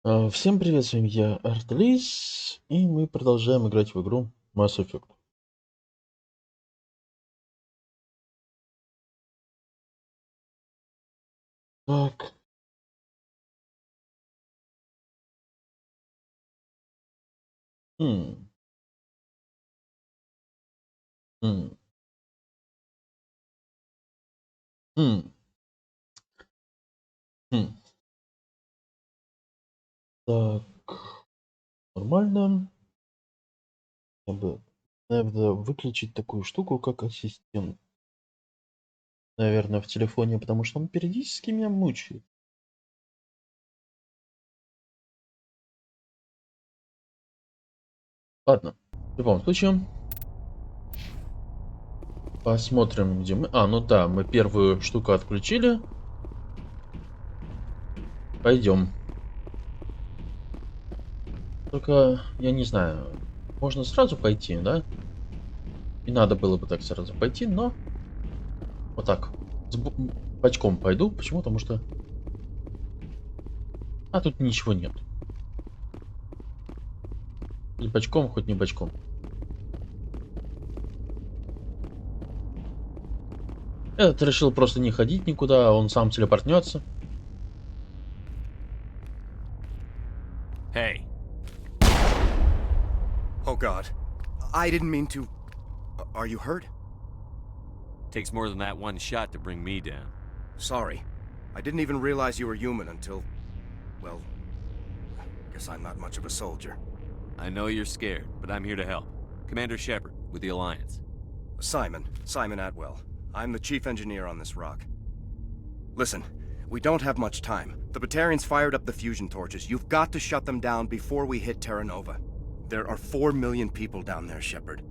Всем привет, с вами я, Артлис, и мы продолжаем играть в игру Mass Effect. Так. Хм. Хм. Хм. Хм. Так. Нормально. Я бы, наверное, выключить такую штуку, как ассистент. Наверное, в телефоне, потому что он периодически меня мучает. Ладно. В любом случае, посмотрим, где мы. Ну да, мы первую штуку отключили. Пойдем. Только, я не знаю, можно сразу пойти, да? И надо было бы так сразу пойти, но вот так, бочком пойду. Почему? Потому что... тут ничего нет. Хоть бочком, хоть не бочком. Этот решил просто не ходить никуда, он сам телепортнется. Hey. Oh God. I didn't mean to... Are you hurt? Takes more than that one shot to bring me down. Sorry. I didn't even realize you were human until... Well... Guess I'm not much of a soldier. I know you're scared, but I'm here to help. Commander Shepard, with the Alliance. Simon Atwell. I'm the chief engineer on this rock. Listen, we don't have much time. The Batarians fired up the fusion torches. You've got to shut them down before we hit Terra Nova. There are 4 million people down there, Shepard.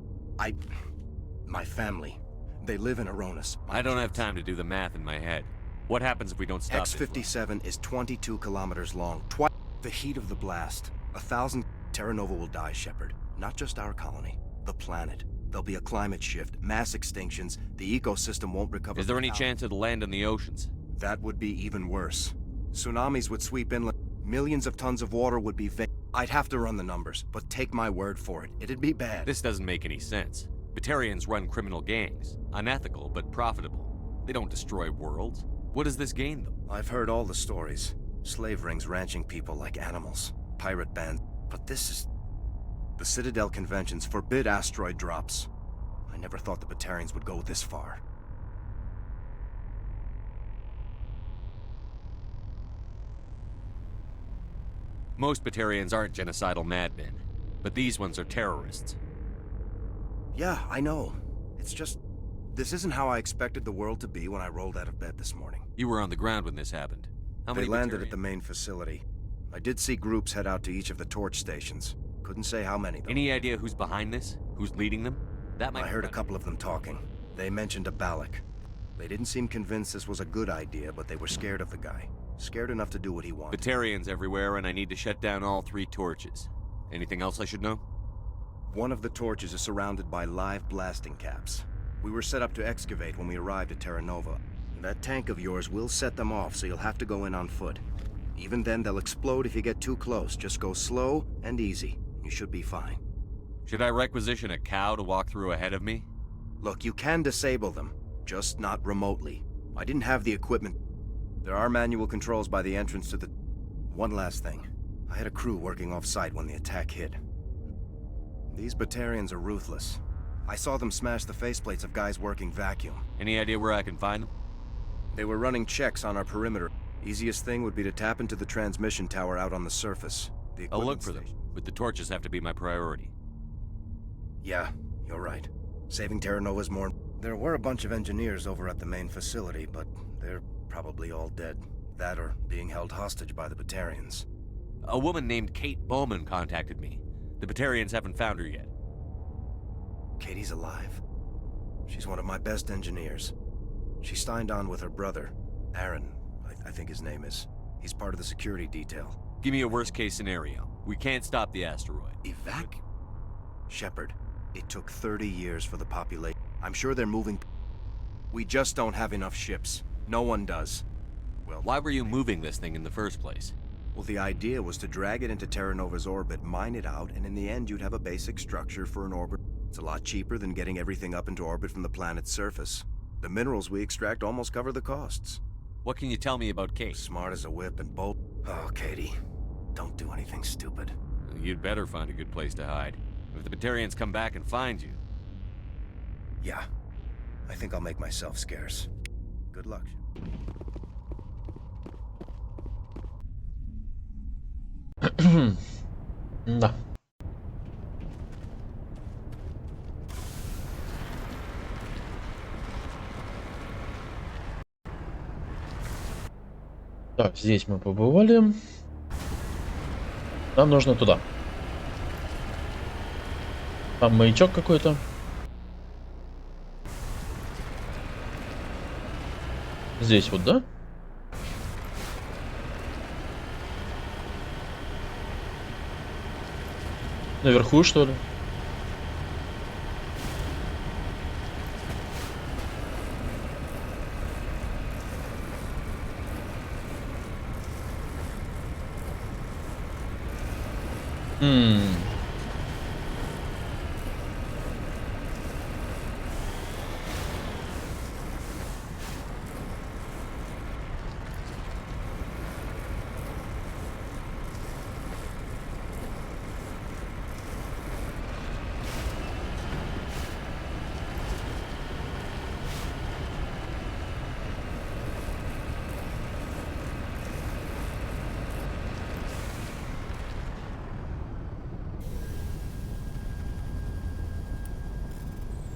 My family. They live in Aronis. I don't have time to do the math in my head. What happens if we don't stop X-57 is 22 kilometers long. Twice the heat of the blast. 1,000... Terra Nova will die, Shepard. Not just our colony. The planet. There'll be a climate shift, mass extinctions, the ecosystem won't recover. Is there any chance it'll land in the oceans? That would be even worse. Tsunamis would sweep inland. Millions of tons of water would be I'd have to run the numbers, but take my word for it. It'd be bad. This doesn't make any sense. Batarians run criminal gangs. Unethical, but profitable. They don't destroy worlds. What does this gain them? I've heard all the stories. Slave rings ranching people like animals. Pirate bands. But this is... The Citadel conventions forbid asteroid drops. I never thought the Batarians would go this far. Most Batarians aren't genocidal madmen, but these ones are terrorists. Yeah, I know. It's just... This isn't how I expected the world to be when I rolled out of bed this morning. You were on the ground when this happened. How They many landed Batarians? at the main facility. I did see groups head out to each of the torch stations. Couldn't say how many, though. Any idea who's behind this? Who's leading them? That might I heard a couple of them talking. They mentioned a Balak. They didn't seem convinced this was a good idea, but they were scared of the guy. Scared enough to do what he wanted. Batarians everywhere, and I need to shut down all 3 torches. Anything else I should know? One of the torches is surrounded by live blasting caps. We were set up to excavate when we arrived at Terra Nova. That tank of yours will set them off, so you'll have to go in on foot. Even then, they'll explode if you get too close. Just go slow and easy. You should be fine. Should I requisition a cow to walk through ahead of me? Look, you can disable them, just not remotely. I didn't have the equipment. There are manual controls by the entrance to the... One last thing. I had a crew working off-site when the attack hit. These Batarians are ruthless. I saw them smash the faceplates of guys working vacuum. Any idea where I can find them? They were running checks on our perimeter. Easiest thing would be to tap into the transmission tower out on the surface. The I'll look equipment for them, station. but the torches have to be my priority. Yeah, you're right. Saving Terra Nova's more... There were a bunch of engineers over at the main facility, but they're probably all dead. That or being held hostage by the Batarians. A woman named Kate Bowman contacted me. The Batarians haven't found her yet. Katie's alive. She's one of my best engineers. She signed on with her brother, Aaron, I think his name is. He's part of the security detail. Give me a worst-case scenario. We can't stop the asteroid. Evac? Shepard, it took 30 years for the population. I'm sure they're moving... We just don't have enough ships. No one does. Well, Why were you moving this thing in the first place? Well, the idea was to drag it into Terra Nova's orbit, mine it out, and in the end you'd have a basic structure for an orbit. It's a lot cheaper than getting everything up into orbit from the planet's surface. The minerals we extract almost cover the costs. What can you tell me about Kate? Smart as a whip and bold. Oh, Katie, don't do anything stupid. You'd better find a good place to hide. If the Batarians come back and find you. Yeah, I think I'll make myself scarce. Good luck. Да. Так, здесь мы побывали. Нам нужно туда. Там маячок какой-то. Здесь вот, да? Наверху, что ли?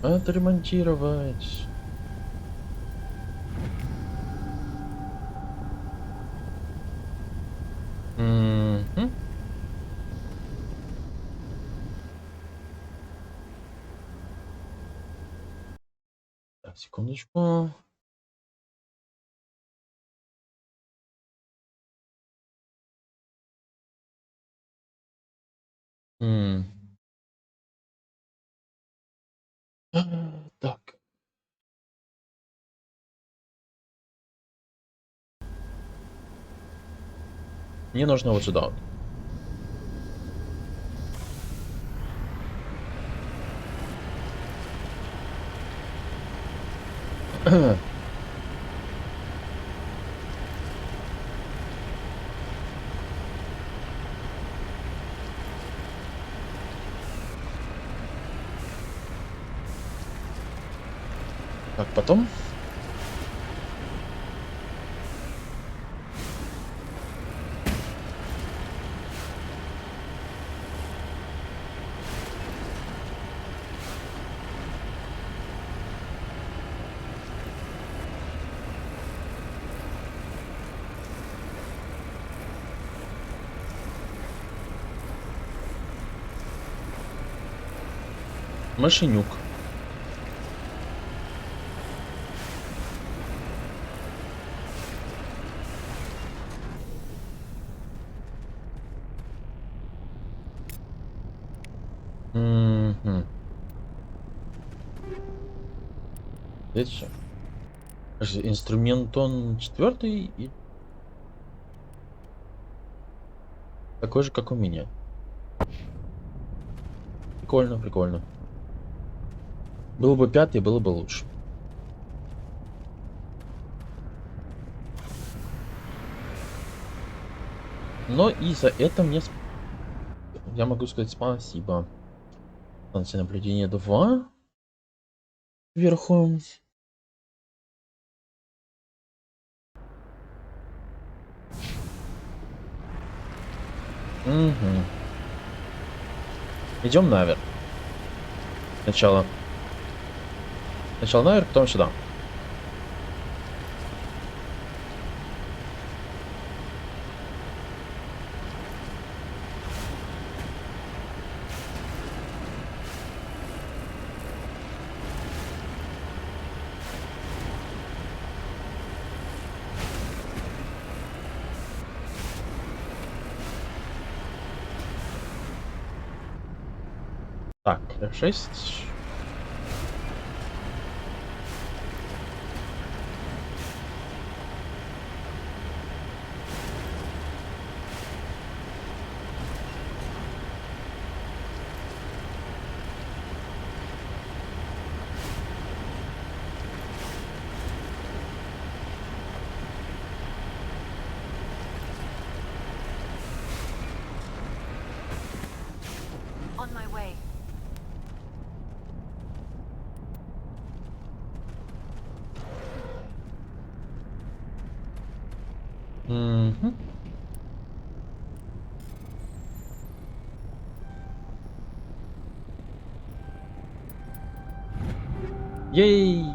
Отремонтировать. Мгм. Так, секундочку. М. Так. Мне нужно вот сюда вот. Так, потом. Машинюк. Мгм. Здесь всё. Подожди, инструмент он 4 и такой же, как у меня. Прикольно, прикольно. Был бы 5, было бы лучше. Но и за это я могу сказать спасибо. Станция наблюдения 2. Вверху. Угу. Идем наверх. Сначала. Сначала наверх, потом сюда. Так, F6. On my way. Мгм. Ей!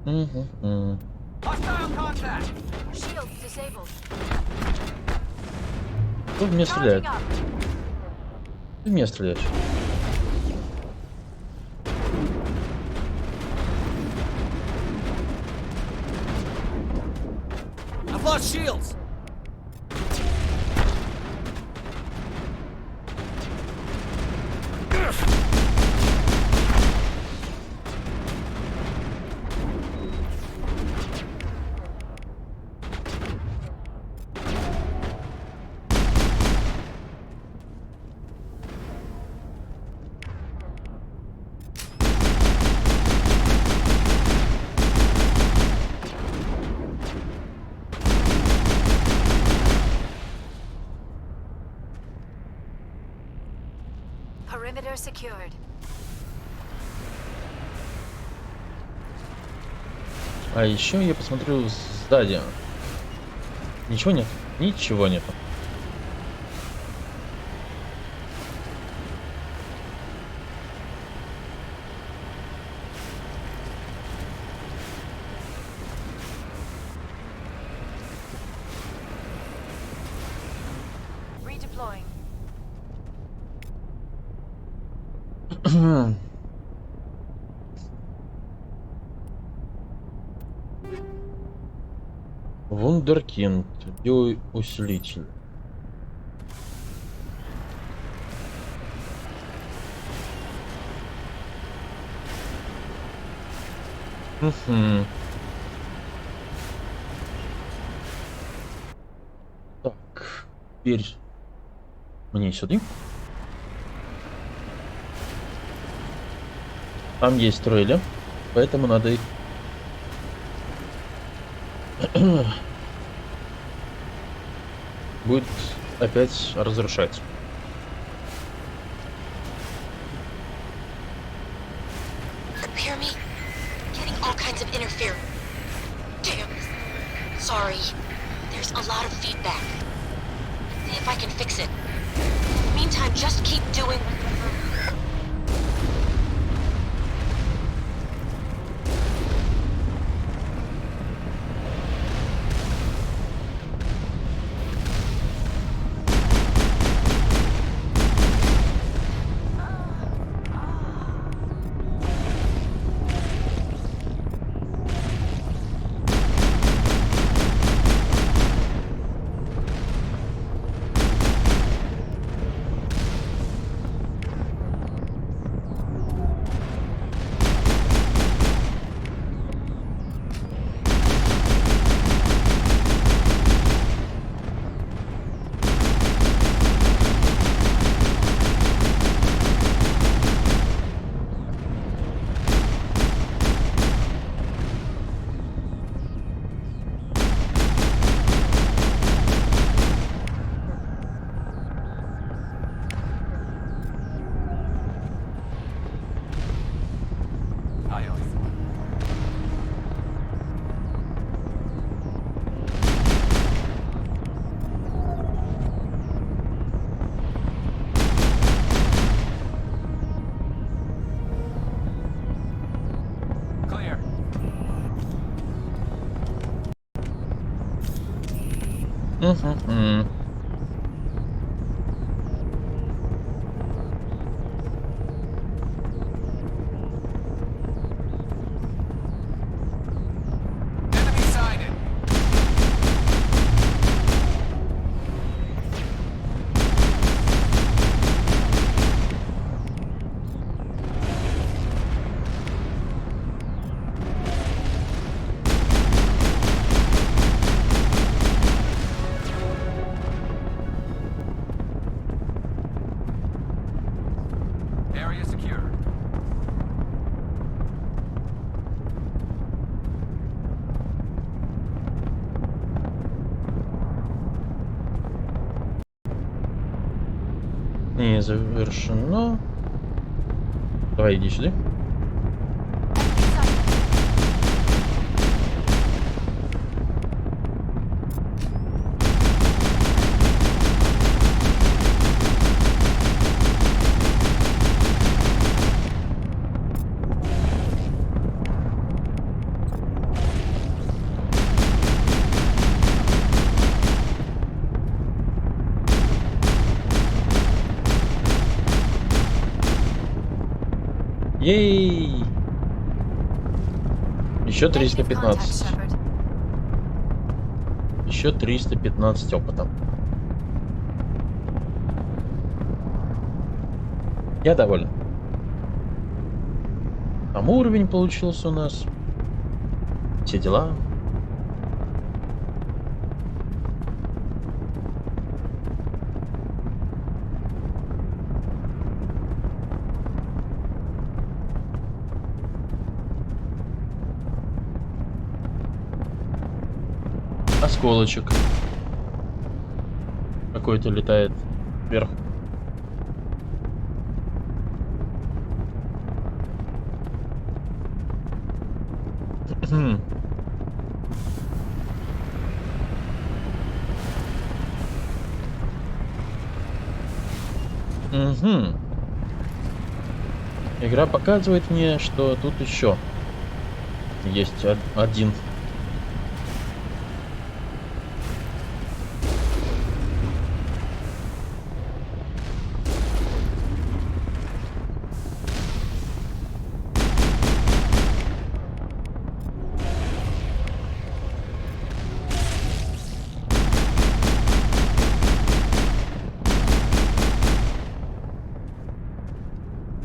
Мгм. Hostile contact! Shields disabled. Кто в меня стреляет? Charging up. Ты в меня стреляешь. I've lost shields! Perimeter secured. А еще я посмотрю сзади. Ничего нет? Ничего нет. Redeploying. Вундеркинд. Биоусилитель. Мгм. Так, теперь мне сюда. Там есть трейли, поэтому надо их будет опять разрушать. Hear me? Getting all kinds of interference. Damn. Sorry. There's a lot of feedback. See if I can fix it. Meantime, just keep doing... Мгм. Enemy sighted! Задание завершено. Давай, иди сюда. Ей! Еще 315. Еще 315 опыта. Я доволен. Там уровень получился у нас. Все дела. Осколочек какой-то летает вверх. Угу. Игра показывает мне, что тут еще есть один.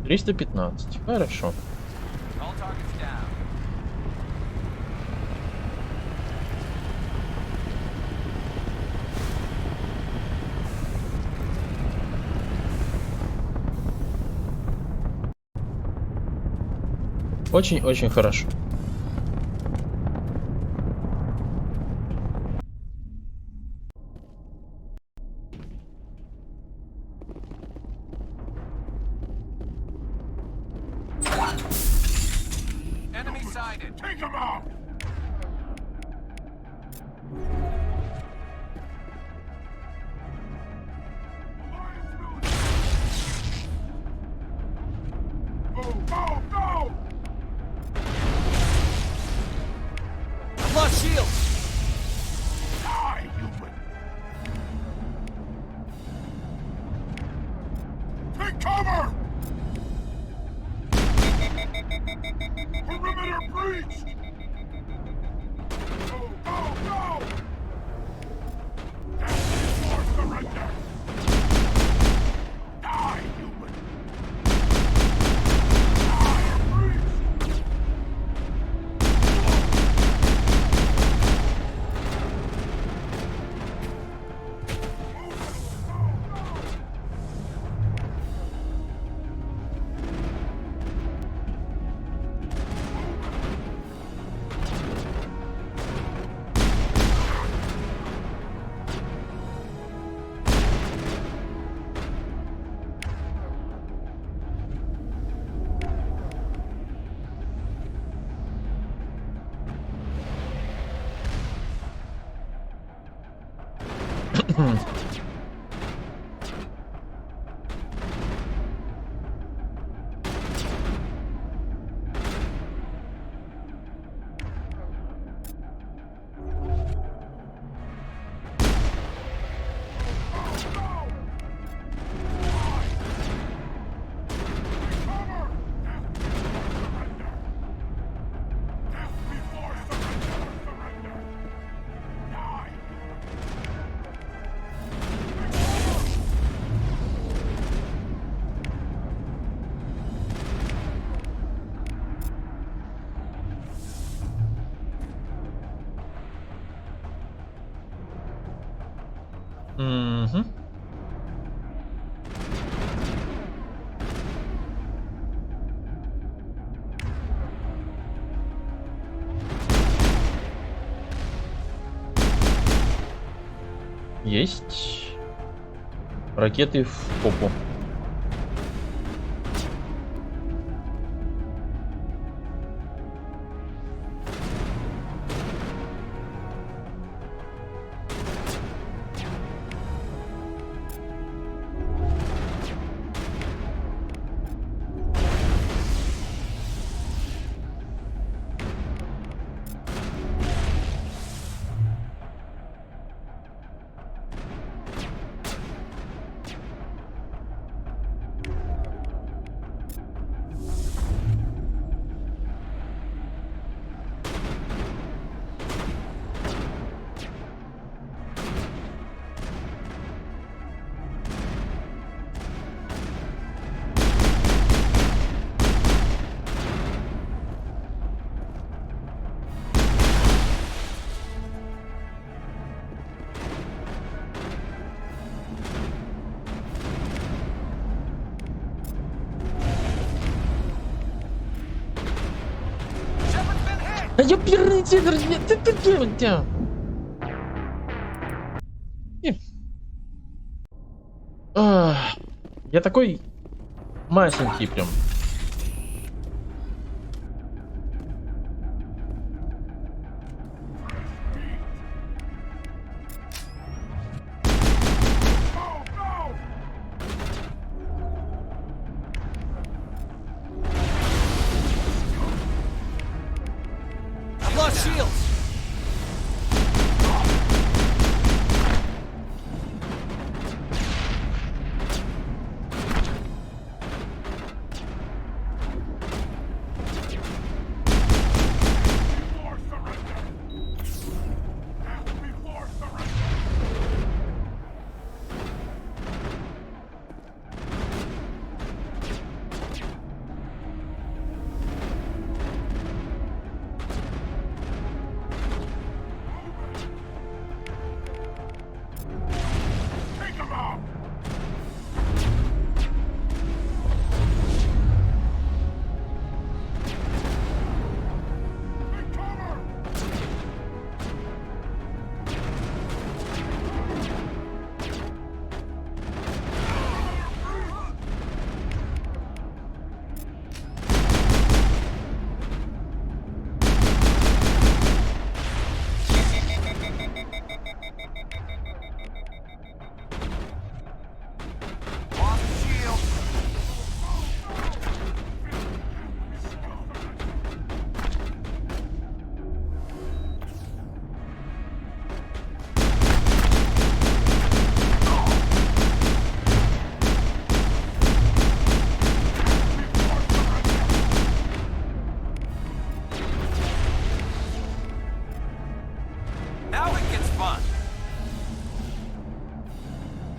Триста 15. Хорошо. Очень-очень хорошо. Угу. Есть ракеты в попу. А я перейти, друзья, ты делаете? Я такой масенький прям. I've lost shields!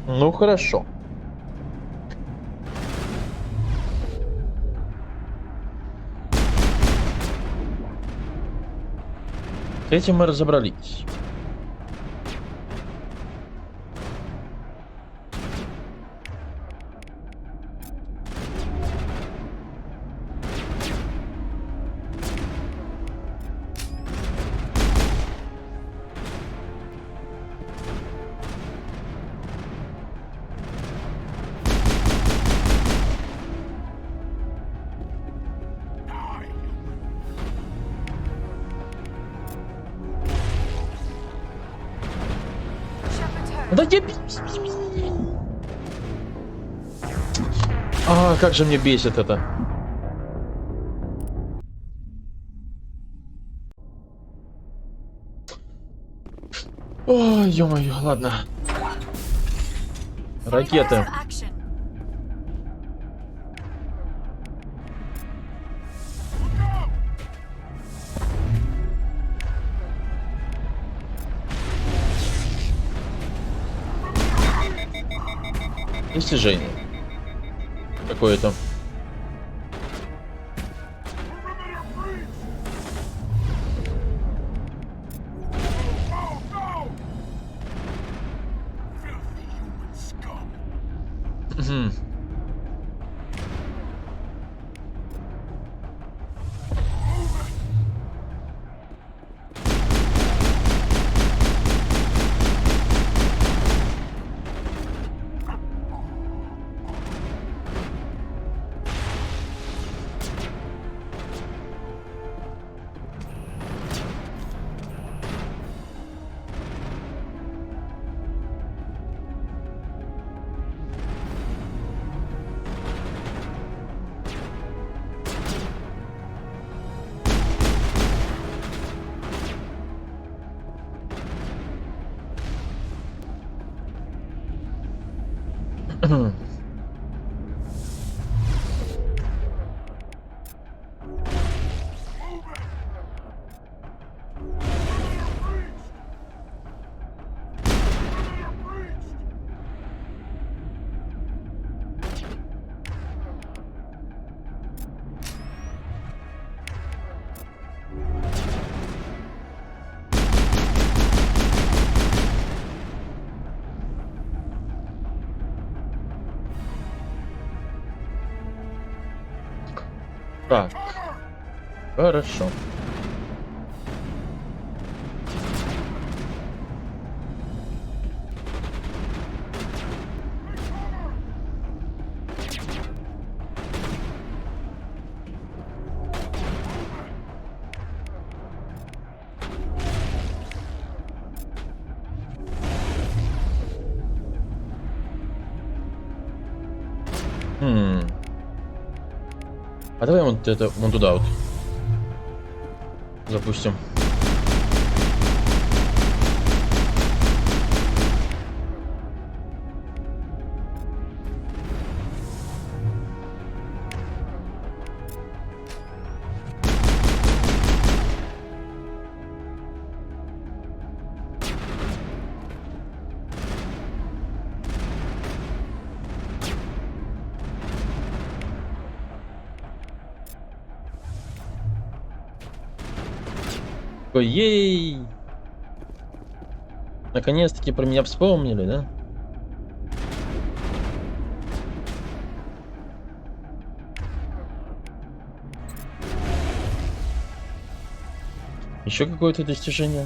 Ну хорошо. С этим мы разобрались. Да я... как же мне бесит это. Ой, ё-моё, ладно. Ракеты. Достижение какое-то. Так, хорошо. А давай вот это вон туда вот запустим. Ей! Наконец-таки про меня вспомнили, да? Еще какое-то достижение?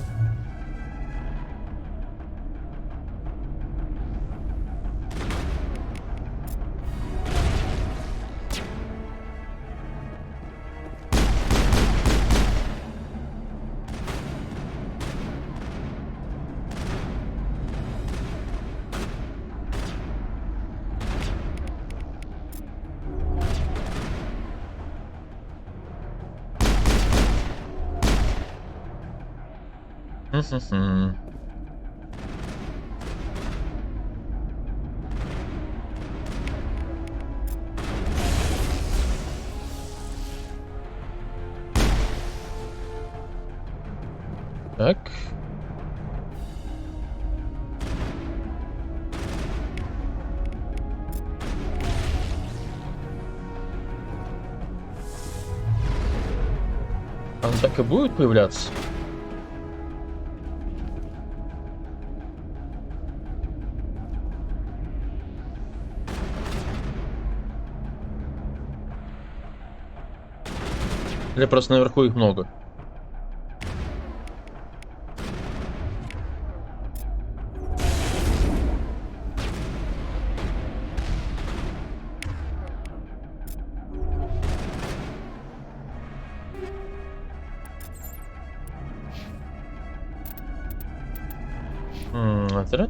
Так. Он так и будет появляться? Или просто наверху их много? Отряд?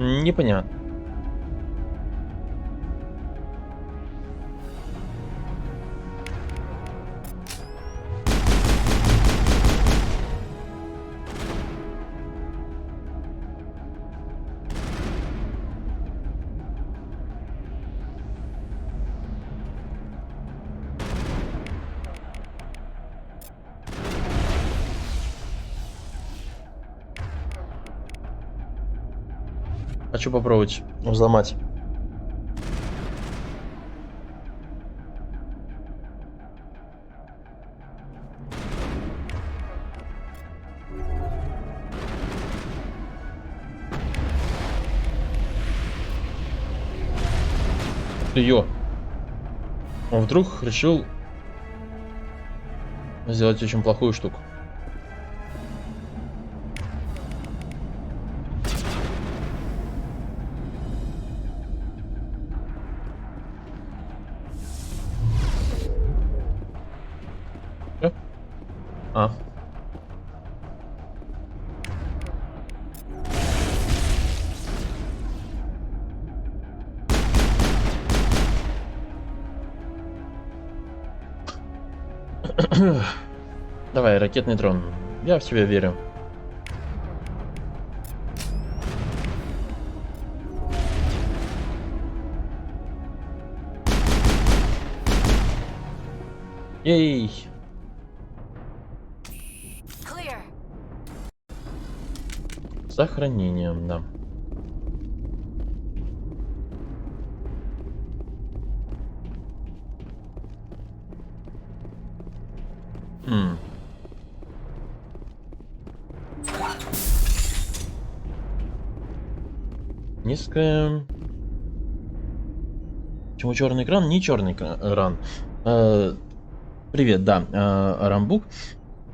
Непонятно. Хочу попробовать взломать. Ее. Он вдруг решил сделать очень плохую штуку. А. Давай, ракетный дрон. Я в тебя верю. Ей! Сохранением, да. Низкая. Почему черный экран? Не черный экран. Привет, да, Рамбук.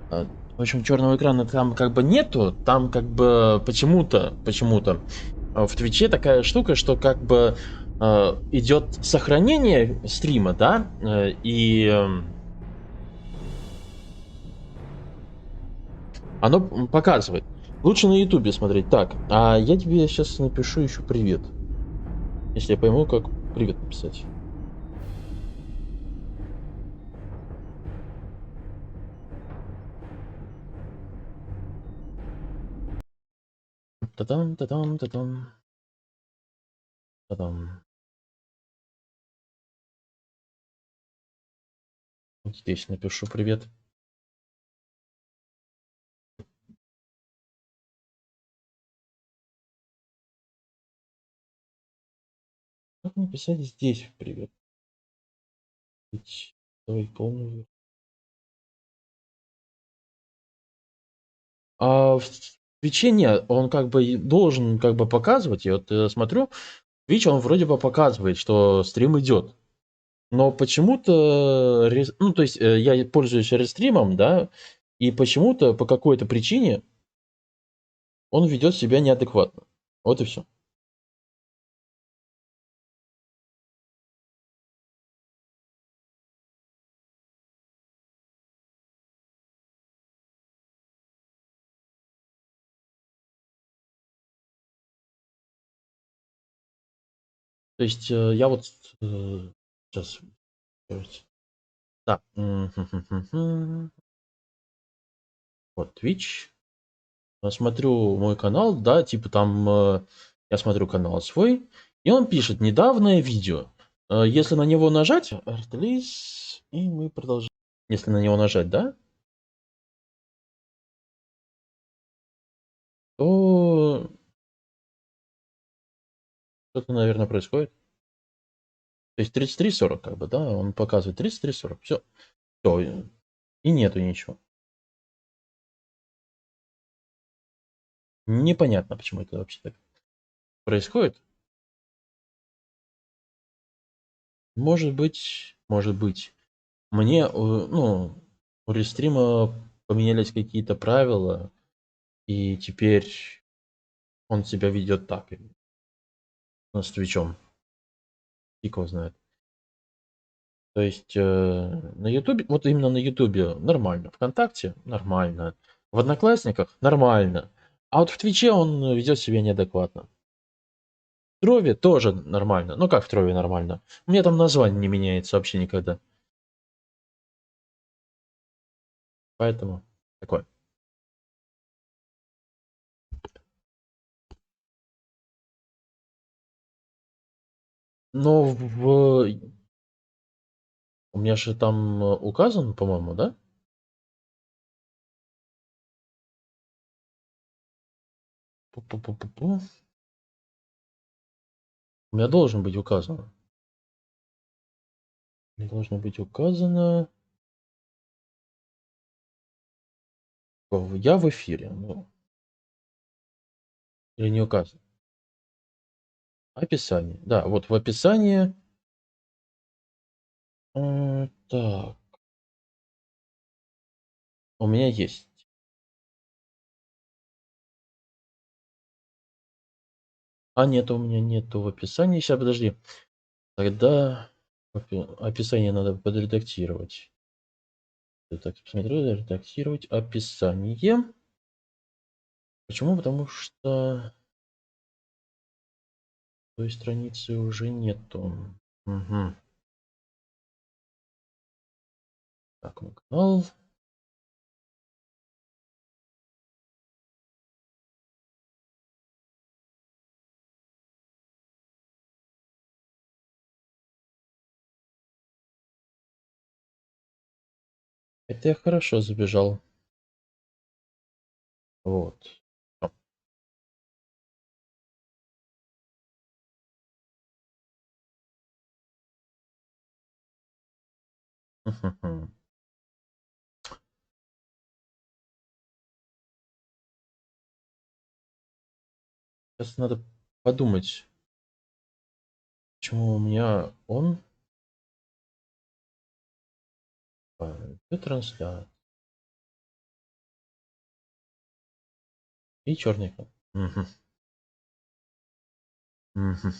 В общем, черного экрана там как бы нету, там как бы почему-то в Твиче такая штука, что как бы идет сохранение стрима, да, оно показывает. Лучше на Ютубе смотреть. Так, а я тебе сейчас напишу еще привет. Если я пойму, как привет написать. Та-дам, та-дам, та-дам. Та-дам. Вот здесь напишу привет. Как написать здесь привет? Давай полную. А в Твиче нет, он как бы должен как бы показывать. Я вот смотрю, Twitch он вроде бы показывает, что стрим идет. Но почему-то, ну то есть я пользуюсь рестримом, да, и почему-то по какой-то причине он ведет себя неадекватно. Вот и все. То есть я вот сейчас. Да. Вот Twitch. Смотрю мой канал, да, типа там я смотрю канал свой, и он пишет недавнее видео. Если на него нажать, релиз, и мы продолжаем. Если на него нажать, да, то что-то, наверное, происходит. То есть 33:40, как бы, да, он показывает 33:40. Все. И нету ничего. Непонятно, почему это вообще так происходит. Может быть, мне, ну, у рестрима поменялись какие-то правила, и теперь он себя ведет так, ну, с Твичом. Фиг его знает. То есть на Ютубе, вот именно на Ютубе нормально, ВКонтакте нормально, в Одноклассниках нормально, а вот в Твиче он ведет себя неадекватно. В Трове тоже нормально. Ну как в Трове нормально? У меня там название не меняется вообще никогда. Поэтому такое. Но у меня же там указан, по-моему, да? Пу-пу-пу-пу-пу. У меня должен быть указано. Должно быть указано. Я в эфире. Ну, или не указано. Описание. Да, вот в описании. Так. У меня есть. А, нет, у меня нету в описании. Сейчас, подожди. Тогда описание надо подредактировать. Я так посмотрю, редактировать описание. Почему? Потому что той страницы уже нету. Угу. Так, мой канал. Это я хорошо забежал. Вот. Мгм. Сейчас надо подумать, почему у меня он трансляция и черный экран. Мгм. Мгм.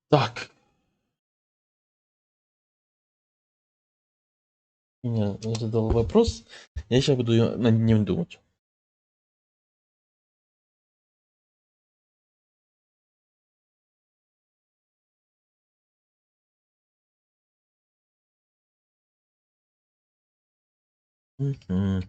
Так. Я задал вопрос. Я сейчас буду над ним думать. Мгм.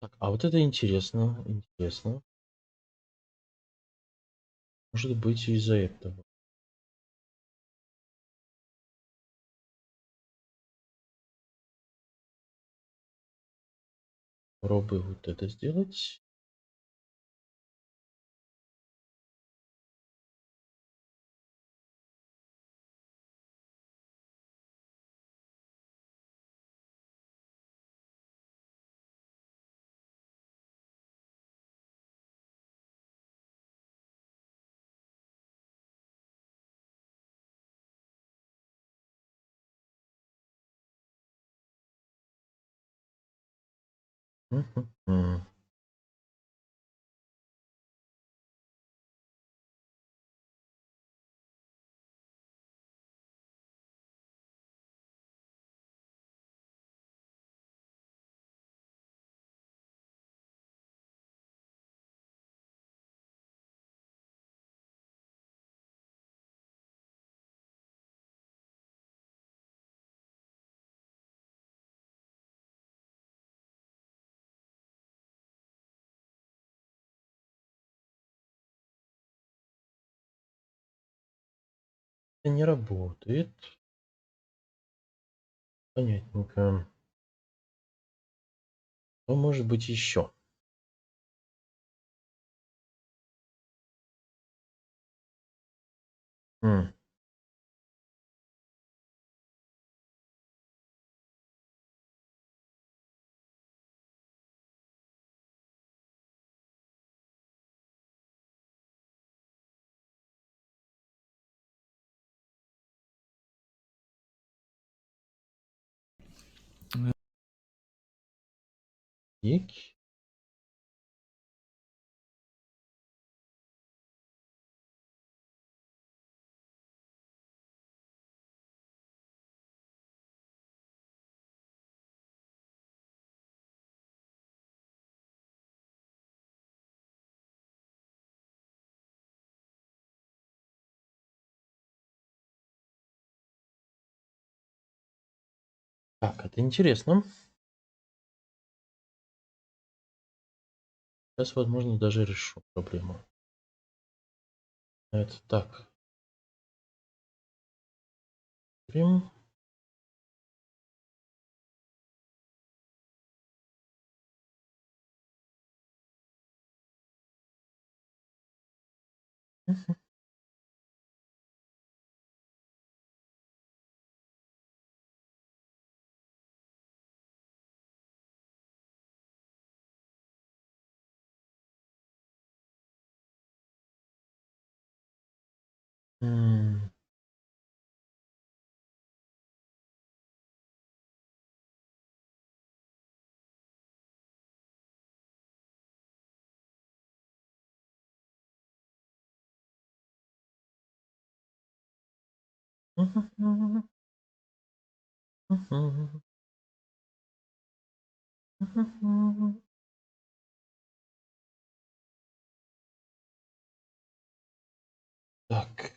Так, а вот это интересно, интересно. Может быть, из-за этого. Попробую вот это сделать. Мгм. Это не работает. Понятненько. Что может быть еще? М. Ик. Так, это интересно. Сейчас, возможно, даже решу проблему. Это так. Прям. Мгм. М. Мгм. Мгм. Мгм. Так.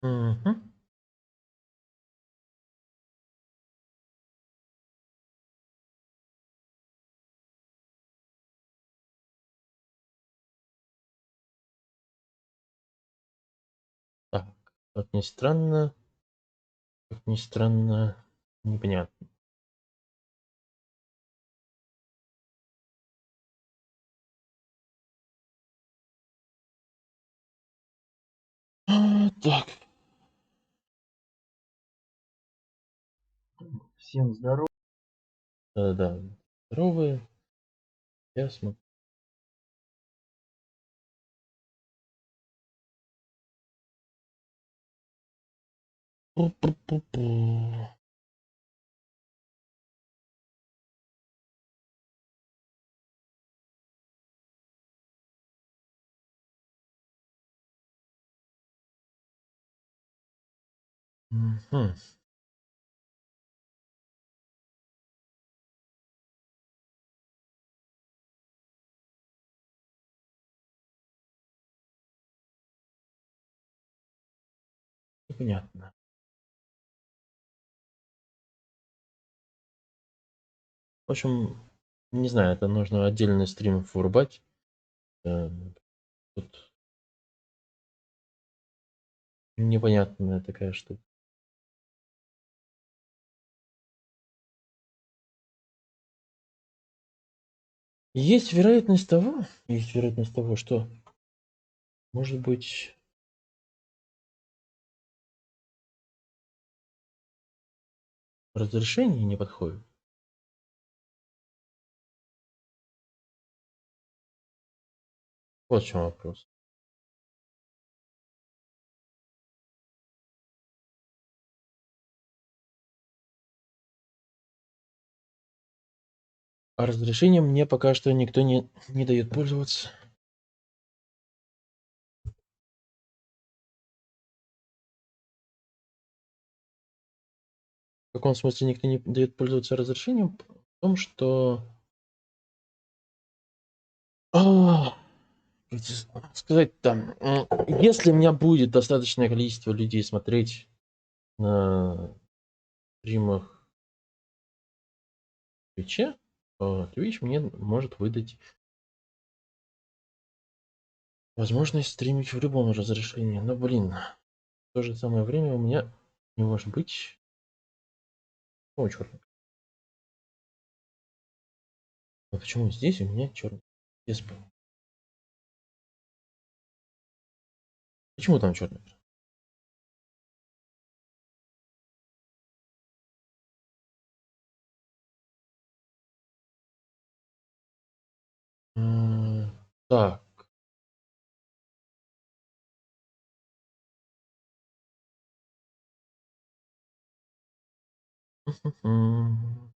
Мгм. Так, как ни странно, непонятно. Так. Всем здорово. Да, здоровые. Я смотрю. Пу-пу-пу-пу. Мгм. Непонятно. В общем, не знаю, это нужно отдельный стрим вырубать. Э, Тут непонятная такая штука. Есть вероятность того, что, может быть, разрешение не подходит. Вот в чем вопрос. А разрешение мне пока что никто не дает пользоваться. В каком смысле никто не дает пользоваться разрешением? В том, что... А, как тебе сказать там, если у меня будет достаточное количество людей смотреть на стримах в Твиче, то Twitch мне может выдать возможность стримить в любом разрешении. Но, блин, в то же самое время у меня не может быть... О, черт. А почему здесь у меня черный? Почему там черный? Так. Мгм.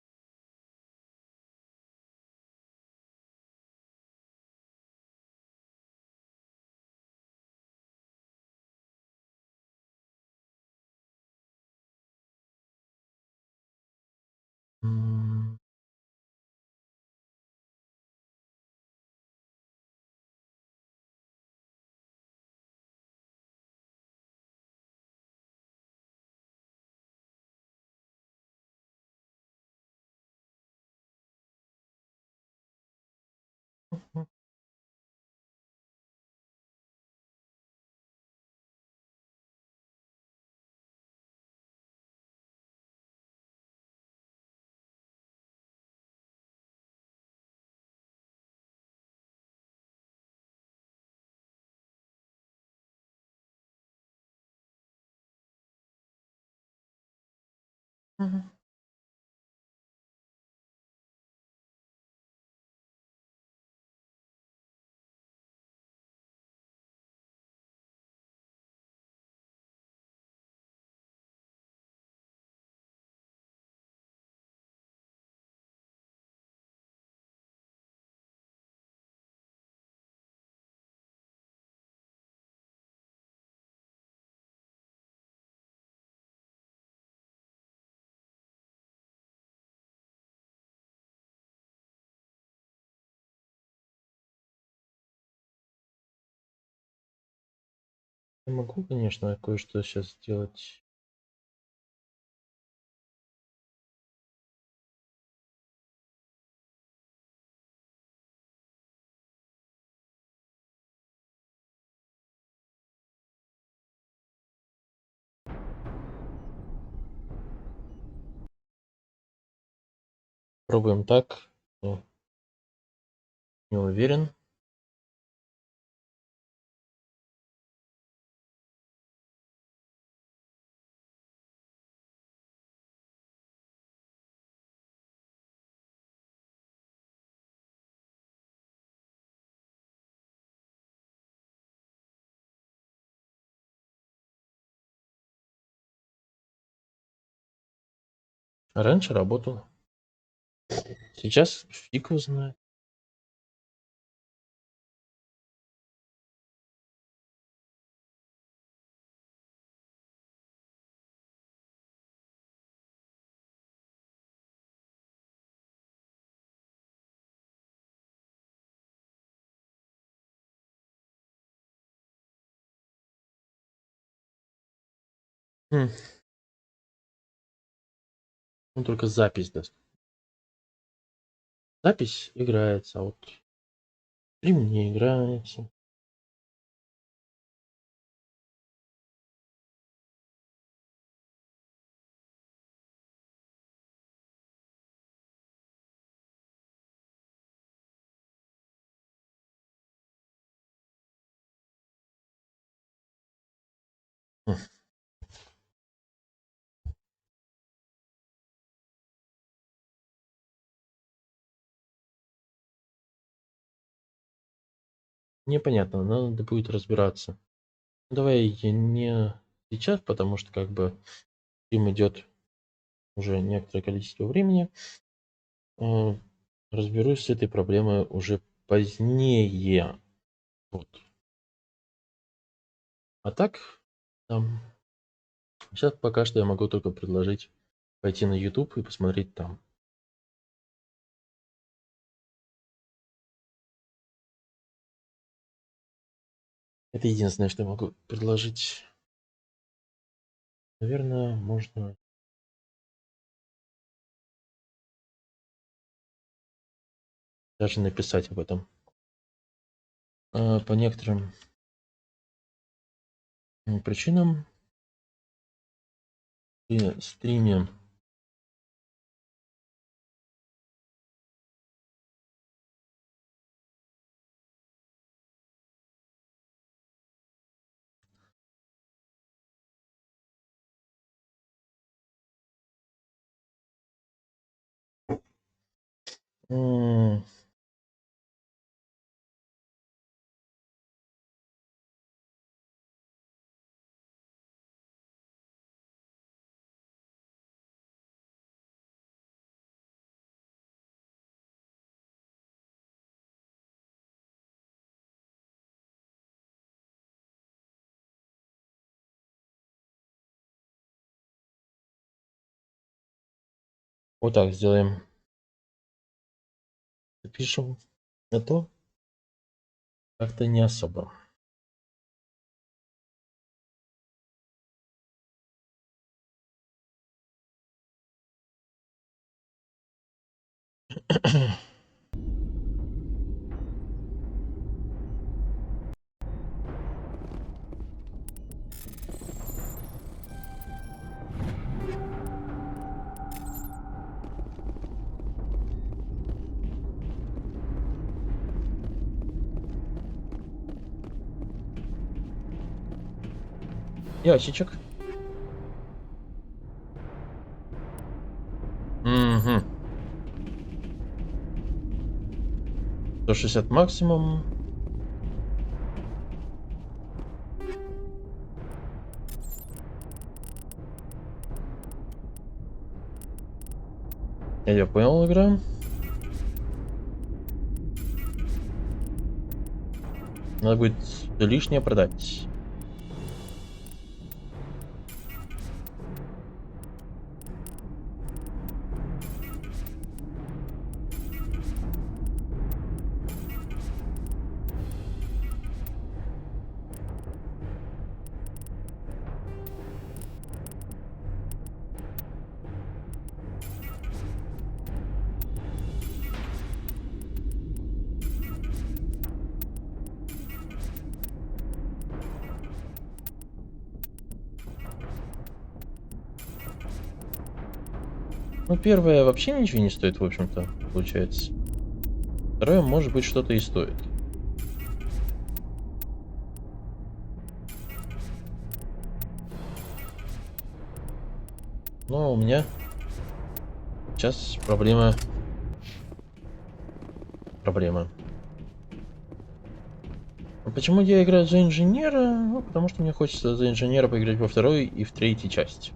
М. Мгм. Я могу, конечно, кое-что сейчас сделать. Пробуем так. Не уверен. Раньше работал. Сейчас фиг его знает. Ну, только запись даст. Запись играется, а вот стрим не играется. Хм. Непонятно, надо будет разбираться. Давай я не сейчас, потому что как бы стрим идет уже некоторое количество времени. Разберусь с этой проблемой уже позднее. Вот. А так, сейчас пока что я могу только предложить пойти на YouTube и посмотреть там. Это единственное, что я могу предложить. Наверное, можно даже написать об этом. По некоторым причинам при стриме вот так сделаем. Запишем. А то как-то не особо. Ящичек. Угу. 160 максимум. Я понял, игра. Надо будет всё лишнее продать. Ну, первое вообще ничего не стоит, в общем-то, получается. Второе, может быть, что-то и стоит. Но у меня сейчас проблема. А почему я играю за инженера? Ну, потому что мне хочется за инженера поиграть во второй и в третьей части.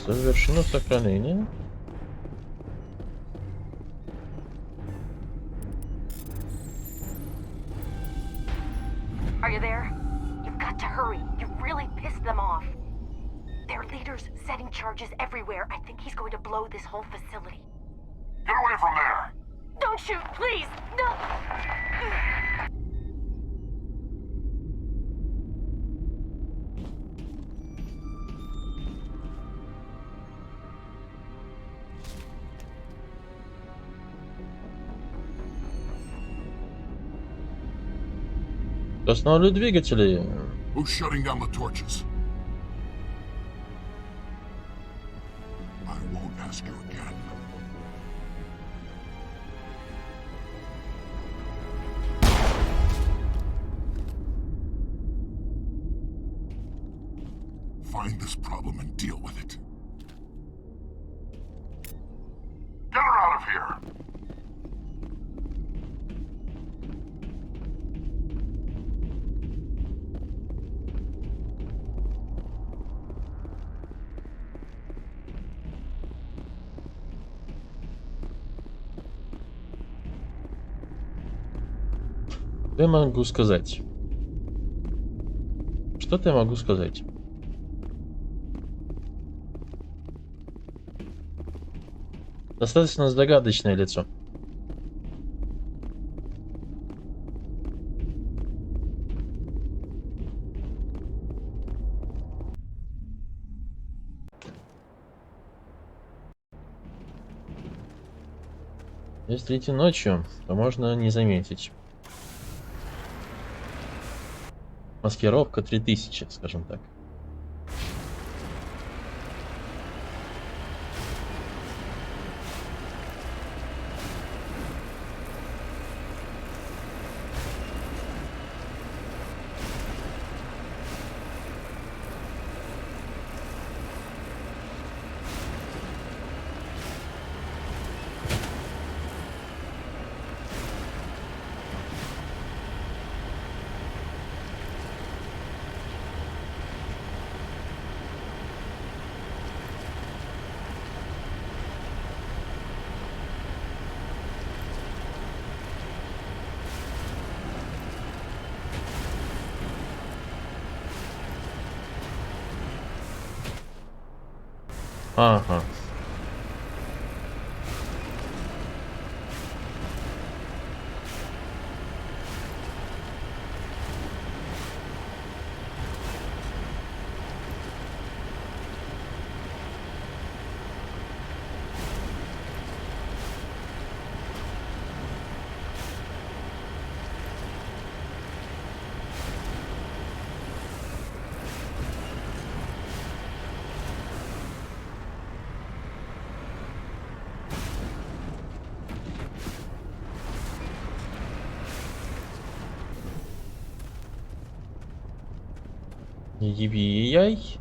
Совершено сохранение. Are you there? You've got to hurry. You really pissed them off. Their leader's setting charges everywhere. I think he's going to blow this whole facility. Get away from there! Don't shoot, please! No! Остановлю двигатели. Who's shutting down the torches? I won't ask you again. Find this problem and deal with it. Get her out of here! Что я могу сказать? Что-то я могу сказать. Достаточно загадочное лицо. Если идти ночью, то можно не заметить. Маскировка 3000, скажем так. Ага. Яй.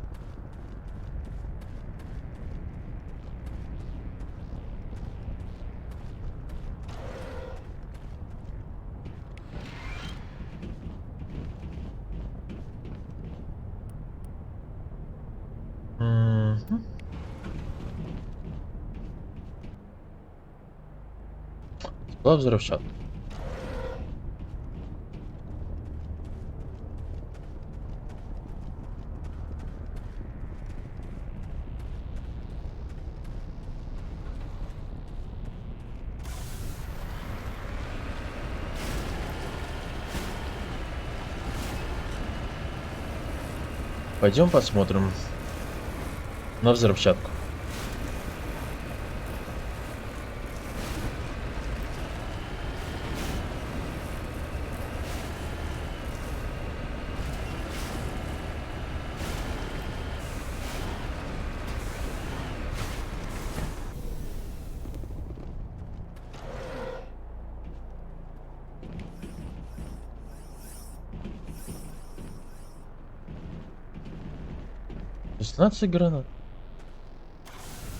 Сплав взрывчатки. Пойдем посмотрим на взрывчатку. Гранат.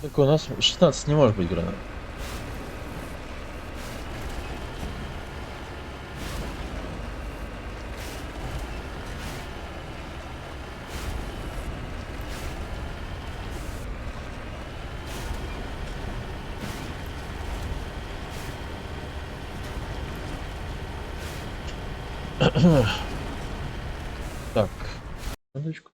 Так у нас 16 не может быть гранат. Так, секундочку.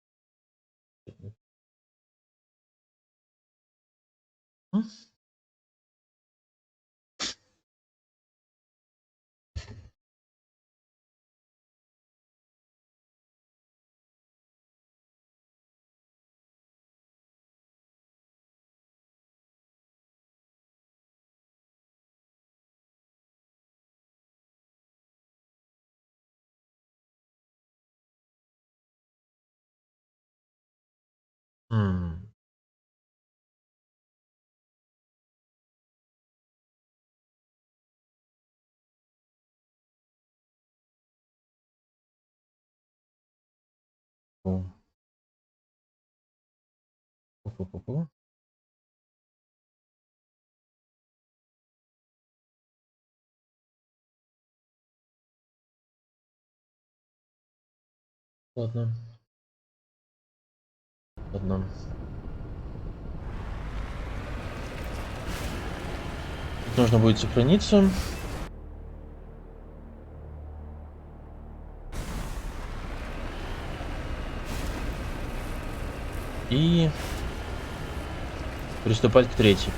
Пу-пу-пу-пу. Ладно. Ладно. Тут нужно будет сохраниться. И приступать к третьей.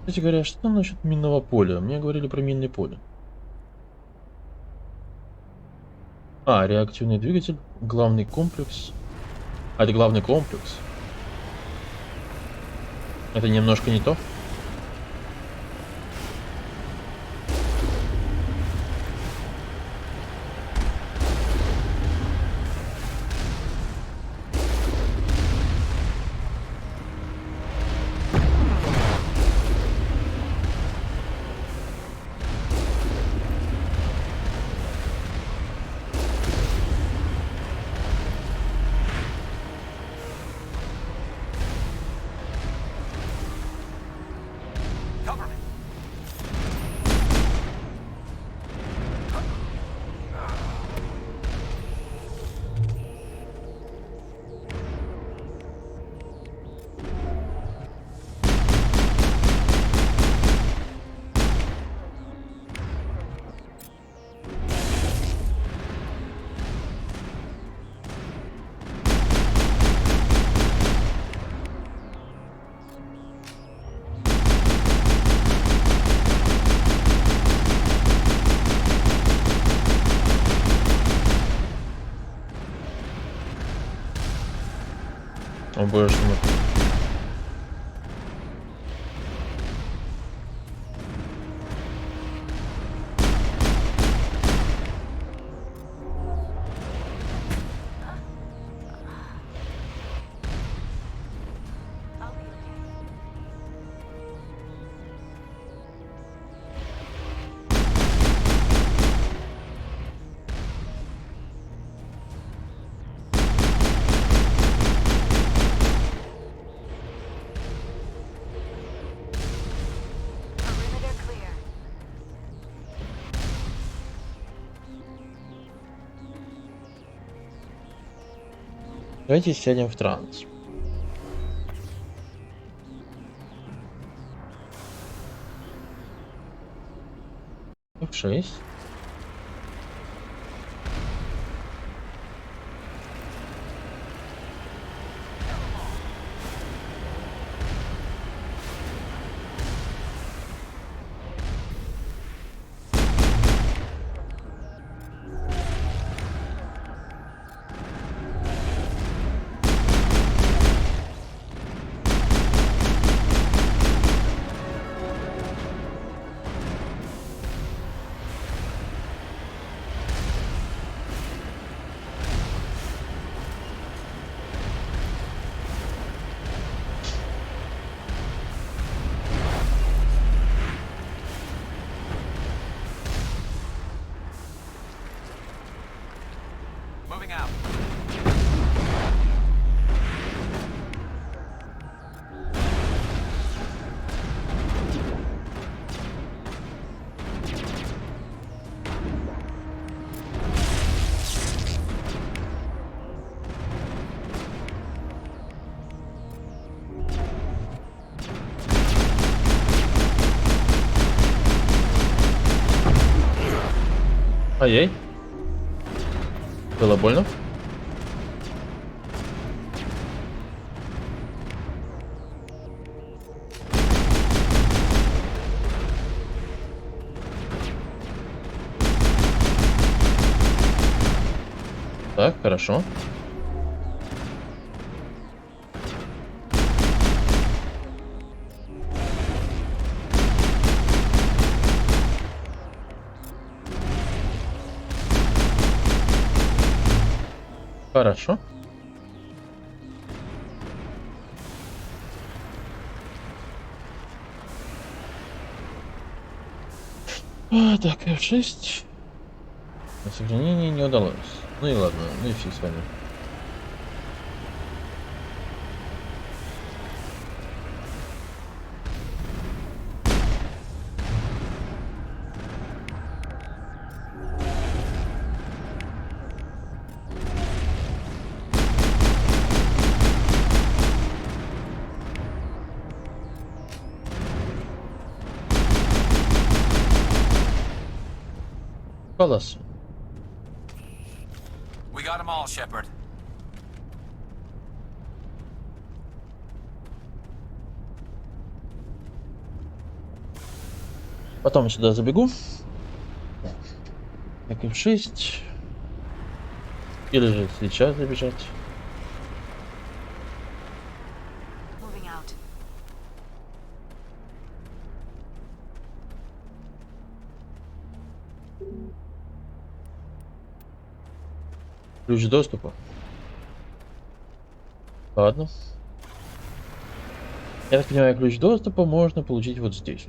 Кстати говоря, что там насчет минного поля? Мне говорили про минное поле. А, реактивный двигатель, главный комплекс. А, это главный комплекс. Это немножко не то. О боже мой. Perimeter clear. Давайте сядем в транс. F6. Moving out. Ай-яй. Было больно? Так, хорошо. Хорошо. Так, F6. Сохранение не удалось. Ну и ладно, ну и фиг с вами. Класс. We got them all, Shepard. Потом сюда забегу. Так, F6. Или же сейчас забежать. Moving out. Ключ доступа. Ладно. Я так понимаю, ключ доступа можно получить вот здесь.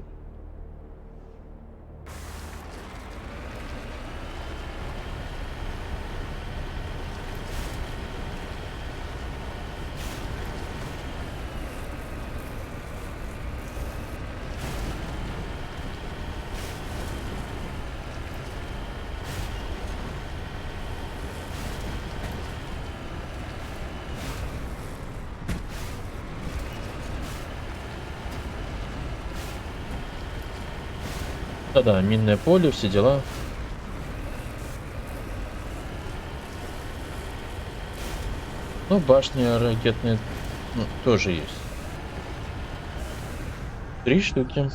Да-да, минное поле, все дела. Ну, башня ракетная, ну, тоже есть. 3 штуки.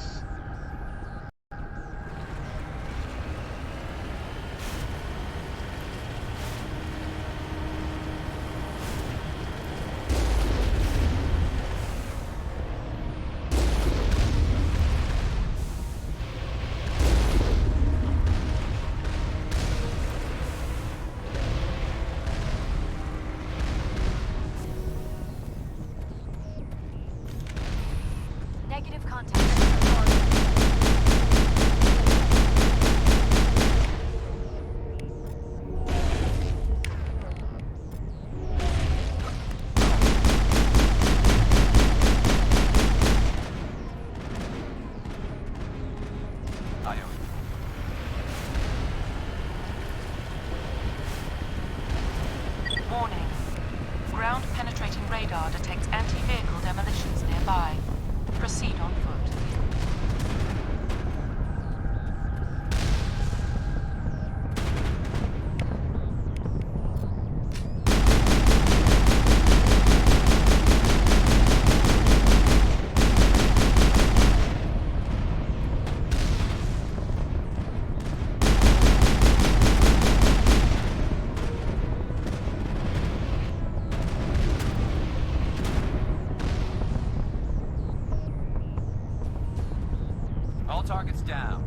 Negative contact. Warning. Ground-penetrating radar detects anti-vehicle demolitions nearby. Proceed on foot. All targets down.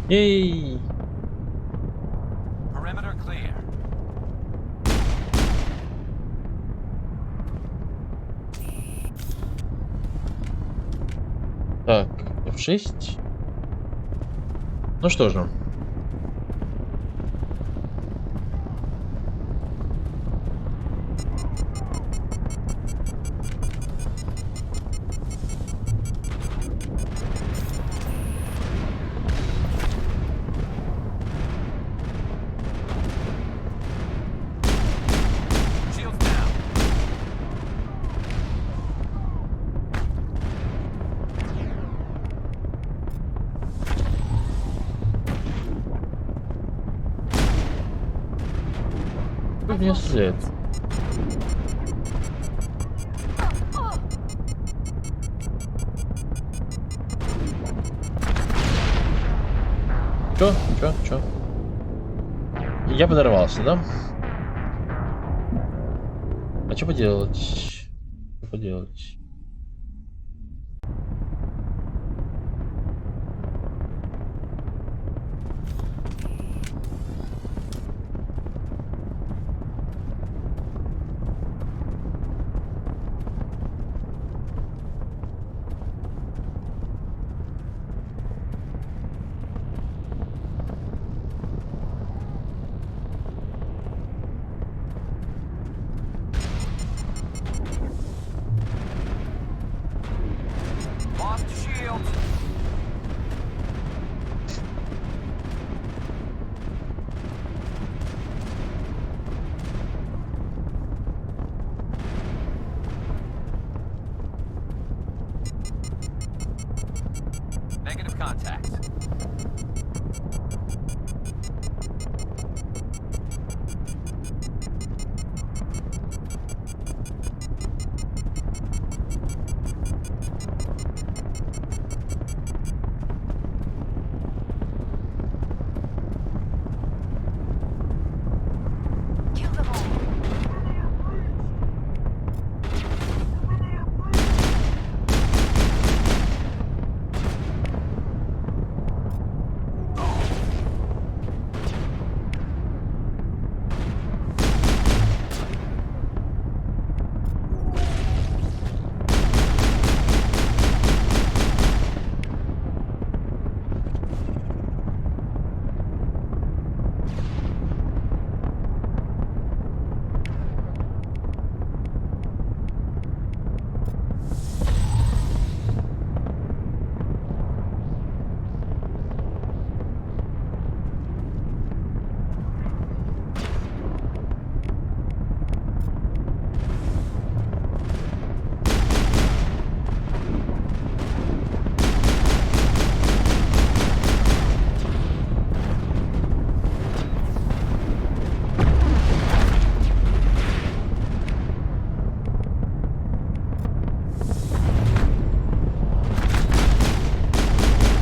Ей! Perimeter clear. Так, F6. Ну что же. Shields down. Кто в меня стреляет? Чё? Я подорвался, да? А что поделать? Что поделать? Lost shield. Negative contact. Kill them all.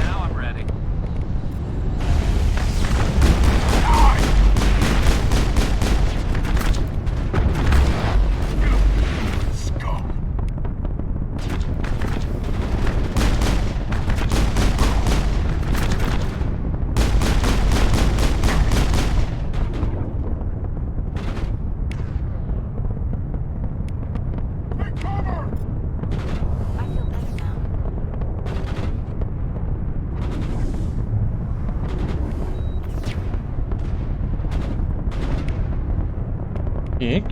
Now I'm ready. Scum. Take cover! I feel better now. Так.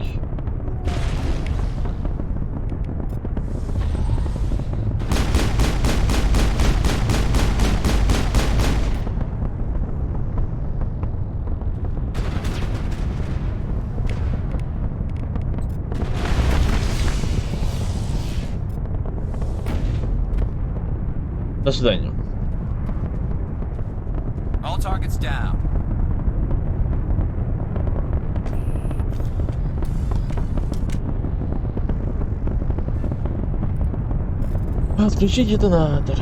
До свидания. All targets down. Отключи детонатор.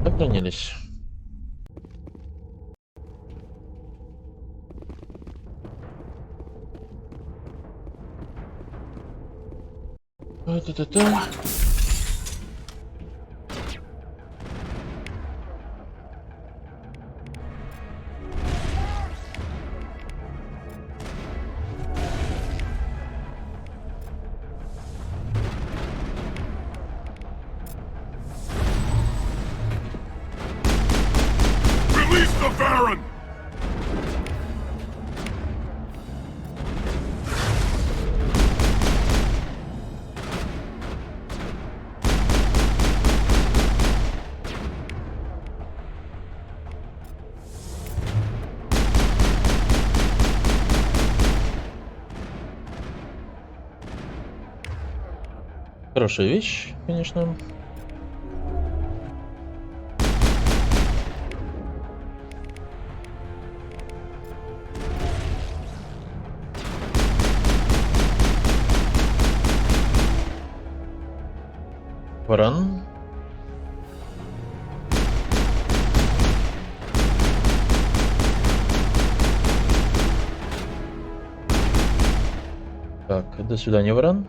Сохранились. Та-та-та-та. Release the Baron! Хорошая вещь, конечно. Варан. Так, до свидания, Варан.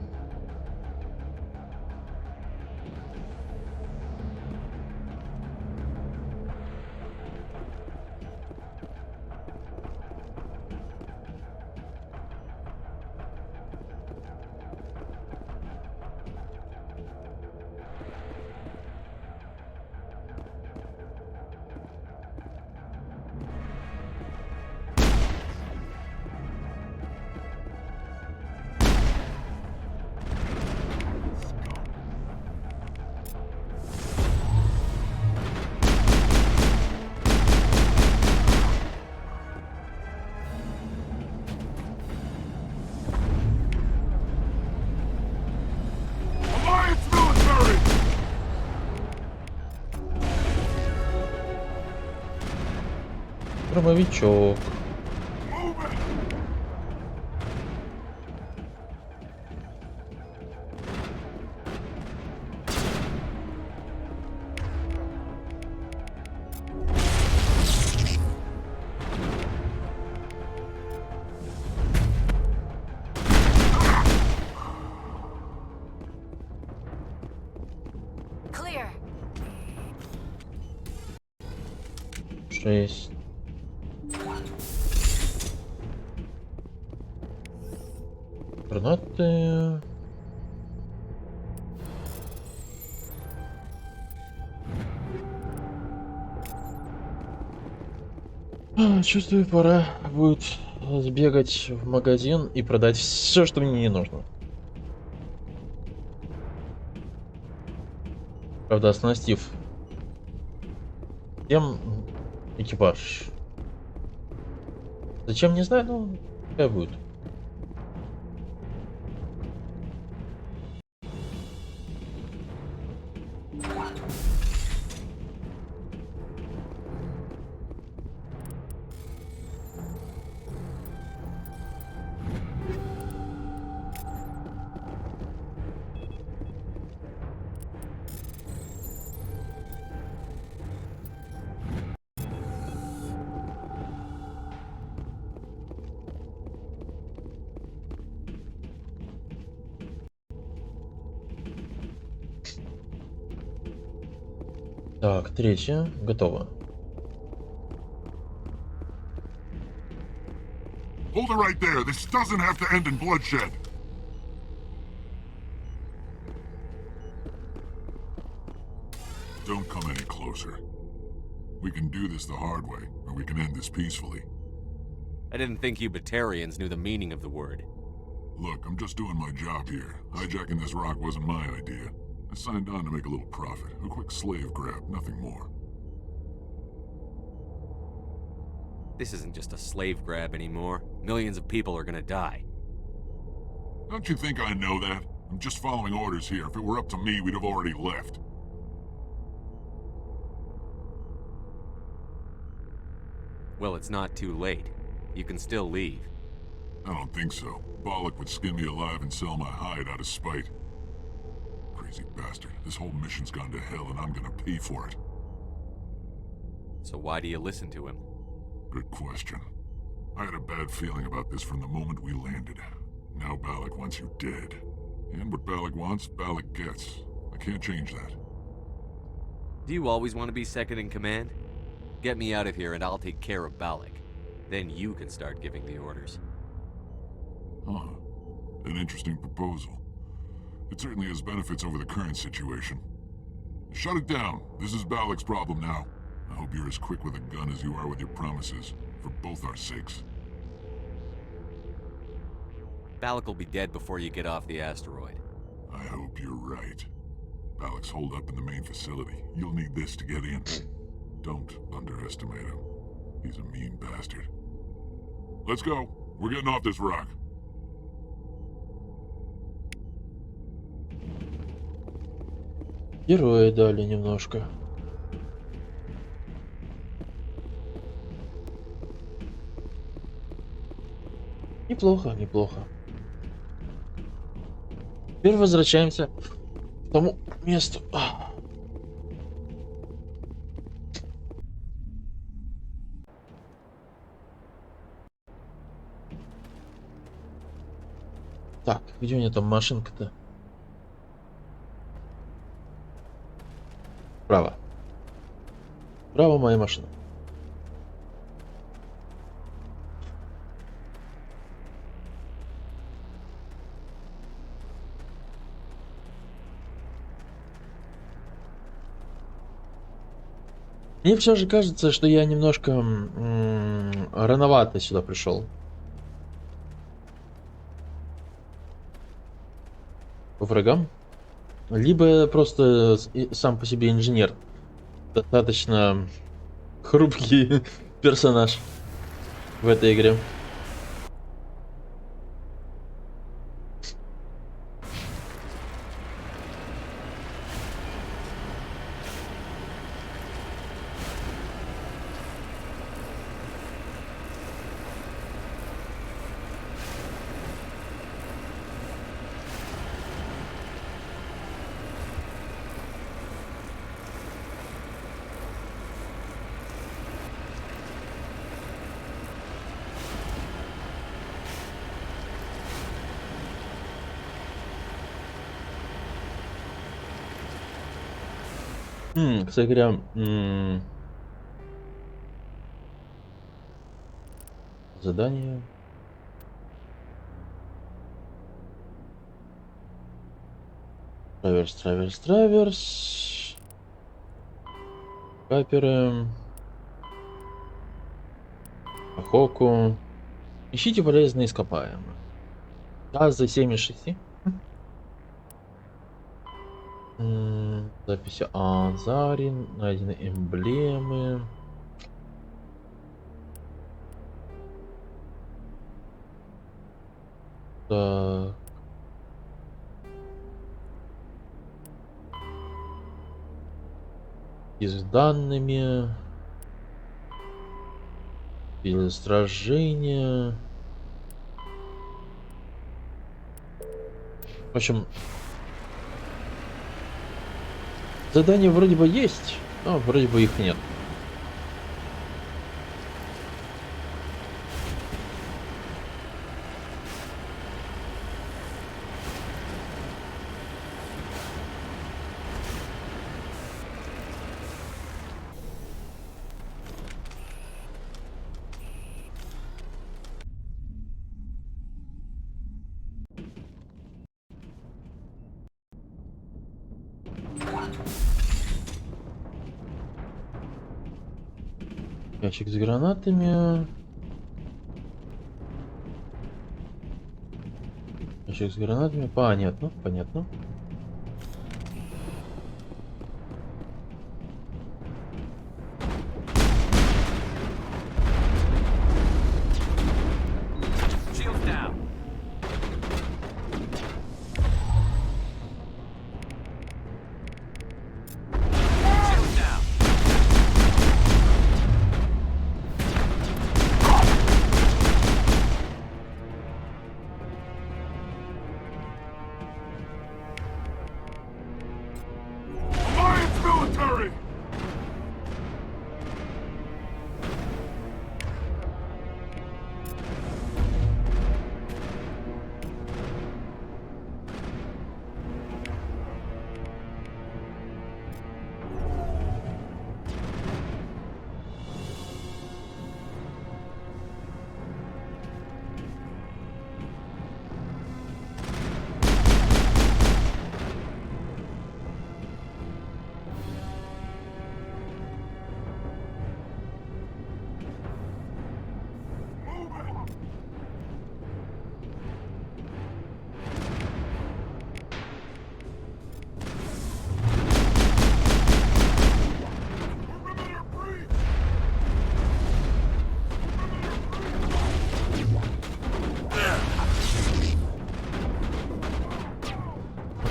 Alliance military! Громовичок. Move it! Clear. 6. Гранаты. Чувствую, пора будет сбегать в магазин и продать все, что мне не нужно. Правда, оснастив тем экипаж. Зачем, не знаю, но какая будет. Так, третье. Готово. Hold it right there. This doesn't have to end in bloodshed. Don't come any closer. We can do this the hard way, or we can end this peacefully. I didn't think you Batarians knew the meaning of the word. Look, I'm just doing my job here. Hijacking this rock wasn't my idea. I signed on to make a little profit. A quick slave grab, nothing more. This isn't just a slave grab anymore. Millions of people are gonna die. Don't you think I know that? I'm just following orders here. If it were up to me, we'd have already left. Well, it's not too late. You can still leave. I don't think so. Bollock would skin me alive and sell my hide out of spite. Crazy bastard. This whole mission's gone to hell and I'm gonna pay for it. So why do you listen to him? Good question. I had a bad feeling about this from the moment we landed. Now Bollock wants you dead. And what Bollock wants, Bollock gets. I can't change that. Do you always want to be second in command? Get me out of here and I'll take care of Balak. Then you can start giving the orders. Huh. An interesting proposal. It certainly has benefits over the current situation. Shut it down. This is Balak's problem now. I hope you're as quick with a gun as you are with your promises, for both our sakes. Balak will be dead before you get off the asteroid. I hope you're right. Balak's holed up in the main facility. You'll need this to get in. Don't underestimate him. He's a mean bastard. Let's go. We're getting off this rock. Героя дали немножко. Неплохо, неплохо. Теперь возвращаемся к тому месту. Так, где у меня там машинка-то? Право. Право моя машина. Мне все же кажется, что я немножко рановато сюда пришел. По врагам. Либо просто сам по себе инженер. Достаточно хрупкий персонаж в этой игре. Кстати говоря, задание. Траверс. Каперы. Охоку. Ищите полезные ископаемые. Газы 7,6. Записи Азарин, найдены эмблемы. Так. И с данными. Или сражения. В общем, задания вроде бы есть, но вроде бы их нет. Ящик с гранатами. Ящик с гранатами. Понятно, понятно.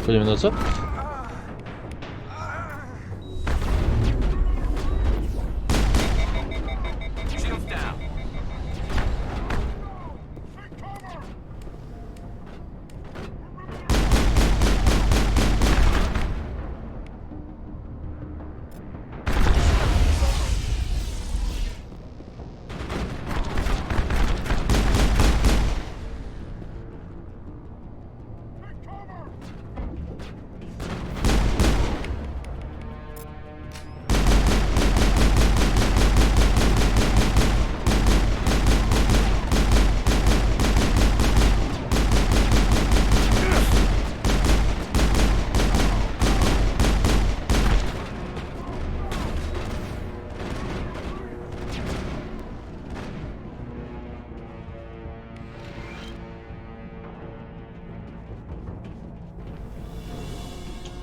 Пойдем назад. Shields down.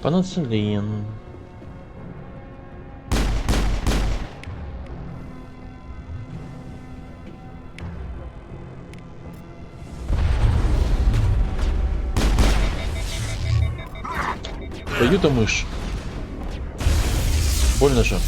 Панацелин. Твою-то мышь. Больно же.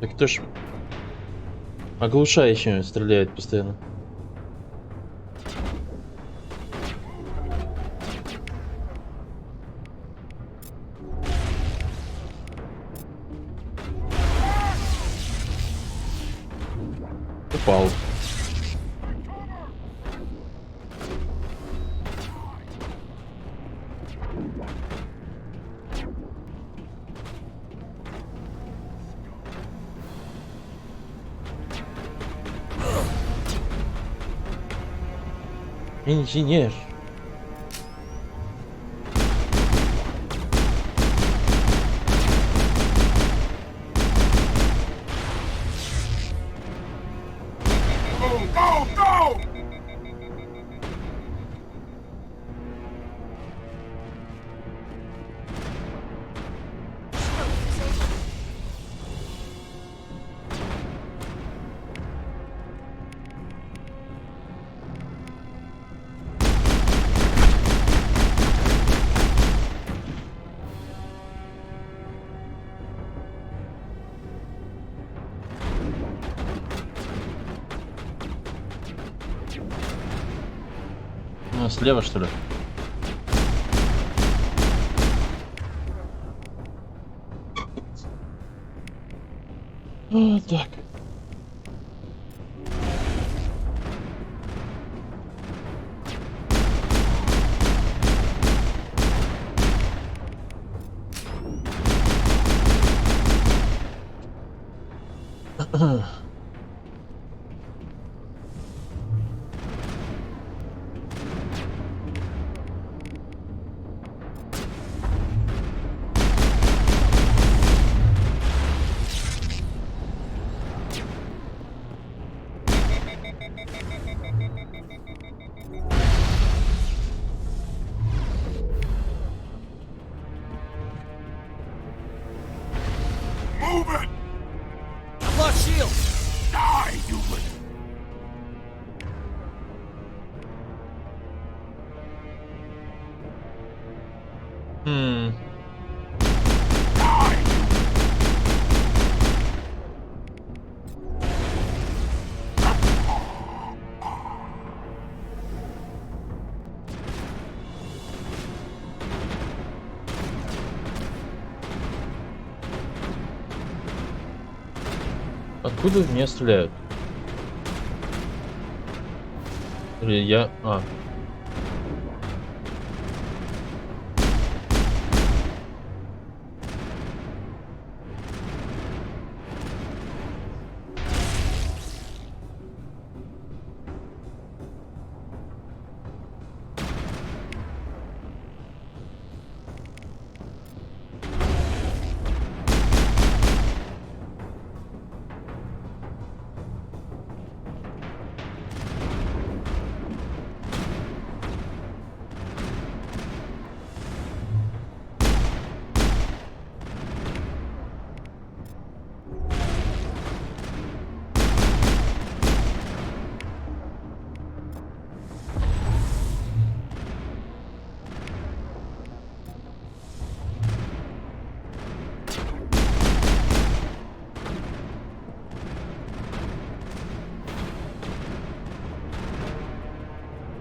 Так кто ж оглушающе стреляет постоянно. Упал. Инженер. Ну, слева, что ли? Так. Move it! I've lost shield. Die, human! Откуда в меня стреляют? Или я... А.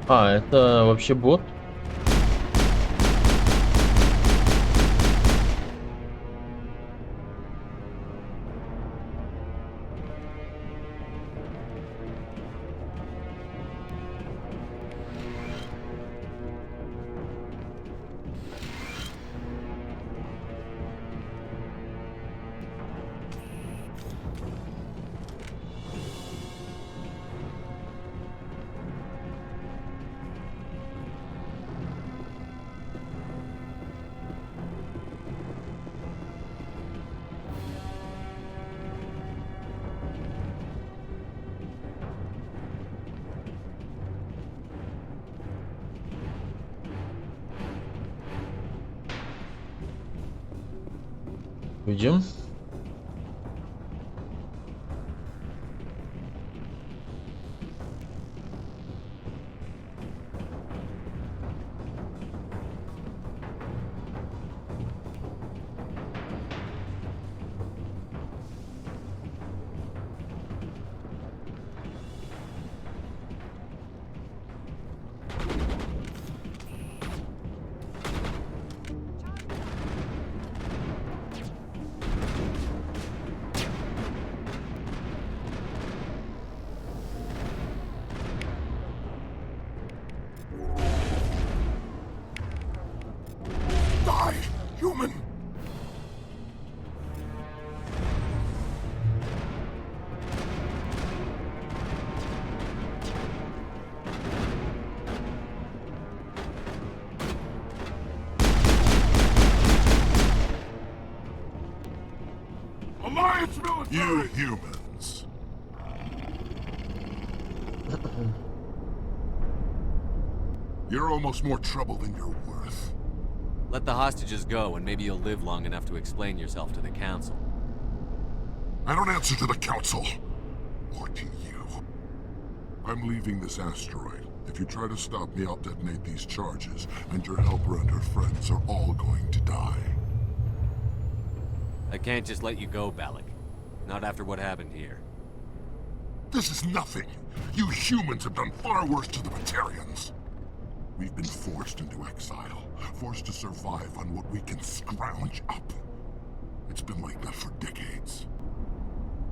А, это вообще бот? Идем. Die, human! Alliance military! You humans. You're almost more trouble than you're worth. Let the hostages go, and maybe you'll live long enough to explain yourself to the council. I don't answer to the council. Or to you. I'm leaving this asteroid. If you try to stop me, I'll detonate these charges, and your helper and her friends are all going to die. I can't just let you go, Balak. Not after what happened here. This is nothing. You humans have done far worse to the Batarians. We've been forced into exile, forced to survive on what we can scrounge up. It's been like that for decades.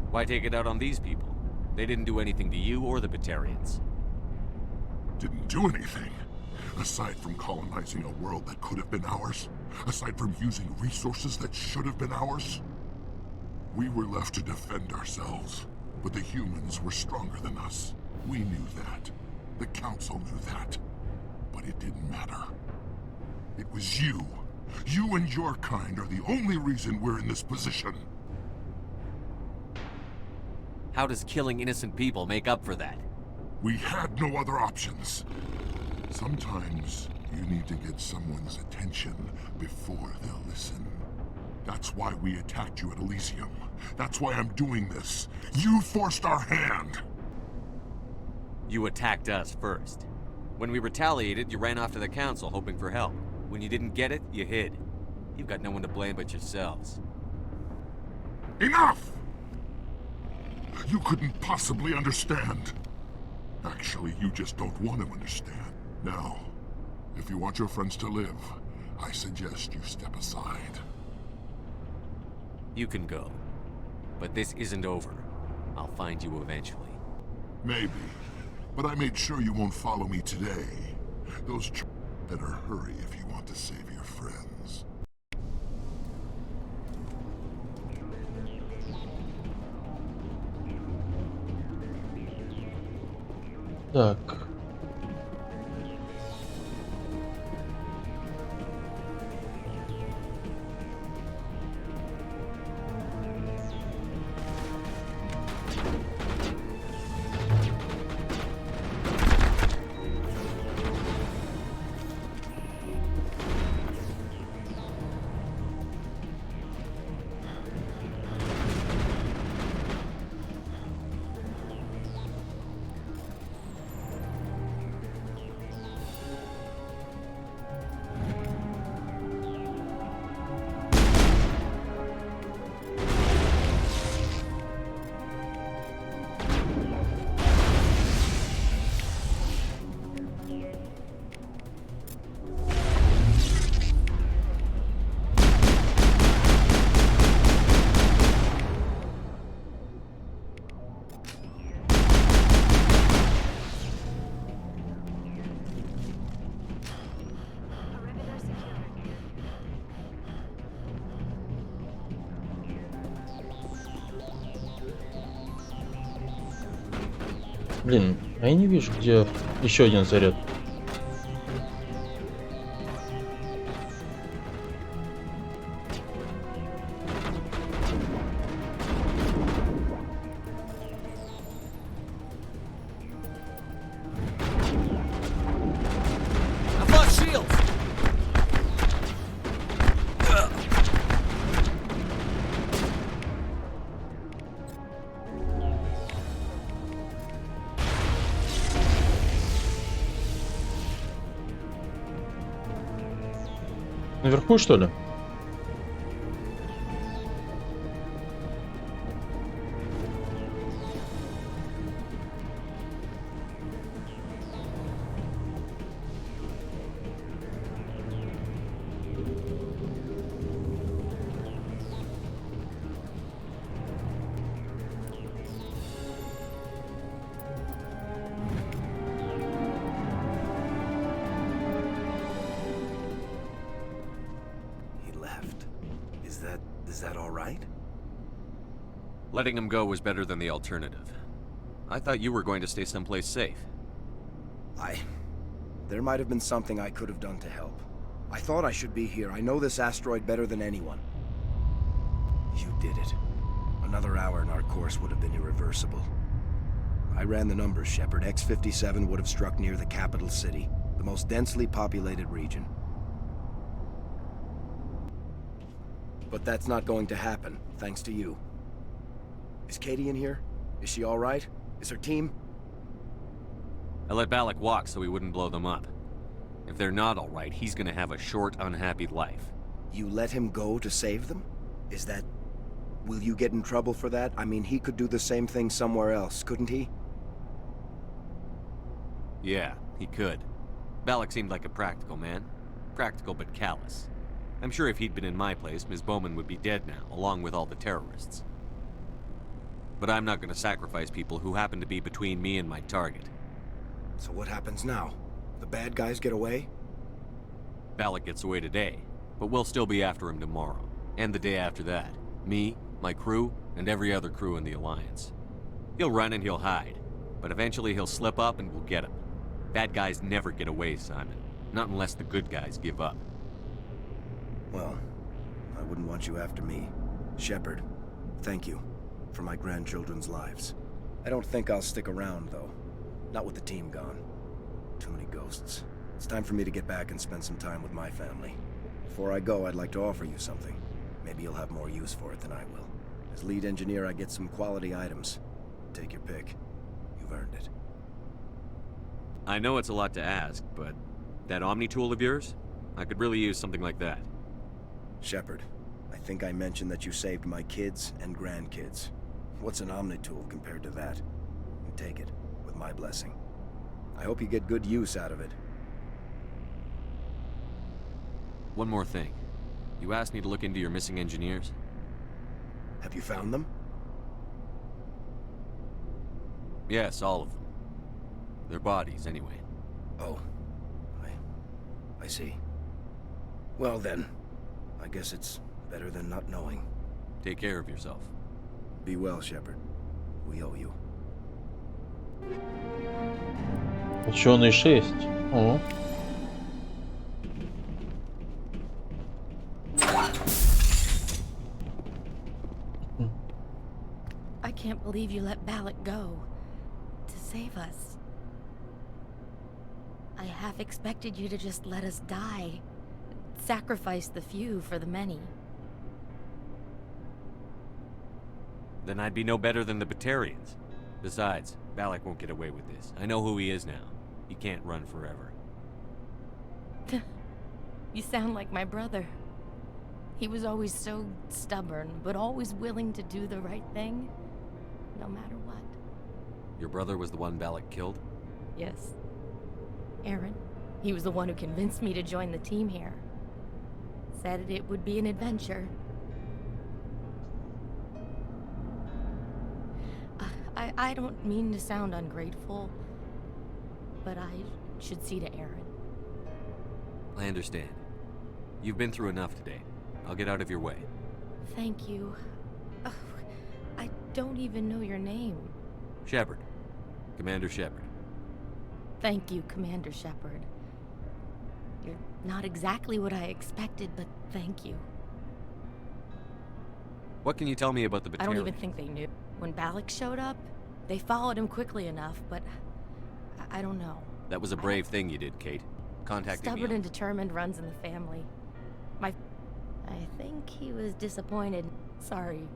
Why take it out on these people? They didn't do anything to you or the Batarians. Didn't do anything. Aside from colonizing a world that could have been ours, aside from using resources that should have been ours, we were left to defend ourselves. But the humans were stronger than us. We knew that. The council knew that. But it didn't matter. It was you. You and your kind are the only reason we're in this position. How does killing innocent people make up for that? We had no other options. Sometimes you need to get someone's attention before they'll listen. That's why we attacked you at Elysium. That's why I'm doing this. You forced our hand. You attacked us first. When we retaliated, you ran off to the council hoping for help. When you didn't get it, you hid. You've got no one to blame but yourselves. Enough! You couldn't possibly understand. Actually, you just don't want to understand. Now, if you want your friends to live, I suggest you step aside. You can go. But this isn't over. I'll find you eventually. Maybe. But I made sure you won't follow me today. Those better hurry if you want to save your friends. Так. Блин, а я не вижу, где еще один заряд. I've lost shields. Наверху, что ли? He left. Is that all right? Letting him go was better than the alternative. I thought you were going to stay someplace safe. There might have been something I could have done to help. I thought I should be here. I know this asteroid better than anyone. You did it. Another hour in our course would have been irreversible. I ran the numbers, Shepard. X-57 would have struck near the capital city, the most densely populated region. But that's not going to happen, thanks to you. Is Katie in here? Is she all right? Is her team? I let Balak walk so he wouldn't blow them up. If they're not all right, he's gonna have a short, unhappy life. You let him go to save them? Is that... Will you get in trouble for that? I mean, he could do the same thing somewhere else, couldn't he? Yeah, he could. Balak seemed like a practical man. Practical but callous. I'm sure if he'd been in my place, Ms. Bowman would be dead now, along with all the terrorists. But I'm not gonna sacrifice people who happen to be between me and my target. So what happens now? The bad guys get away? Balak gets away today, but we'll still be after him tomorrow, and the day after that. Me, my crew, and every other crew in the Alliance. He'll run and he'll hide, but eventually he'll slip up and we'll get him. Bad guys never get away, Simon. Not unless the good guys give up. Well, I wouldn't want you after me. Shepard, thank you for my grandchildren's lives. I don't think I'll stick around, though. Not with the team gone. Too many ghosts. It's time for me to get back and spend some time with my family. Before I go, I'd like to offer you something. Maybe you'll have more use for it than I will. As lead engineer, I get some quality items. Take your pick. You've earned it. I know it's a lot to ask, but that Omni tool of yours? I could really use something like that. Shepard, I think I mentioned that you saved my kids and grandkids. What's an Omni tool compared to that? Take it, with my blessing. I hope you get good use out of it. One more thing. You asked me to look into your missing engineers? Have you found them? Yes, all of them. Their bodies, anyway. Oh. I see. Well then, I guess it's better than not knowing. Take care of yourself. Be well, Shepard. We owe you. Ученый 6. О. I can't believe you let Balak go. To save us. I half expected you to just let us die. Sacrifice the few for the many. Then I'd be no better than the Batarians. Besides, Balak won't get away with this. I know who he is now. He can't run forever. You sound like my brother. He was always so stubborn, but always willing to do the right thing, no matter what. Your brother was the one Balak killed? Yes. Aaron. He was the one who convinced me to join the team here. Said it would be an adventure. I don't mean to sound ungrateful, but I should see to Aaron. I understand. You've been through enough today. I'll get out of your way. Thank you. Oh, I don't even know your name. Shepard. Commander Shepard. Thank you, Commander Shepard. You're not exactly what I expected, but thank you. What can you tell me about the I Batarians? don't even think they knew. When Balak showed up, they followed him quickly enough, but I don't know. That was a brave thing you did, Kate. Contacting me. Stubborn and determined runs in the family. I think he was disappointed. Sorry.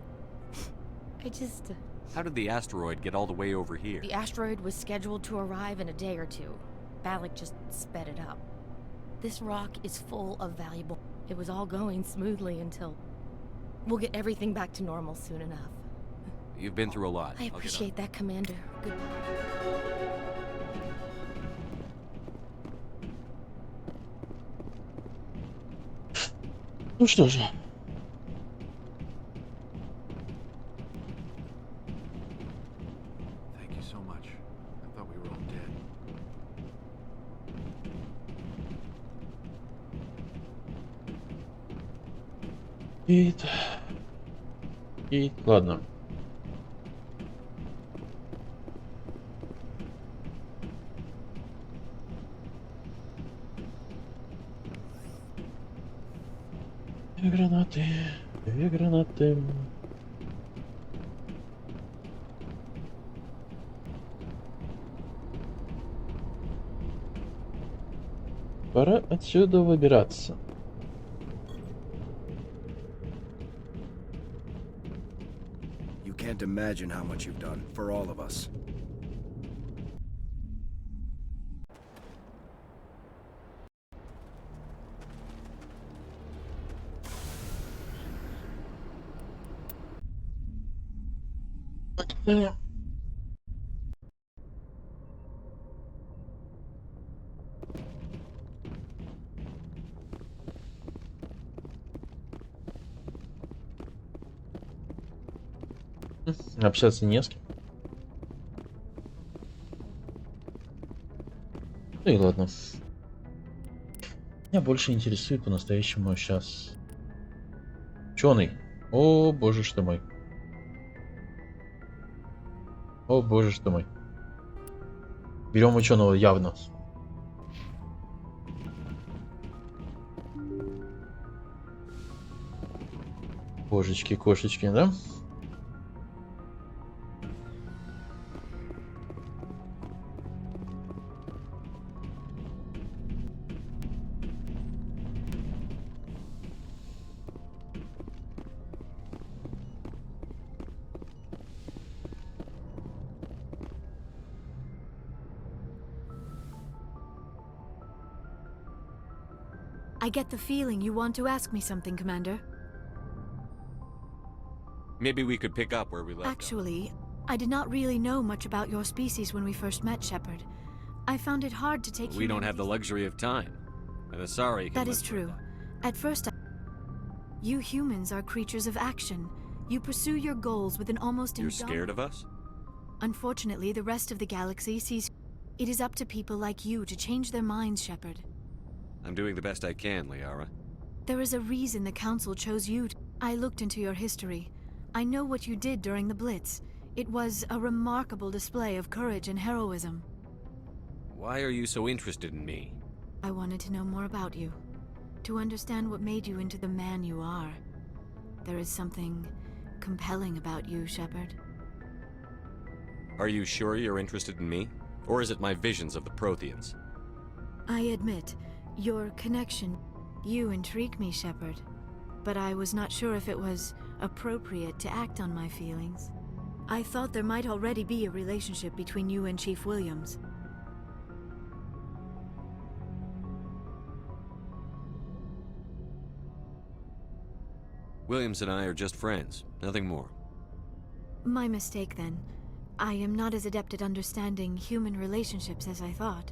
How did the asteroid get all the way over here? The asteroid was scheduled to arrive in a day or two. Balak just sped it up. This rock is full of valuable... It was all going smoothly until... We'll get everything back to normal soon enough. You've been through a lot. I appreciate that, Commander. Goodbye. Ну что же. Thank you so much. I thought we were all dead. И ладно. Две гранаты. Пора отсюда выбираться. You can't imagine how much you've done for all of us. Общаться не с кем. Ну и ладно. Меня больше интересует по-настоящему сейчас ученый. О боже что мой. О боже что мой. Берем ученого явно. Божечки, кошечки, да? I get the feeling you want to ask me something, Commander. Maybe we could pick up where we left off. Actually, I did not really know much about your species when we first met, Shepard. I found it hard to take We don't have the luxury of time. And Asari can That is live true. with At first, you humans are creatures of action. You pursue your goals with an almost You're scared of us? Unfortunately, the rest of the galaxy sees... It is up to people like you to change their minds, Shepard. I'm doing the best I can, Liara. There is a reason the Council chose you. I looked into your history. I know what you did during the Blitz. It was a remarkable display of courage and heroism. Why are you so interested in me? I wanted to know more about you. To understand what made you into the man you are. There is something compelling about you, Shepard. Are you sure you're interested in me? Or is it my visions of the Protheans? I admit, your connection... You intrigue me, Shepard. But I was not sure if it was appropriate to act on my feelings. I thought there might already be a relationship between you and Chief Williams. Williams and I are just friends, nothing more. My mistake, then. I am not as adept at understanding human relationships as I thought.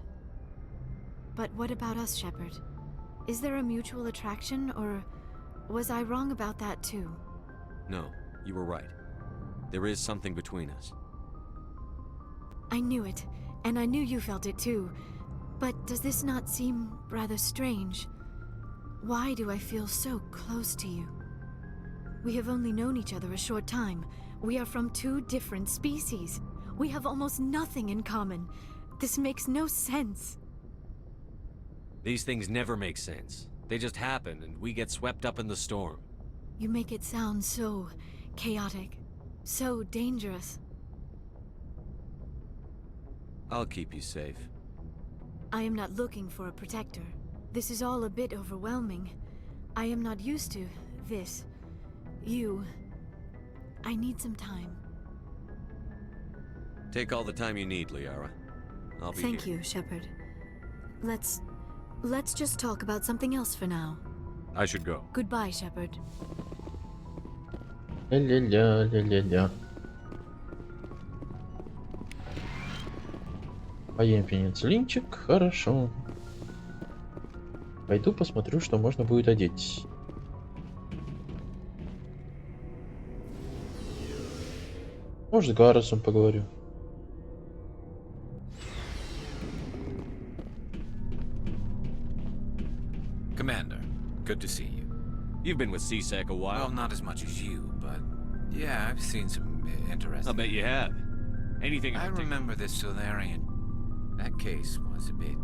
But what about us, Shepard? Is there a mutual attraction, or was I wrong about that too? No, you were right. There is something between us. I knew it, and I knew you felt it too. But does this not seem rather strange? Why do I feel so close to you? We have only known each other a short time. We are from two different species. We have almost nothing in common. This makes no sense. These things never make sense. They just happen, and we get swept up in the storm. You make it sound so chaotic, so dangerous. I'll keep you safe. I am not looking for a protector. This is all a bit overwhelming. I am not used to this. You. I need some time. Take all the time you need, Liara. I'll be Thank here. you, Shepard. Let's just talk about something else for now. I should go. Goodbye, Shepard. Ля-ля-ля, ля-ля-ля. Поем пенициллинчик, хорошо. Пойду посмотрю, что можно будет одеть. Может, с Гарресом поговорю. Commander, good to see you. You've been with CSEC a while. Well, not as much as you, but yeah, I've seen some interesting. I'll bet you have. Anything in I particular? remember this Solarian. That case was a bit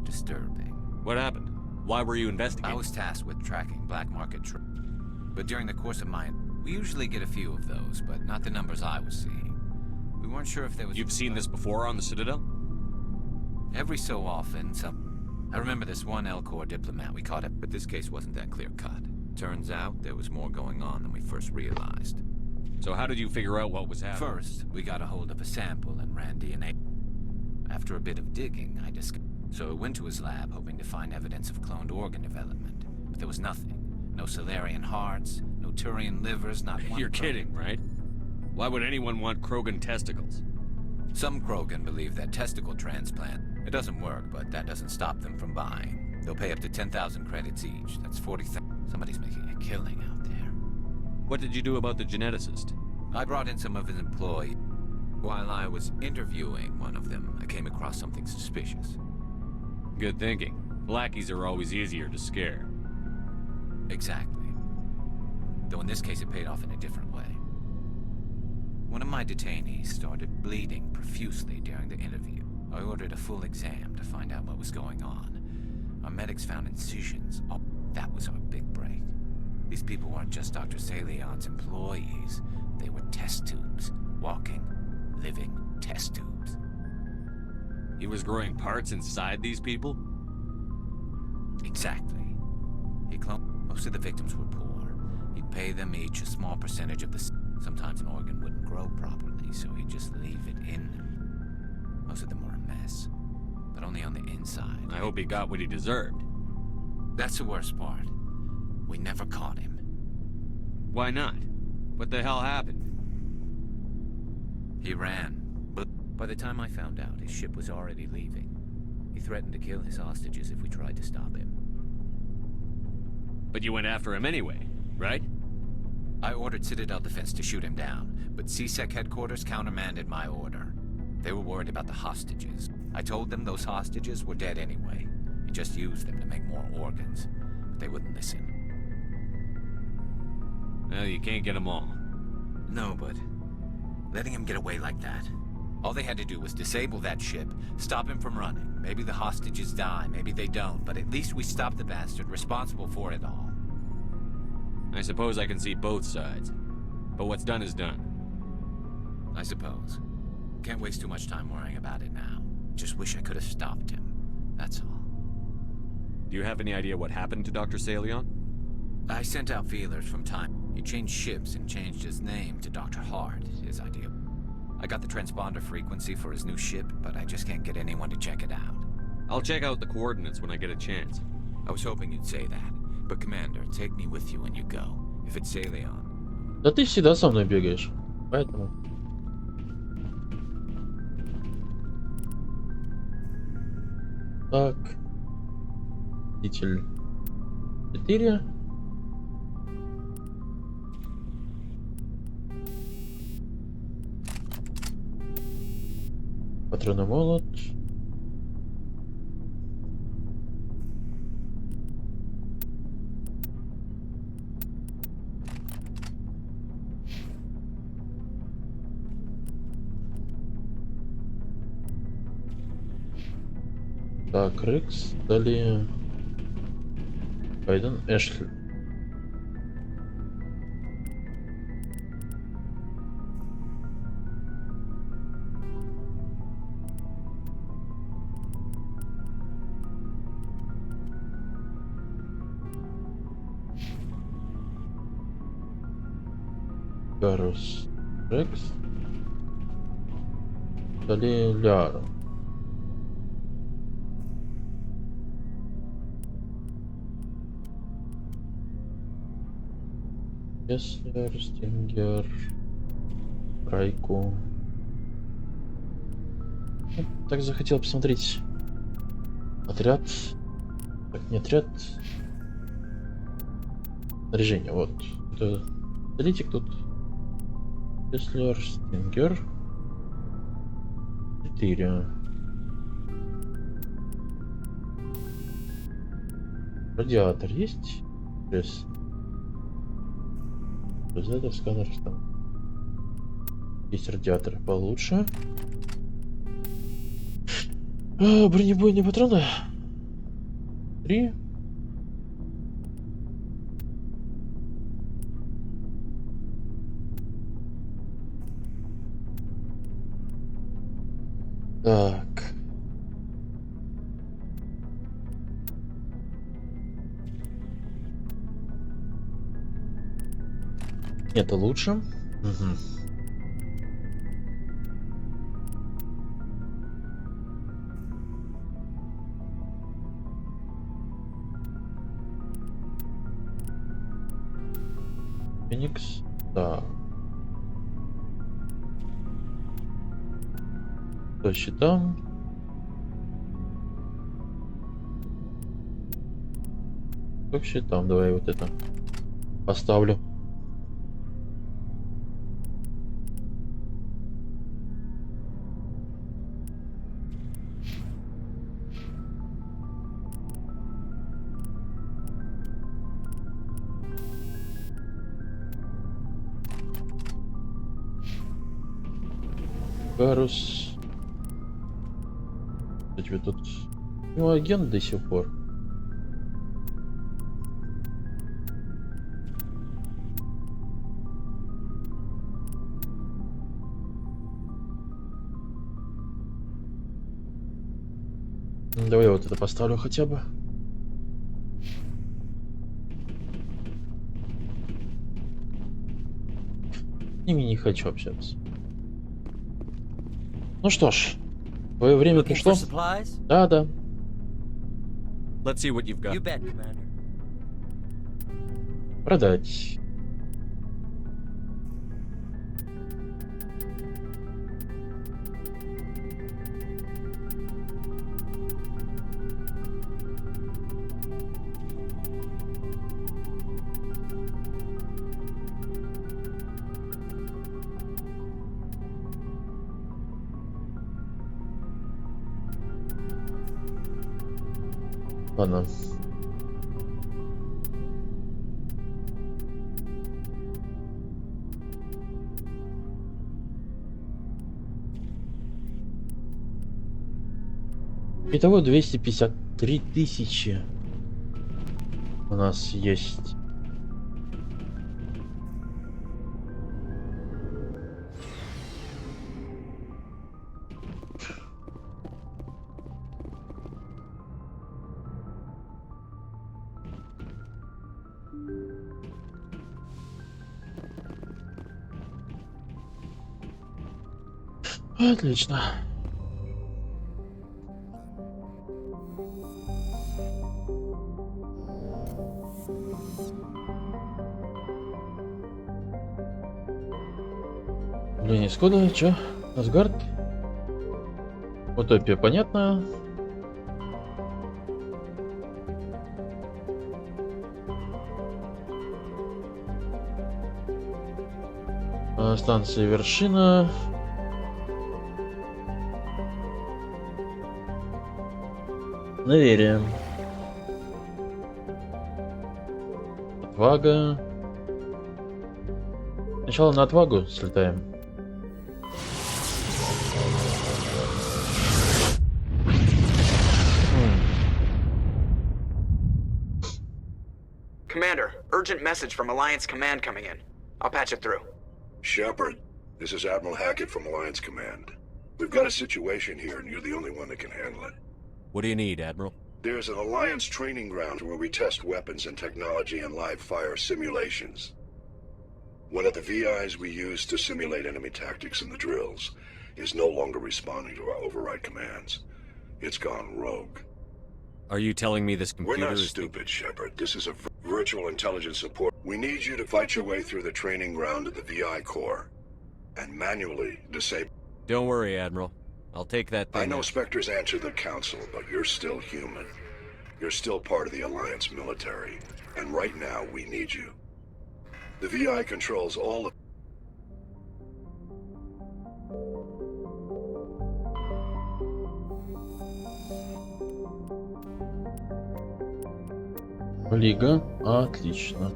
disturbing. What happened? Why were you investigating? I was tasked with tracking black market but during the course of mine, we usually get a few of those, but not the numbers I was seeing. We weren't sure if there was. You've seen this before on the Citadel? Every so often, I remember this one L-Corps diplomat we caught it, but this case wasn't that clear-cut. Turns out there was more going on than we first realized. So how did you figure out what was happening? First, we got a hold of a sample and ran DNA. After a bit of digging, so I went to his lab hoping to find evidence of cloned organ development, but there was nothing. No Solarian hearts, no Turian livers, not one. You're kidding, right? Why would anyone want Krogan testicles? Some Krogan believe that testicle transplant, it doesn't work, but that doesn't stop them from buying. They'll pay up to 10,000 credits each. That's 40,000. Somebody's making a killing out there. What did you do about the geneticist? I brought in some of his employees. While I was interviewing one of them, I came across something suspicious. Good thinking. Lackeys are always easier to scare. Exactly. Though in this case it paid off in a different way. One of my detainees started bleeding profusely during the interview. I ordered a full exam to find out what was going on. Our medics found incisions. Oh, that was our big break. These people weren't just Dr. Salion's employees. They were test tubes. Walking, living test tubes. He was growing parts inside these people? Exactly. He cloned. Most of the victims were poor. He'd pay them each a small percentage of the. Sometimes an organ wouldn't grow properly, so he'd just leave it in them. Most of them were a mess, but only on the inside. I hope he got what he deserved. That's the worst part. We never caught him. Why not? What the hell happened? He ran, but by the time I found out, his ship was already leaving. He threatened to kill his hostages if we tried to stop him. But you went after him anyway, right? I ordered Citadel Defense to shoot him down, but CSEC headquarters countermanded my order. They were worried about the hostages. I told them those hostages were dead anyway. We just used them to make more organs. But they wouldn't listen. Well, you can't get them all. No, but letting him get away like that. All they had to do was disable that ship, stop him from running. Maybe the hostages die, maybe they don't, but at least we stopped the bastard responsible for it all. I suppose I can see both sides. But what's done is done. I suppose. Can't waste too much time worrying about it now. Just wish I could have stopped him. That's all. Do you have any idea what happened to Dr. Salion? I sent out feelers from time. He changed ships and changed his name to Dr. Hart, his idea. I got the transponder frequency for his new ship, but I just can't get anyone to check it out. I'll check out the coordinates when I get a chance. I was hoping you'd say that. But Commander, take me with you when you go. If it's Salion. Да ты всегда со мной бегаешь, поэтому. Так. Видитель 4. Патроны молот. Так, Рекс, далее Байден, Эшли. Гарус, Рекс, далее Ляра. Кеслер, Стингер, Райку. Так захотел посмотреть отряд. Так, не отряд. Снаряжение, вот. Это аналитик тут. Кеслер, Стингер. 4. Радиатор есть? Yes. Радиатор, сканер, там. Есть радиатор получше. Бронебойные патроны. 3. Так. Это лучше. Угу. Феникс. Да. По счетам. По счетам. Давай вот это поставлю. Гарус. Что тебе тут? Ну, агент до сих пор. Давай я вот это поставлю хотя бы. С ними не хочу общаться. Ну что ж, твое время пришло. Да, да. Let's see what you've got. You bet, Commander. Продать. Ладно. Итого 253 тысячи у нас есть. Отлично. Блин, исхода, чё? Асгард? Утопия, понятно. Станция Вершина. Доверие. Отвага. Сначала на отвагу слетаем. Urgent message from Alliance Command coming in. I'll patch it through. Shepard, this is Admiral Hackett from Alliance Command. We've got a situation here, and you're the only one that can handle it. What do you need, Admiral? There's an Alliance training ground where we test weapons and technology in live fire simulations. One of the VIs we use to simulate enemy tactics in the drills is no longer responding to our override commands. It's gone rogue. Are you telling me this computer We're not is... stupid, Shepard. This is a virtual intelligence support. We need you to fight your way through the training ground of the VI core and manually disable... Don't worry, Admiral. I'll take that thing. I know Spectres answer the Council, but you're still human. You're still part of the Alliance military. And right now, we need you. The VI controls all of... Лига. Отлично.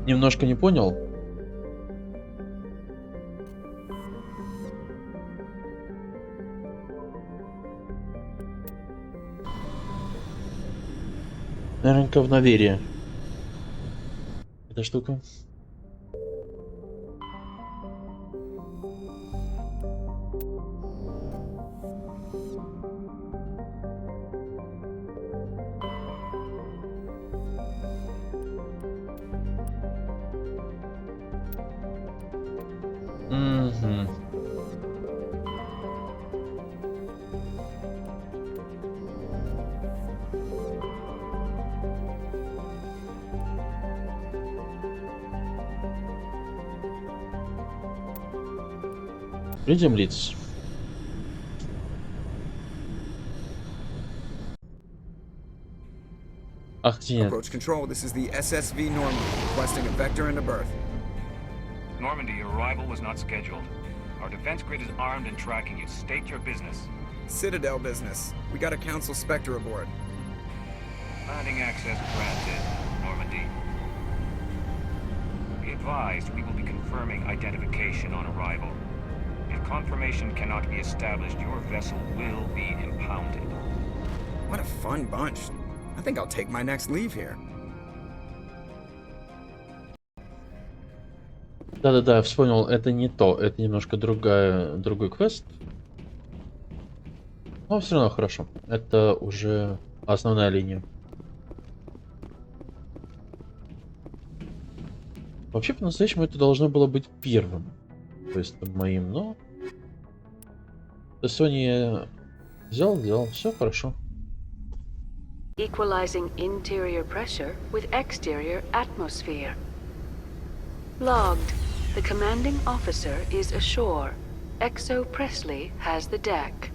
Немножко не понял. Наверное, в доверие. Эта штука. Приземлиться. Ах, нет. Approach control, this is the SSV Normandy, requesting a vector and a berth. Normandy, your arrival was not scheduled. Our defense grid is armed and tracking you. State your business. Citadel business. We got a Council Spectre aboard. Landing access granted, Normandy. Be advised, we will be confirming identification on arrival. If confirmation cannot be established, your vessel will be impounded. What a fun bunch. I think I'll take my next leave here. Да-да-да, вспомнил, это не то, это немножко другой квест. Но все равно хорошо. Это уже основная линия. Вообще, по-настоящему, это должно было быть первым квестом моим, но... Sony я взял, все хорошо. Equalizing interior pressure with exterior atmosphere. Logged. The commanding officer is ashore. Exo Presley has the deck.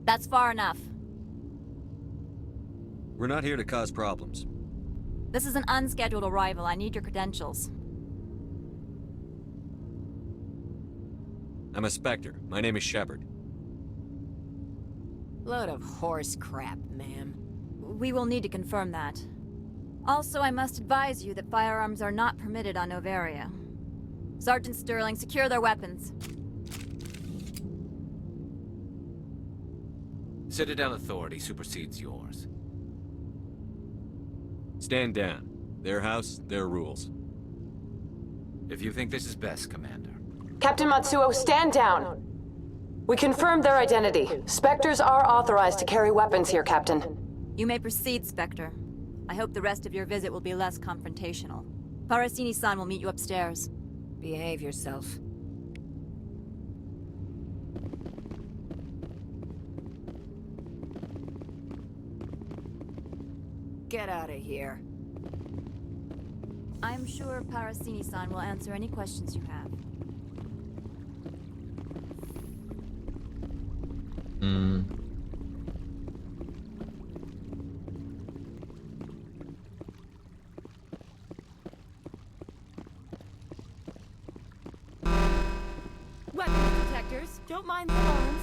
That's far enough. We're not here to cause problems. This is an unscheduled arrival. I need your credentials. I'm a Spectre. My name is Shepard. Load of horse crap, ma'am. We will need to confirm that. Also, I must advise you that firearms are not permitted on Novaria. Sergeant Sterling, secure their weapons. Citadel authority supersedes yours. Stand down. Their house, their rules. If you think this is best, Commander. Captain Matsuo, stand down. We confirmed their identity. Spectres are authorized to carry weapons here, Captain. You may proceed, Spectre. I hope the rest of your visit will be less confrontational. Parasini-san will meet you upstairs. Behave yourself. Get out of here. I'm sure Parasini-san will answer any questions you have. Weapons detectors, don't mind the alarms.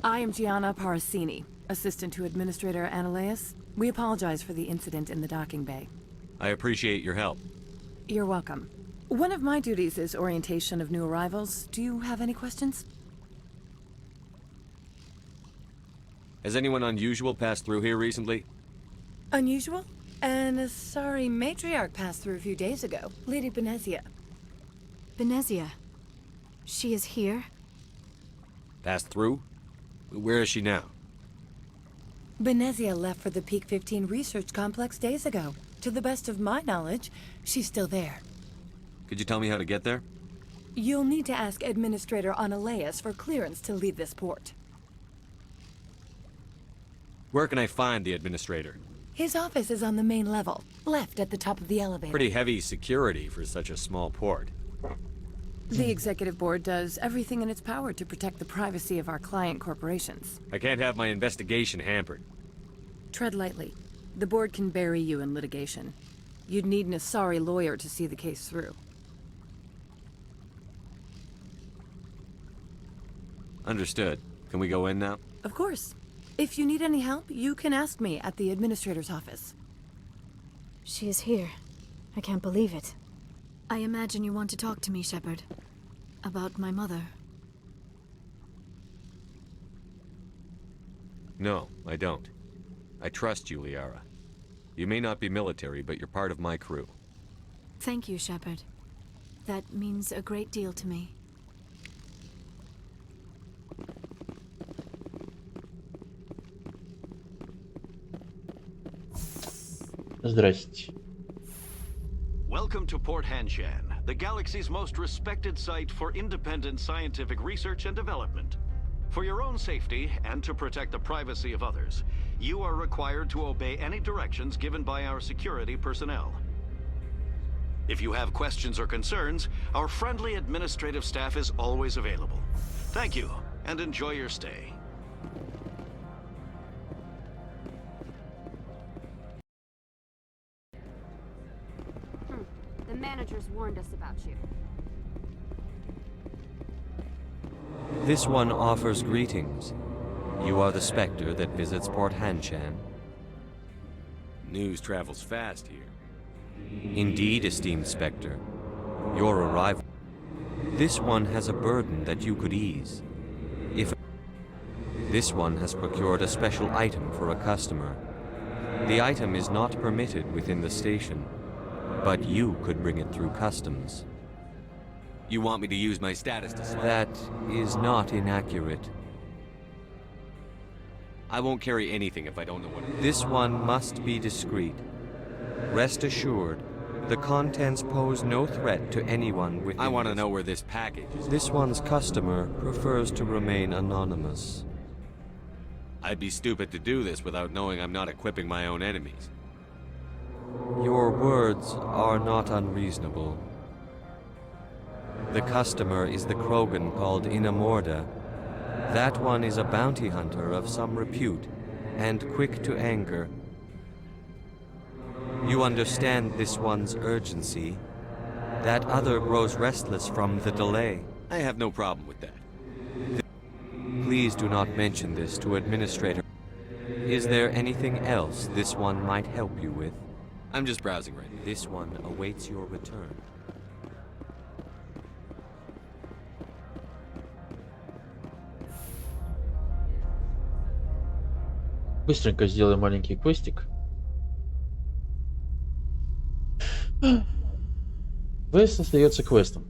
I am Gianna Parasini, assistant to Administrator Ananias. We apologize for the incident in the docking bay. I appreciate your help. You're welcome. One of my duties is orientation of new arrivals. Do you have any questions? Has anyone unusual passed through here recently? Unusual? An Asari matriarch passed through a few days ago. Lady Benezia. Benezia? She is here? Passed through? Where is she now? Benezia left for the Peak 15 research complex days ago. To the best of my knowledge, she's still there. Could you tell me how to get there? You'll need to ask Administrator Ananias for clearance to leave this port. Where can I find the administrator? His office is on the main level, left at the top of the elevator. Pretty heavy security for such a small port. The executive board does everything in its power to protect the privacy of our client corporations. I can't have my investigation hampered. Tread lightly. The board can bury you in litigation. You'd need an Asari lawyer to see the case through. Understood. Can we go in now? Of course. If you need any help, you can ask me at the administrator's office. She is here. I can't believe it. I imagine you want to talk to me, Shepard. About my mother. No, I don't. I trust you, Liara. You may not be military, but you're part of my crew. Thank you, Shepard. That means a great deal to me. Здрасте. Welcome to Port Hanshan, the galaxy's most respected site for independent scientific research and development. For your own safety, and to protect the privacy of others, you are required to obey any directions given by our security personnel. If you have questions or concerns, our friendly administrative staff is always available. Thank you, and enjoy your stay. The managers warned us about you. This one offers greetings. You are the Spectre that visits Port Hanshan. News travels fast here. Indeed, esteemed Spectre. Your arrival. This one has a burden that you could ease. This one has procured a special item for a customer. The item is not permitted within the station, but you could bring it through customs. You want me to use my status to swap? That is not inaccurate. I won't carry anything if I don't know what it is. This one must be discreet. Rest assured, the contents pose no threat to anyone within. I want to know where this package is. This one's customer prefers to remain anonymous. I'd be stupid to do this without knowing I'm not equipping my own enemies. Your words are not unreasonable. The customer is the Krogan called Inamorda. That one is a bounty hunter of some repute, and quick to anger. You understand this one's urgency. That other grows restless from the delay. I have no problem with that. Please do not mention this to Administrator. Is there anything else this one might help you with? I'm just browsing right now. This one awaits your return. Быстренько сделаем маленький квестик. Квест остается квестом.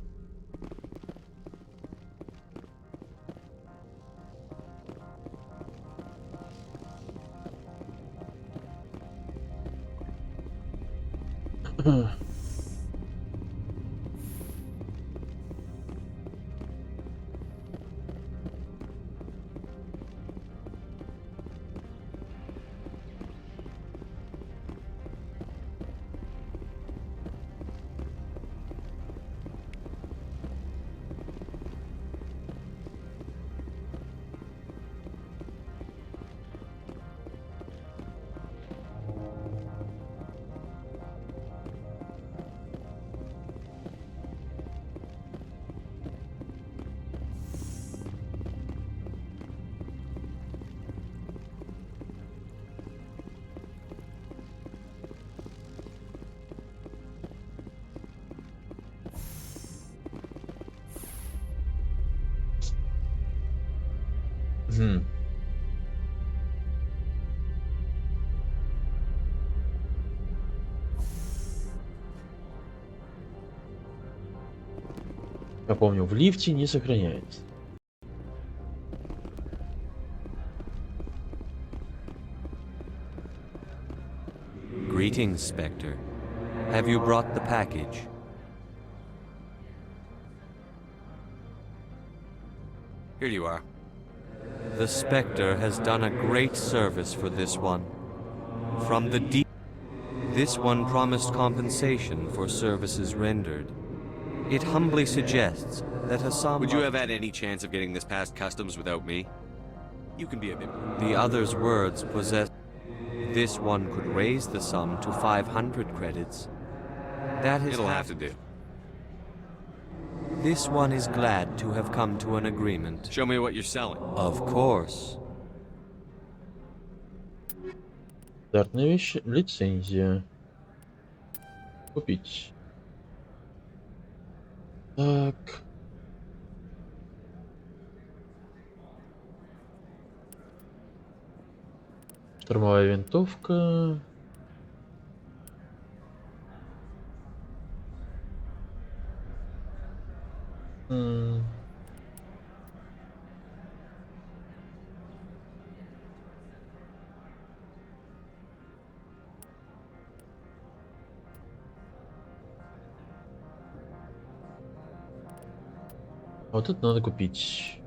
Я помню, в лифте не сохраняется. Greetings, Spectre. Have you brought the package? Here you are. The Spectre has done a great service for this one. From the deep... This one promised compensation for services rendered. It humbly suggests that a sum... Would you have had any chance of getting this past customs without me? You can be a bit... The other's words possess... This one could raise the sum to 500 credits. That is... It'll have to do. This one is glad to have come to an agreement. Show me what you're selling. Of course. Стандартные вещи. Лицензия. Купить. Так. Штурмовая винтовка. Вот это надо купить.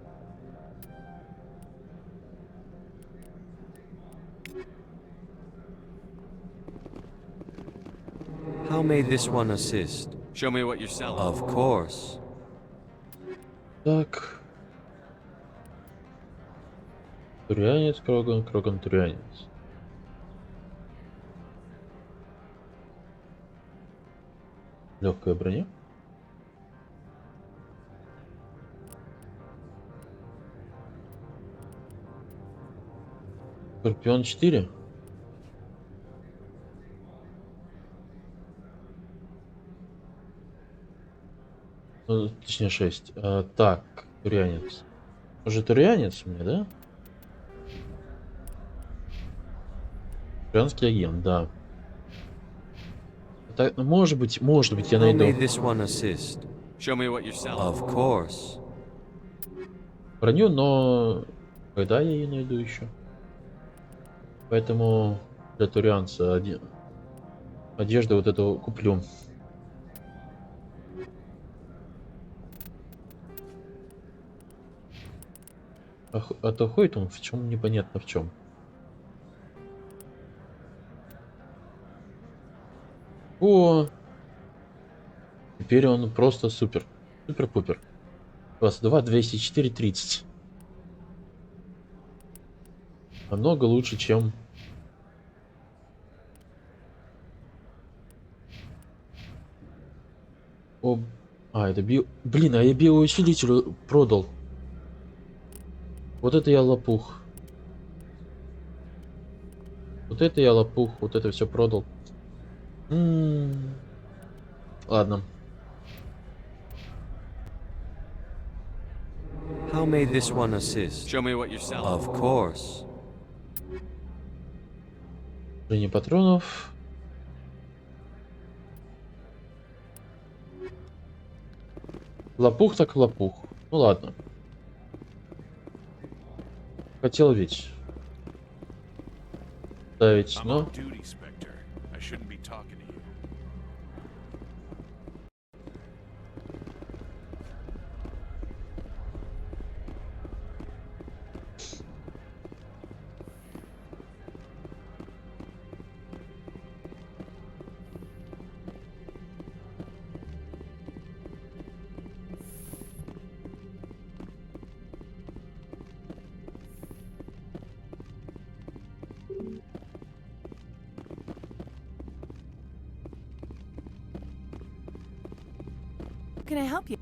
How may this one assist? Show me what you're selling. Of course. Так. Турянец, Кроган, Кроган, Турянец. Легкая броня. Скорпион 4. Ну, точнее 6. Так, турянец. Уже турянец у меня, да? Турянский агент, да. Так, может быть, я найду. Of course. Броню, но когда я ее найду еще? Поэтому для турианца одежду вот эту куплю. А то ходит он в чем непонятно в чем. О! Теперь он просто супер. Супер-пупер. 22, 204, 30. Намного лучше, чем... О... это био... Блин, а я биоусилитель продал. Вот это я лопух. Вот это я лопух. Вот это все продал. Ладно. How may this one assist? Show me what you're selling. Of course. Брони патронов. Лопух так лопух. Ну ладно. Хотел ведь ставить, но... Can I help you?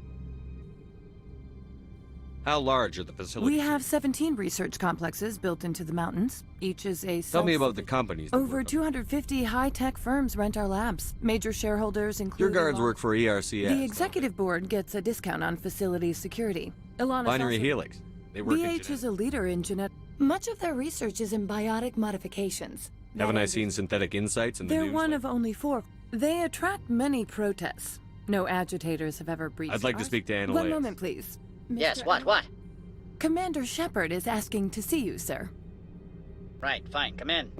How large are the facilities? We have 17 research complexes built into the mountains. Each is a Tell me about the companies. Over 250 high-tech firms rent our labs. Major shareholders include... Your guards work for ERCS. The executive board gets a discount on facility security. Binary Helix. They work in BH is a leader in genetic... Much of their research is in biotic modifications. Haven't I seen synthetic insights in the They're news? one of only 4. They attract many protests. No agitators have ever breached. I'd like to speak to Annalise. One moment, please. Yes, what? Commander Shepard is asking to see you, sir. Right, fine, come in.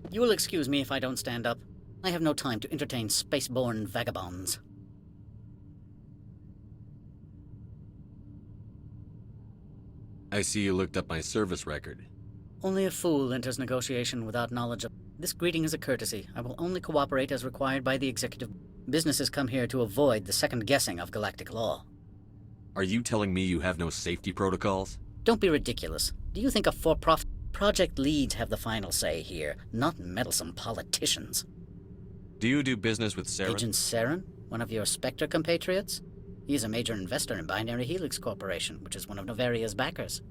You will excuse me if I don't stand up. I have no time to entertain spaceborne vagabonds. I see you looked up my service record. Only a fool enters negotiation without knowledge of... This greeting is a courtesy. I will only cooperate as required by the executive. Businesses come here to avoid the second guessing of galactic law. Are you telling me you have no safety protocols? Don't be ridiculous. Do you think a for-profit... Project leads have the final say here, not meddlesome politicians. Do you do business with Saren? Agent Saren? One of your Spectre compatriots? He is a major investor in Binary Helix Corporation, which is one of Novaria's backers.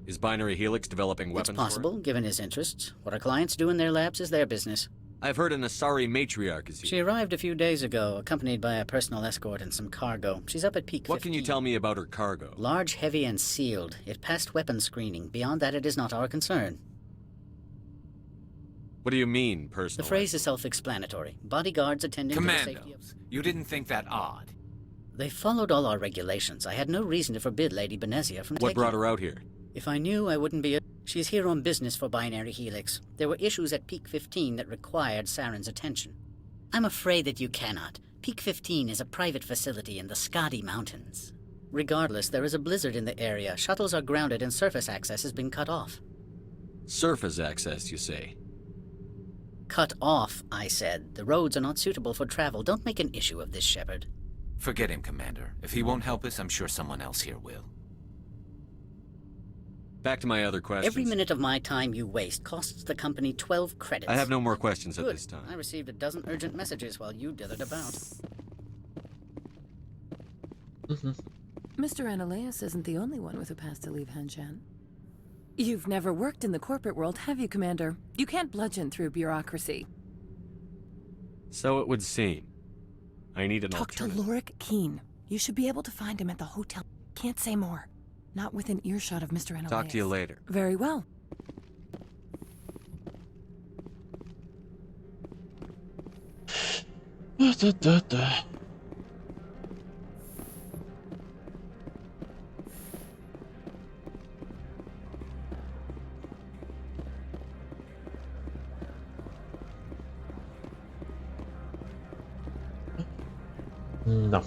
Is Binary Helix developing weapons? It's possible, given his interests. What our clients do in their labs is their business. I've heard an Asari matriarch is here. She arrived a few days ago, accompanied by a personal escort and some cargo. She's up at peak 15. What can you tell me about her cargo? Large, heavy, and sealed. It passed weapons screening. Beyond that, it is not our concern. What do you mean, personal? The phrase is self-explanatory. Bodyguards attending to the safety of... Commandos, you didn't think that odd? They followed all our regulations. I had no reason to forbid Lady Benezia from taking... What brought her out here? If I knew, I wouldn't be... She's here on business for Binary Helix. There were issues at Peak 15 that required Saren's attention. I'm afraid that you cannot. Peak 15 is a private facility in the Skadi Mountains. Regardless, there is a blizzard in the area. Shuttles are grounded and surface access has been cut off. Surface access, you say? Cut off, I said. The roads are not suitable for travel. Don't make an issue of this, Shepard. Forget him, Commander. If he won't help us, I'm sure someone else here will. Back to my other questions. Every minute of my time you waste costs the company 12 credits. I have no more questions at Good. this time. I received a dozen urgent messages while you dithered about. Mr. Annaleus isn't the only one with a pass to leave Hanshan. You've never worked in the corporate world, have you, Commander? You can't bludgeon through bureaucracy. So it would seem. I need an Talk to alternative. Lorik Keen. You should be able to find him at the hotel. Can't say more. Not within earshot of Mr. Annaleus. Talk to you later. Very well. Да.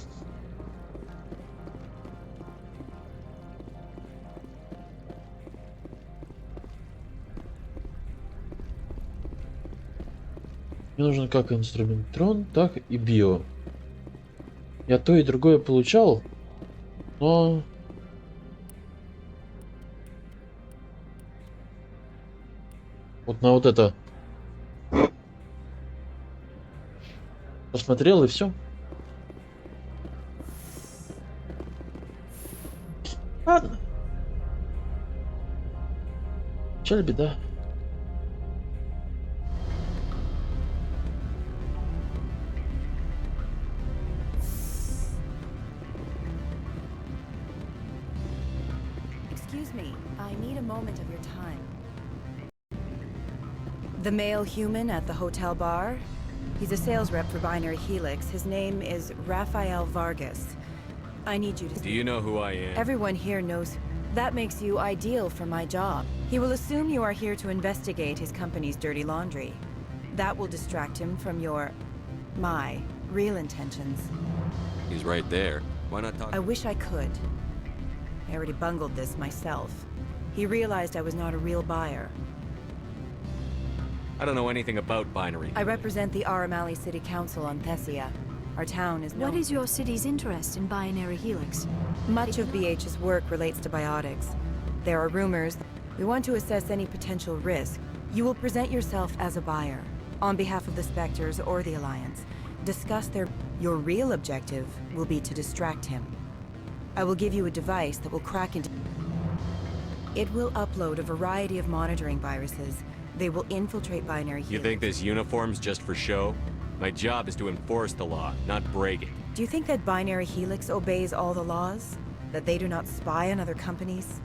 Мне нужен как инструментрон, так и био. Я то и другое получал, но... Вот на вот это посмотрел и все. Ладно. Печаль, беда. moment of your time. The male human at the hotel bar? He's a sales rep for Binary Helix. His name is Rafael Vargas. I need you to... Do you know who I am? Everyone here knows. That makes you ideal for my job. He will assume you are here to investigate his company's dirty laundry. That will distract him from my real intentions. He's right there. Why not talk? I wish I could. I already bungled this myself. He realized I was not a real buyer. I don't know anything about Binary. I represent the Aramali City Council on Thessia. Our town is known... What is your city's interest in Binary Helix? Much of BH's work relates to biotics. There are rumors. We want to assess any potential risk. You will present yourself as a buyer, on behalf of the Spectres or the Alliance. Discuss your real objective will be to distract him. I will give you a device that will crack into... It will upload a variety of monitoring viruses. They will infiltrate Binary Helix. You think this uniform's just for show? My job is to enforce the law, not break it. Do you think that Binary Helix obeys all the laws? That they do not spy on other companies?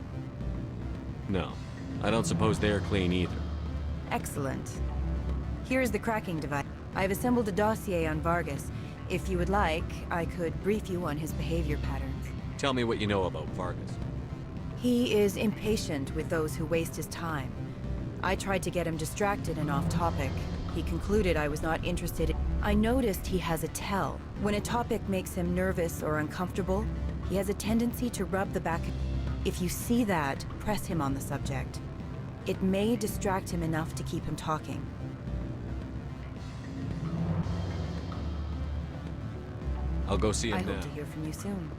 No. I don't suppose they're clean either. Excellent. Here is the cracking device. I have assembled a dossier on Vargas. If you would like, I could brief you on his behavior patterns. Tell me what you know about Vargas. He is impatient with those who waste his time. I tried to get him distracted and off topic. He concluded I was not interested. I noticed he has a tell. When a topic makes him nervous or uncomfortable, he has a tendency to rub the back. If you see that, press him on the subject. It may distract him enough to keep him talking. I'll go see him I now. hope to hear from you soon.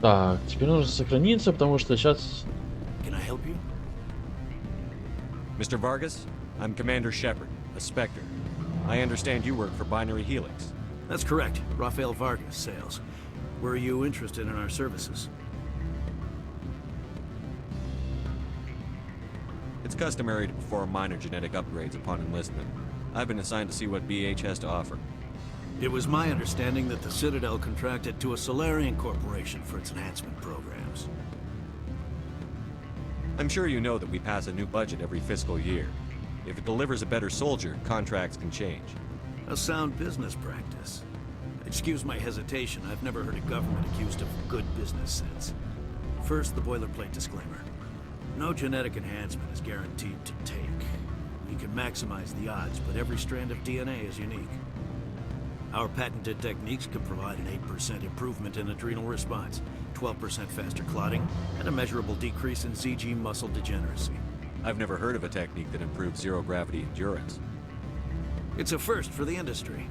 Так, теперь нужно сохраниться, потому что сейчас... Can I help you? Mr. Vargas, I'm Commander Shepard, a Spectre. I understand you work for Binary Helix. That's correct. Rafael Vargas, sales. Were you interested in our services? It's customary to perform minor genetic upgrades upon enlistment. I've been assigned to see what BH has to offer. It was my understanding that the Citadel contracted to a Solarian corporation for its enhancement programs. I'm sure you know that we pass a new budget every fiscal year. If it delivers a better soldier, contracts can change. A sound business practice. Excuse my hesitation, I've never heard a government accused of good business sense. First, the boilerplate disclaimer. No genetic enhancement is guaranteed to take. We can maximize the odds, but every strand of DNA is unique. Our patented techniques can provide an 8% improvement in adrenal response, 12% faster clotting, and a measurable decrease in ZG muscle degeneracy. I've never heard of a technique that improves zero-gravity endurance. It's a first for the industry.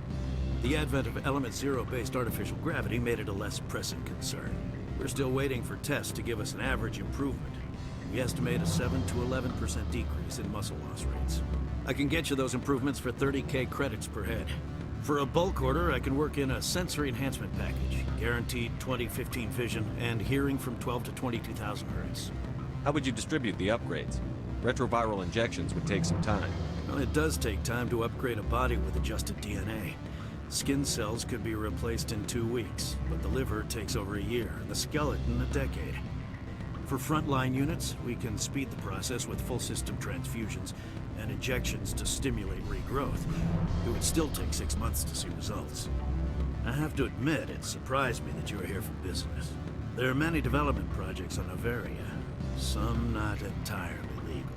The advent of element zero-based artificial gravity made it a less pressing concern. We're still waiting for tests to give us an average improvement. We estimate a 7 to 11% decrease in muscle loss rates. I can get you those improvements for 30K credits per head. For a bulk order, I can work in a sensory enhancement package, guaranteed 20/15 vision, and hearing from 12 to 22,000 hertz. How would you distribute the upgrades? Retroviral injections would take some time. Well, it does take time to upgrade a body with adjusted DNA. Skin cells could be replaced in 2 weeks, but the liver takes over a year, and the skeleton a decade. For frontline units, we can speed the process with full system transfusions and injections to stimulate regrowth. It would still take 6 months to see results. I have to admit, it surprised me that you are here for business. There are many development projects on Noveria, some not entirely legal.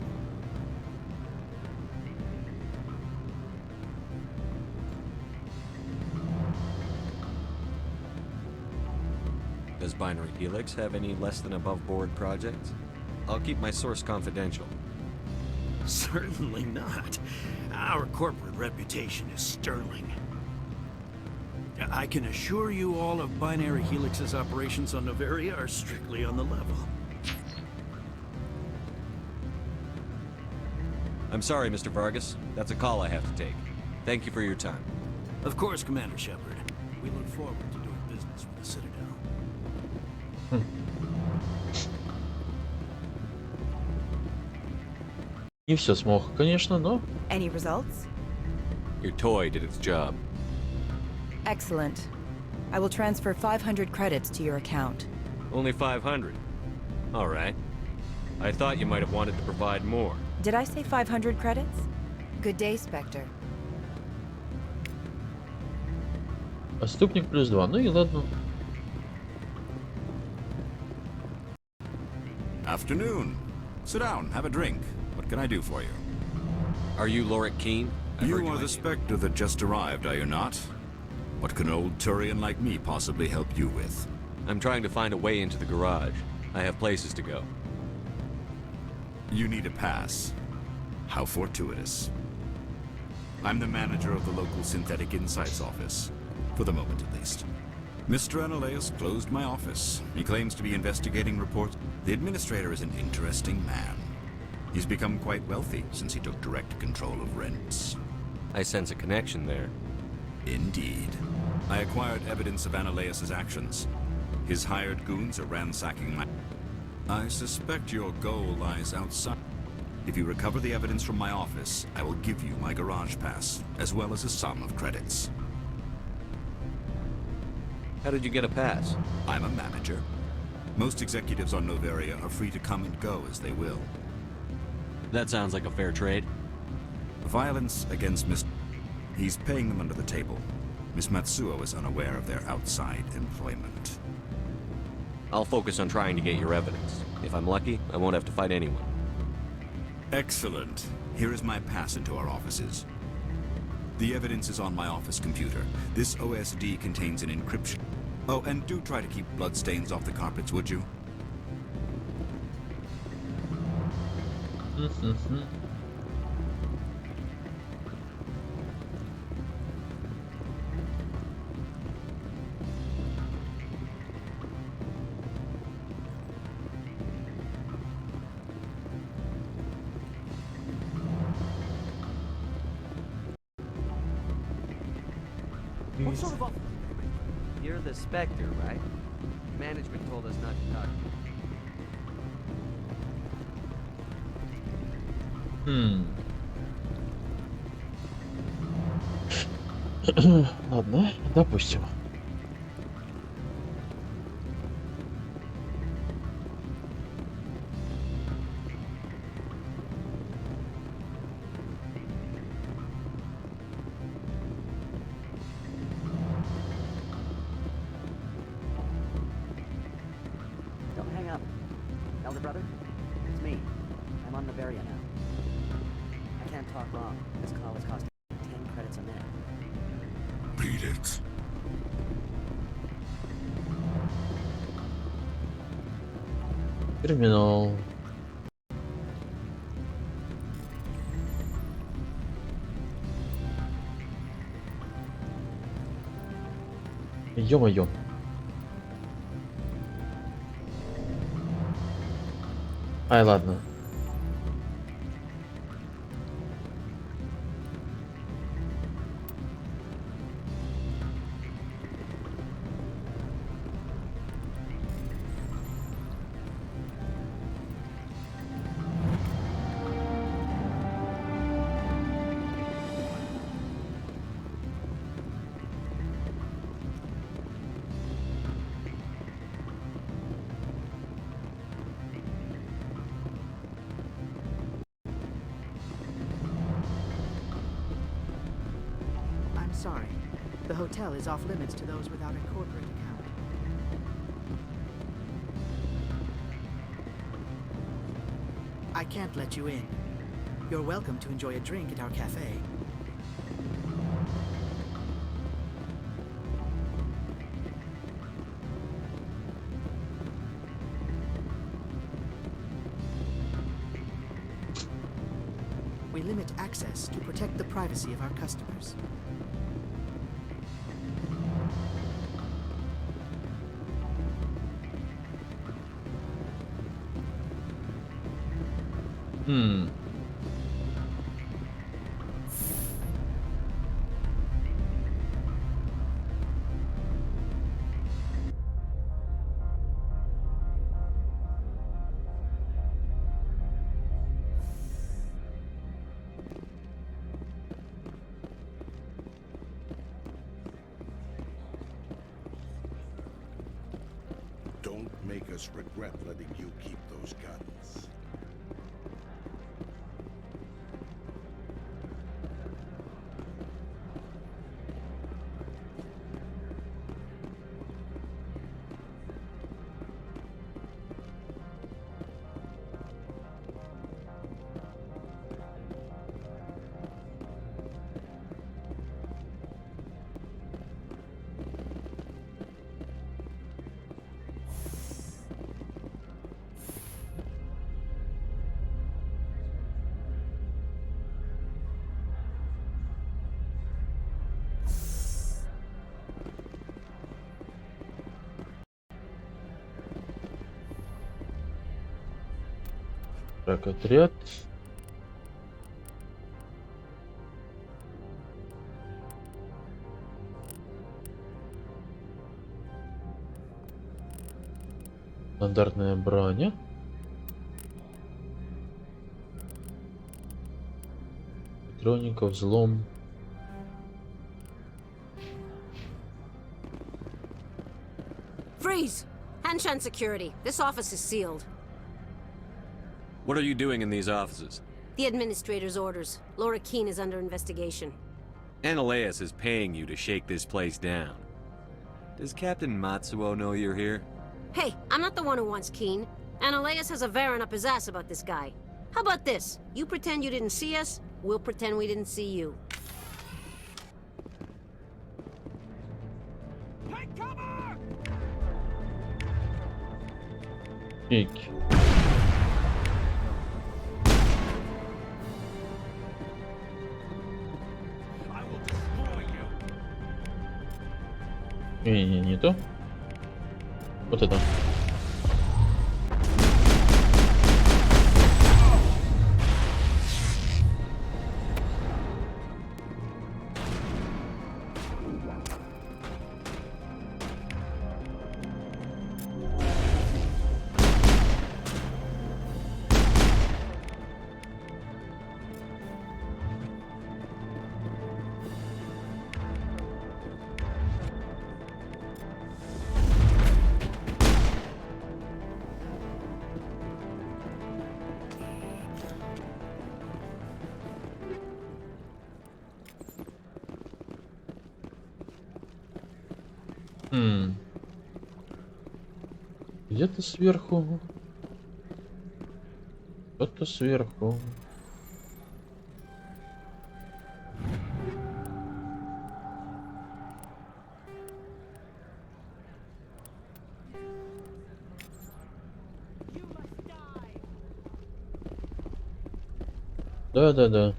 Does Binary Helix have any less than above-board projects? I'll keep my source confidential. Certainly not. Our corporate reputation is sterling. I can assure you all of Binary Helix's operations on Noveria are strictly on the level. I'm sorry, Mr. Vargas. That's a call I have to take. Thank you for your time. Of course, Commander Shepard. We look forward to doing business with the Citadel. Не все смог, конечно, но... Any results? Your toy did its job. Excellent. I will transfer 500 credits to your account. Only 500. All right. I thought you might have wanted to provide more. Did I say 500 credits? Good day, Spectre. Отступник +2. Ну и ладно. Afternoon. Sit down, have a drink. What can I do for you? Are you Lorik Keene? You are the Spectre that just arrived, are you not? What can an old Turian like me possibly help you with? I'm trying to find a way into the garage. I have places to go. You need a pass. How fortuitous. I'm the manager of the local Synthetic Insights office. For the moment, at least. Mr. Analeus closed my office. He claims to be investigating reports. The administrator is an interesting man. He's become quite wealthy since he took direct control of rents. I sense a connection there. Indeed. I acquired evidence of Analeus's actions. His hired goons are ransacking my... I suspect your goal lies outside. If you recover the evidence from my office, I will give you my garage pass, as well as a sum of credits. How did you get a pass? I'm a manager. Most executives on Noveria are free to come and go as they will. That sounds like a fair trade. Violence against Miss... He's paying them under the table. Miss Matsuo is unaware of their outside employment. I'll focus on trying to get your evidence. If I'm lucky, I won't have to fight anyone. Excellent. Here is my pass into our offices. The evidence is on my office computer. This OSD contains an encryption. Oh, and do try to keep bloodstains off the carpets, would you? What sort of office? You're the Spectre, right? Management told us not to talk. Ладно, допустим. Don't hang up. Elder brother, it's me. I'm on Noveria now. I can't talk long. This call is costing 10 credits a minute. Beat it. Терминал. Ё-моё. Ай, ладно. Sorry. The hotel is off limits to those without a corporate account. I can't let you in. You're welcome to enjoy a drink at our cafe. We limit access to protect the privacy of our customers. Don't make us regret letting you keep those guns. Так, отряд. Стандартная броня. Электроника, взлом. Freeze! Hanshan security. This office is sealed. What are you doing in these offices? The administrator's orders. Laura Keene is under investigation. Ananias is paying you to shake this place down. Does Captain Matsuo know you're here? Hey, I'm not the one who wants Keene. Ananias has a Varen up his ass about this guy. How about this? You pretend you didn't see us, we'll pretend we didn't see you. Take cover! Eek. Не то. Вот это. Где-то сверху. Кто-то сверху. Да.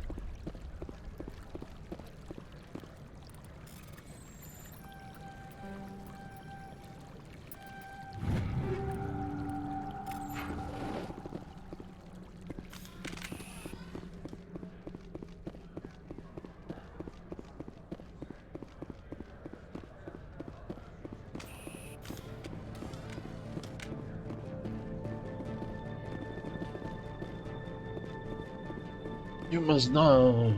You must know.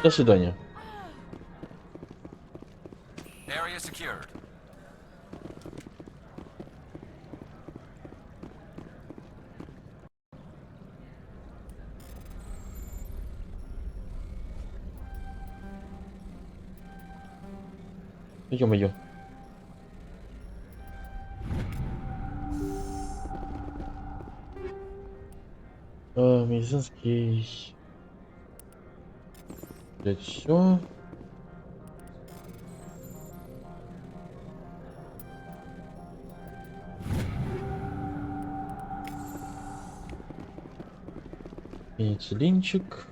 До свидания. Area secured. Ё-моё. Медицинский. Блять, все. Пенициллинчик.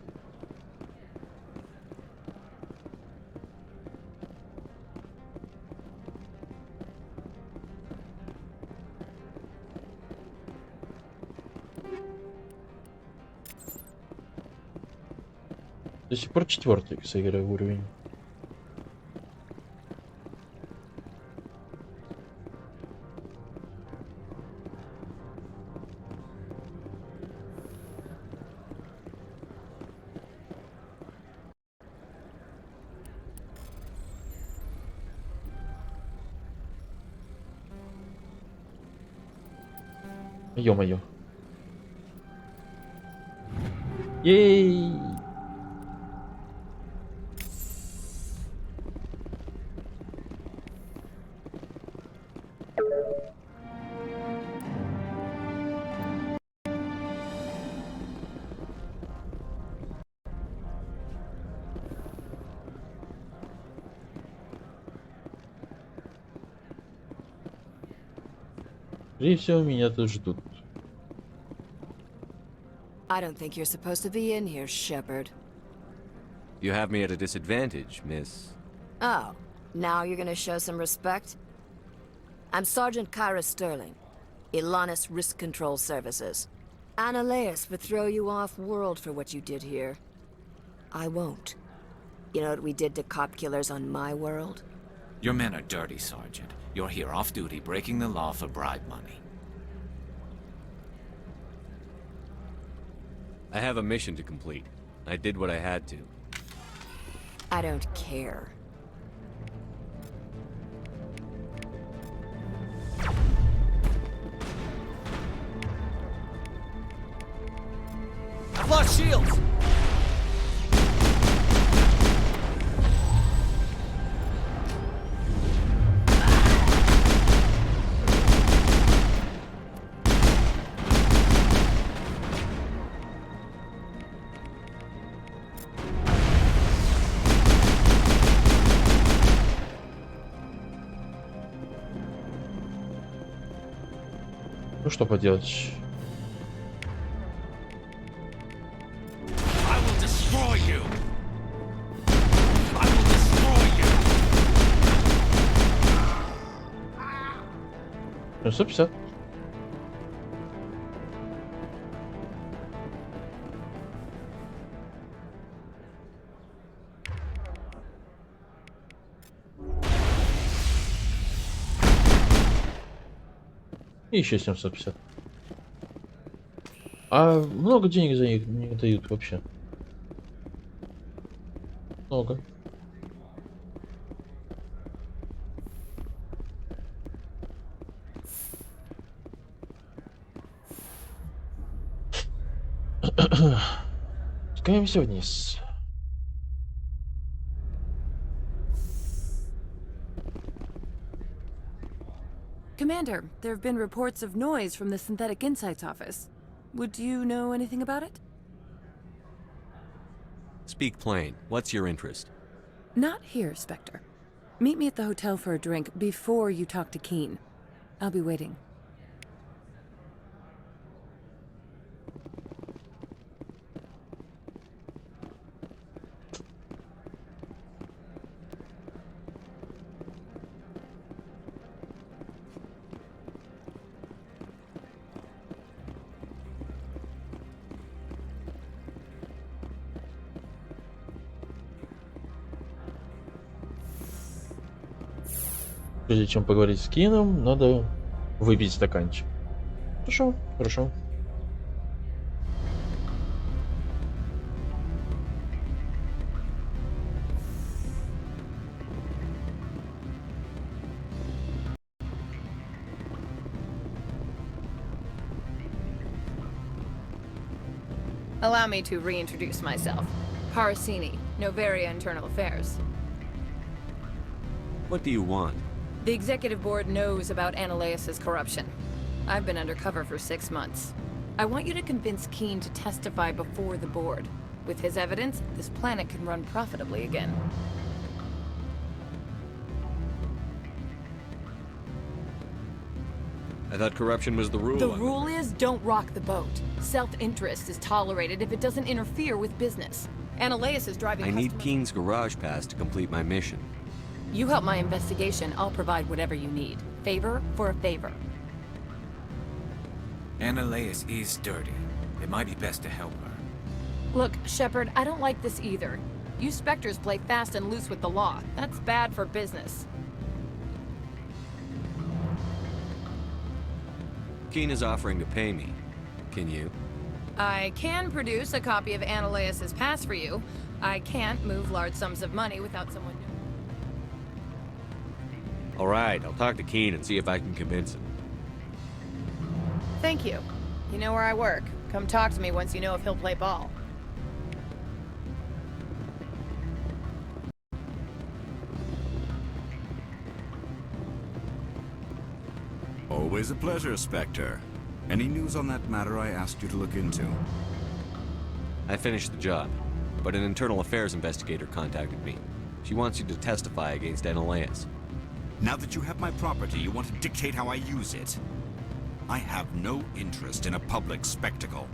До сих пор 4-й, кстати, уровень. Ё-моё. Ей! Скорее всего, меня тут ждут. I don't think you're supposed to be in here, Shepard. You have me at a disadvantage, miss. Oh, now you're gonna show some respect? I'm Sergeant Kyra Sterling, Ilanis Risk Control Services. Ananias would throw you off-world for what you did here. I won't. You know what we did to cop killers on my world? Your men are dirty, Sergeant. You're here off-duty, breaking the law for bribe money. I have a mission to complete. I did what I had to. I don't care. I've lost shields! Ну что поделать? I will destroy you! I will destroy you! 150. И еще 750. А много денег за них не дают вообще. Много. Спускаемся вниз. Commander, there have been reports of noise from the Synthetic Insights office. Would you know anything about it? Speak plain. What's your interest? Not here, Spectre. Meet me at the hotel for a drink before you talk to Keen. I'll be waiting. Прежде чем поговорить с Кином, надо выпить стаканчик. Хорошо, хорошо. Allow me to reintroduce myself. Parasini, Novaria Internal Affairs. What do you want? The executive board knows about Ananias's corruption. I've been undercover for 6 months. I want you to convince Keen to testify before the board. With his evidence, this planet can run profitably again. I thought corruption was the rule. The rule is don't rock the boat. Self-interest is tolerated if it doesn't interfere with business. Ananias is driving I need Keen's garage pass to complete my mission. You help my investigation, I'll provide whatever you need. Favor for a favor. Ananias is dirty. It might be best to help her. Look, Shepard, I don't like this either. You Spectres play fast and loose with the law. That's bad for business. Keen is offering to pay me. Can you? I can produce a copy of Ananias's pass for you. I can't move large sums of money without someone knowing. All right, I'll talk to Keen and see if I can convince him. Thank you. You know where I work. Come talk to me once you know if he'll play ball. Always a pleasure, Spectre. Any news on that matter I asked you to look into? I finished the job, but an internal affairs investigator contacted me. She wants you to testify against Analeas. Now that you have my property, you want to dictate how I use it? I have no interest in a public spectacle.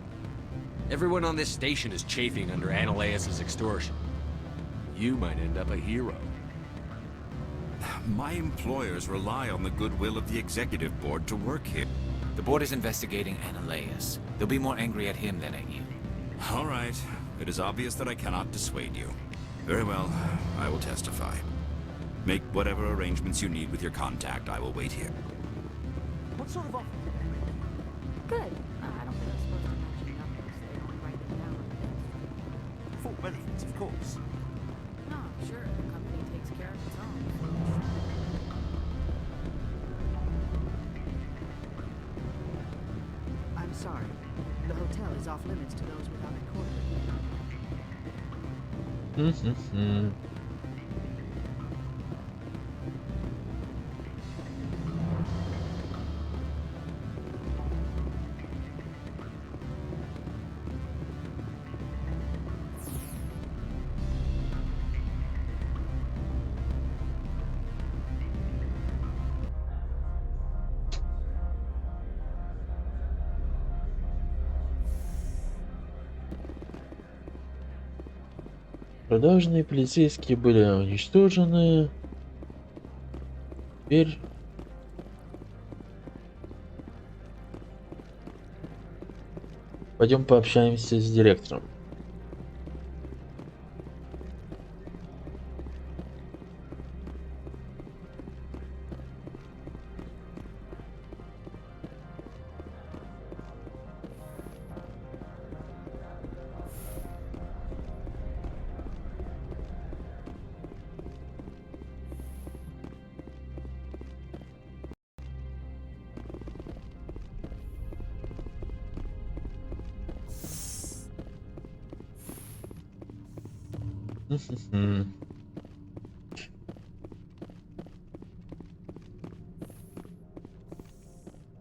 Everyone on this station is chafing under Analeas' extortion. You might end up a hero. My employers rely on the goodwill of the executive board to work here. The board is investigating Analeas. They'll be more angry at him than at you. All right. It is obvious that I cannot dissuade you. Very well. I will testify. Make whatever arrangements you need with your contact. I will wait here. What sort of offer? Good. I don't think I'm supposed to mention numbers. They only write them down on things. Full benefits, of course. No, sure. The company takes care of its own. I'm sorry. The hotel is off limits to those without a quarter. Продажные полицейские были уничтожены. Теперь пойдем пообщаемся с директором.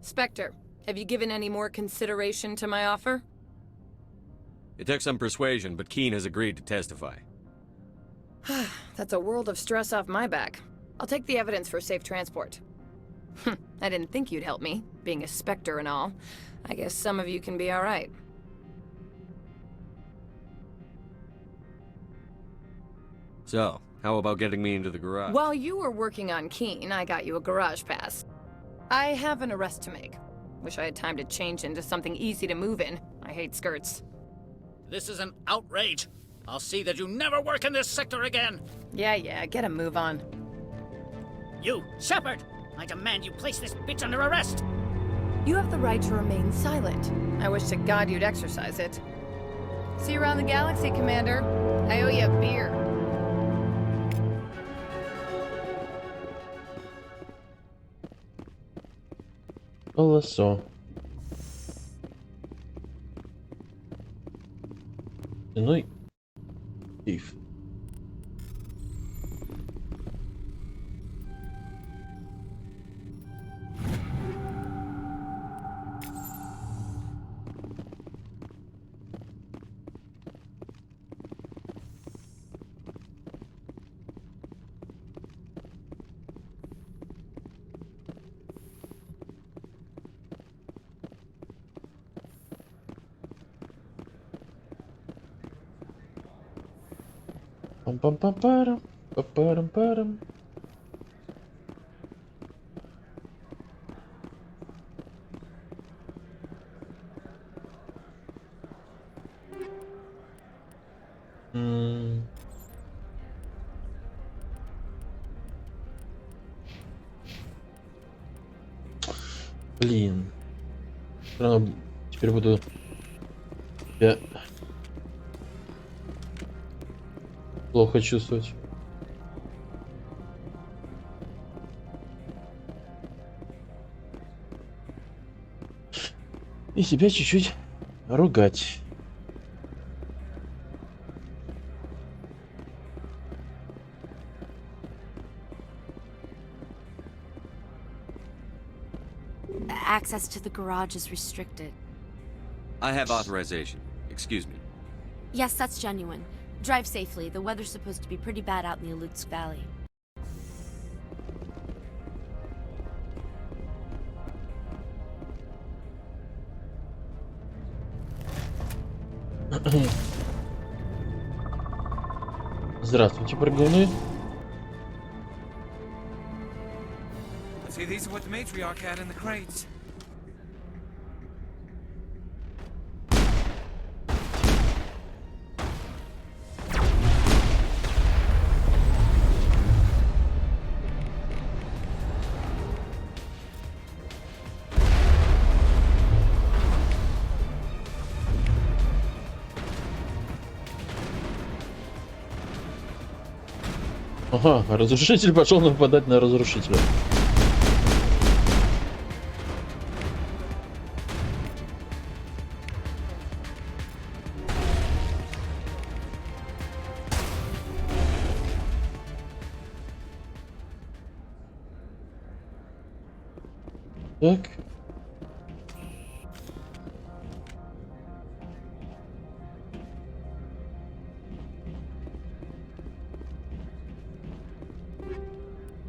Spectre, have you given any more consideration to my offer? It took some persuasion, but Keene has agreed to testify. That's a world of stress off my back. I'll take the evidence for safe transport. I didn't think you'd help me, being a Spectre and all. I guess some of you can be alright. So, how about getting me into the garage? While you were working on Keene, I got you a garage pass. I have an arrest to make. Wish I had time to change into something easy to move in. I hate skirts. This is an outrage. I'll see that you never work in this sector again. Yeah, get a move on. You, Shepard! I demand you place this bitch under arrest! You have the right to remain silent. I wish to God you'd exercise it. See you around the galaxy, Commander. I owe you a beer. Колесо. Стеной. Сейф. Пам-пам-пам-парам, пам-парам-парам. Блин. Всё равно теперь буду себя плохо чувствовать. И себя чуть-чуть ругать. Access to the garage is restricted. I have authorization. Excuse me. Yes, that's genuine. Drive safely. The weather's supposed to be pretty bad out in the Alutsk Valley. Здравствуйте, прыгуны. See, these are what the matriarch had in the crates. Ага, разрушитель пошел нападать на разрушителя. Так.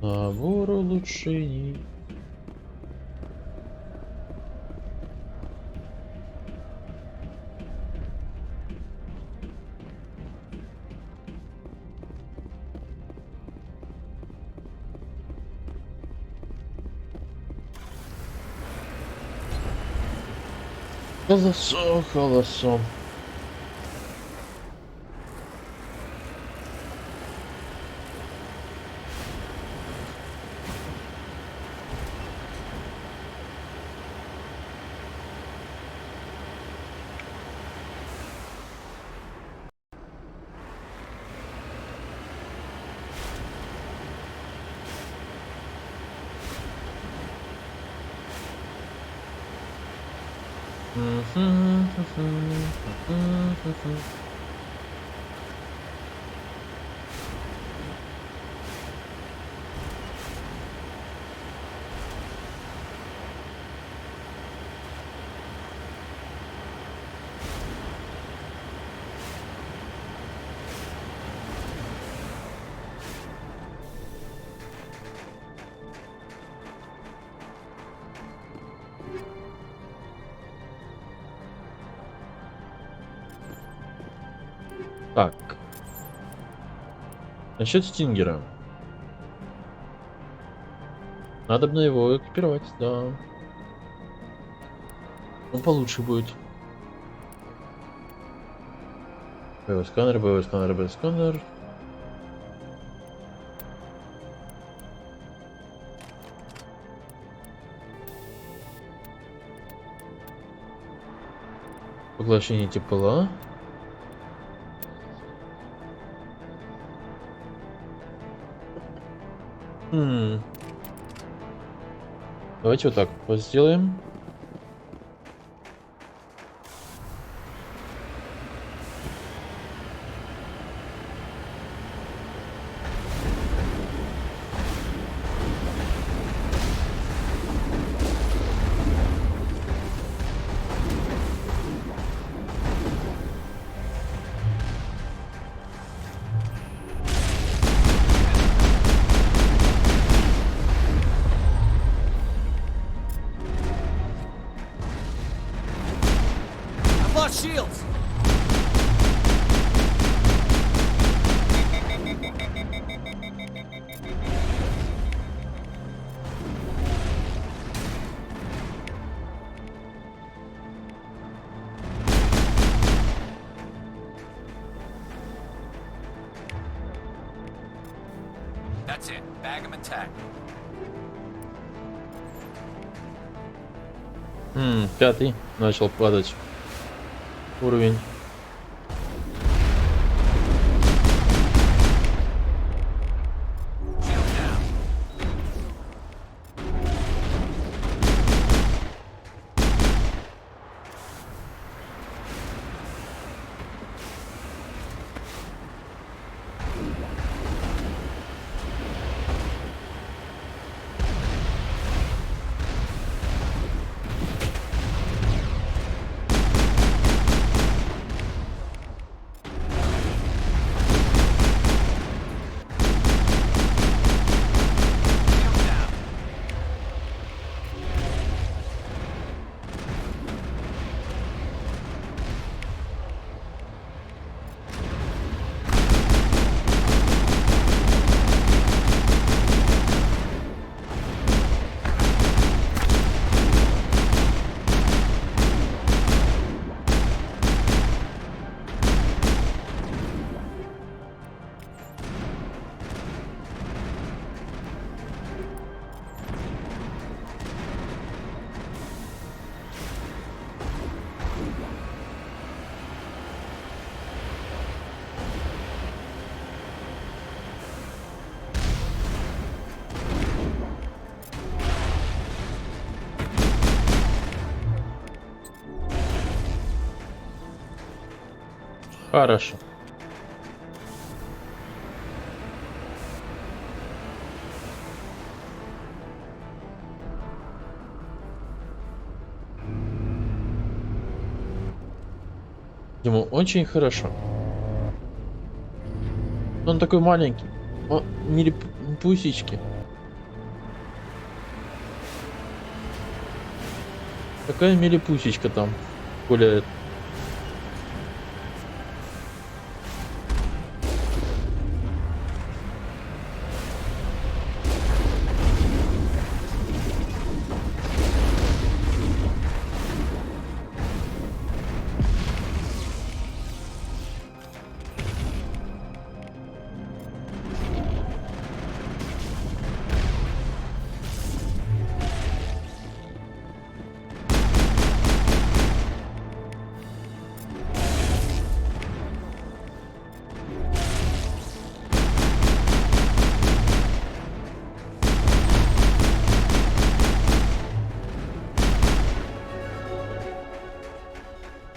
Набор улучшений. Холосо, холосо. Так. Насчет стингера. Надо бы его экипировать, да. Он получше будет. Боевой сканер, боевой сканер, боевой сканер. Поглощение тепла. Давайте вот так вот сделаем. Shields! That's it. Bag 'em and tag. Пятый начал падать уровень. Хорошо. Ему очень хорошо. Он такой маленький. Он пусечки. Такая милипусечка там гуляет.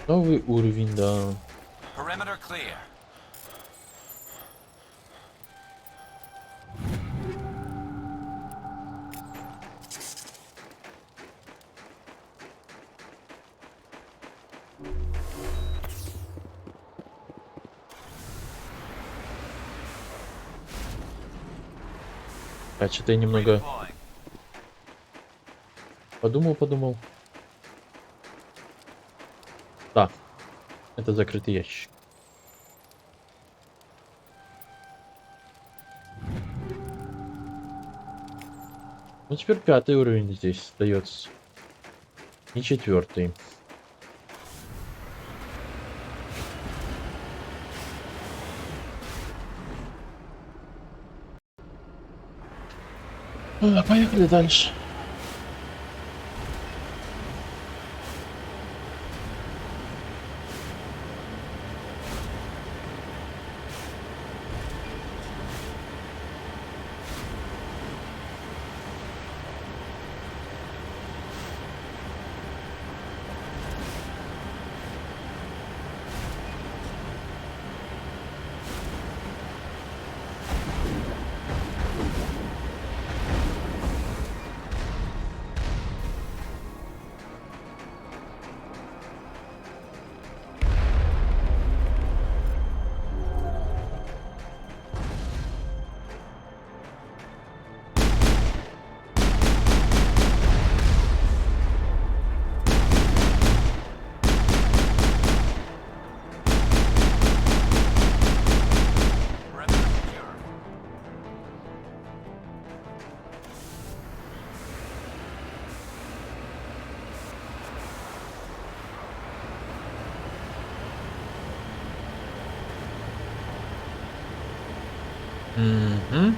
Новый уровень, да. Perimeter clear. А что-то я немного подумал. Да, это закрытый ящик. Ну теперь 5-й уровень здесь остается. И 4-й. Поехали дальше. Угу.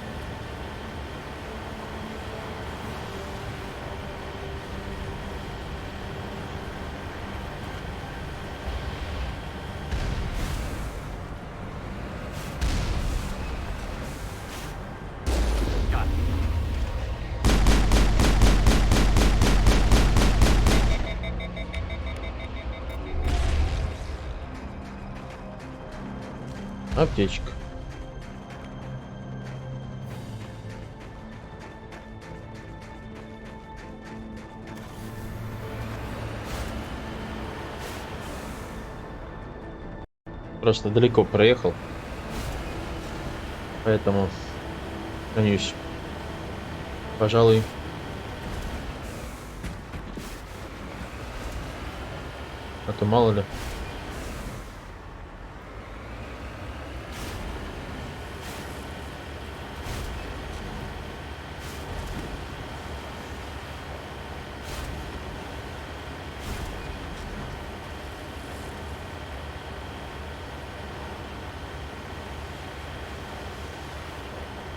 Аптечка. Просто далеко проехал, поэтому, конечно, пожалуй, а то мало ли.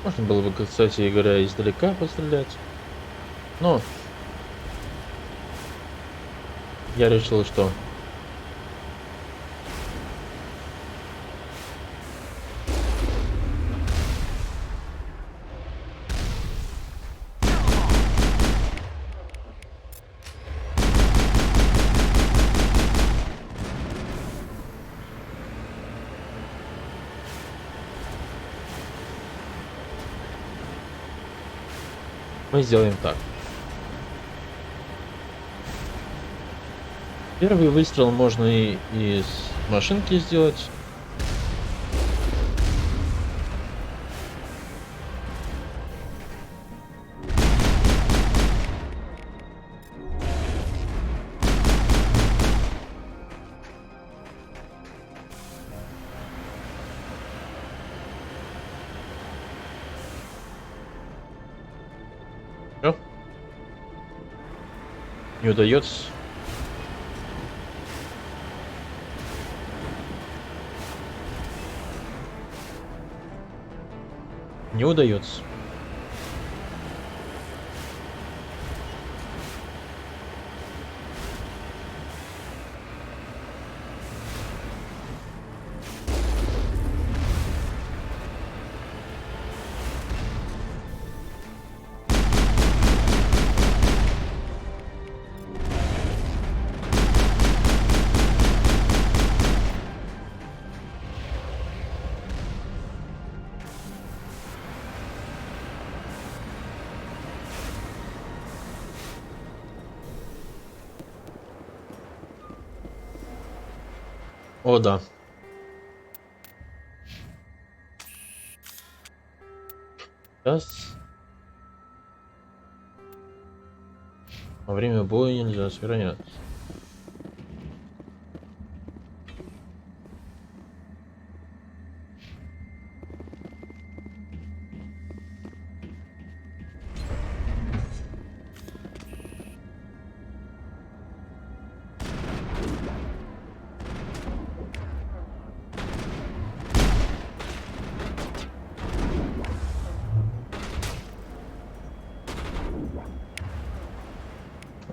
Можно было бы, кстати говоря, издалека пострелять, но я решил, что Мы сделаем так. Первый выстрел можно и из машинки сделать. Всё. Не удается. Не удается. О, да. Сейчас. Во время боя нельзя сохраняться.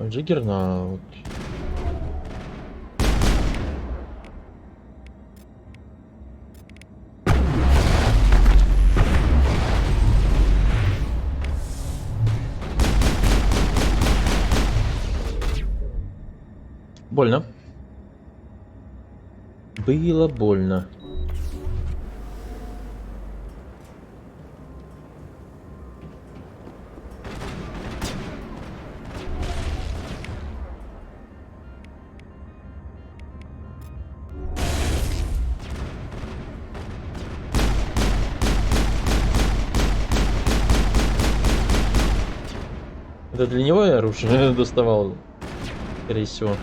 Джиггернаут. Больно. Было больно. Это для него я оружие доставал, скорее всего.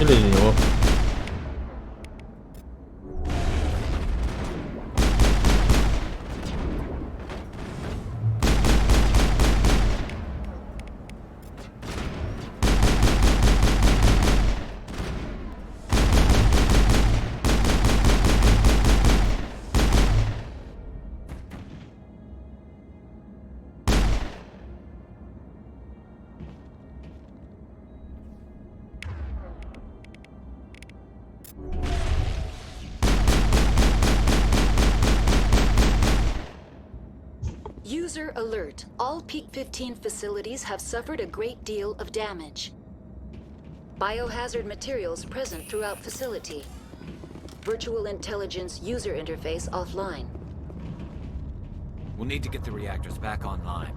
Или для него. User alert. All Peak 15 facilities have suffered a great deal of damage. Biohazard materials present throughout facility. Virtual intelligence user interface offline. We'll need to get the reactors back online.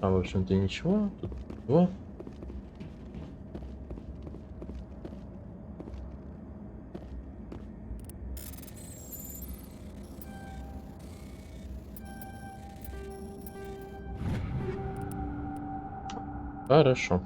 А в общем-то ничего. Тут ничего. Хорошо.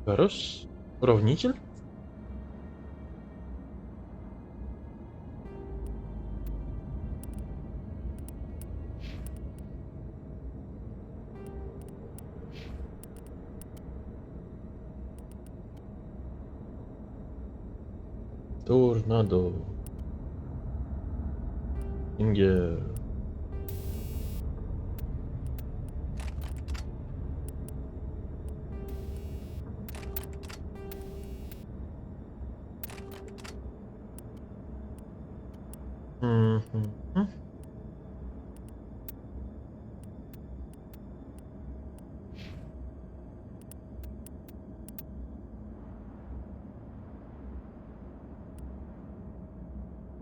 Хорош. Уравнитель. Торнадо. Ингер.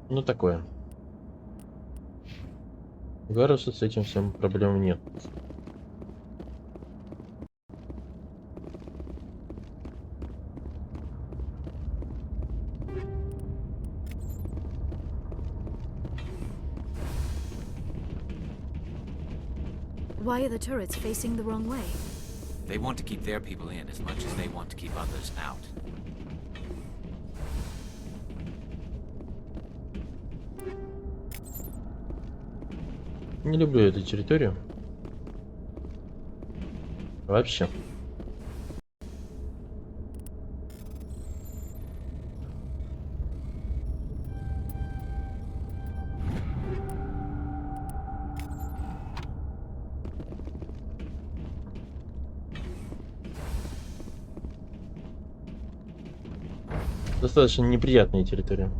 Ну такое. Гаруса с этим всем проблем нет. Why are the turrets facing the wrong way? They want to keep their people in as much as they want to keep others out. Не люблю эту территорию. Вообще. Достаточно неприятная территория.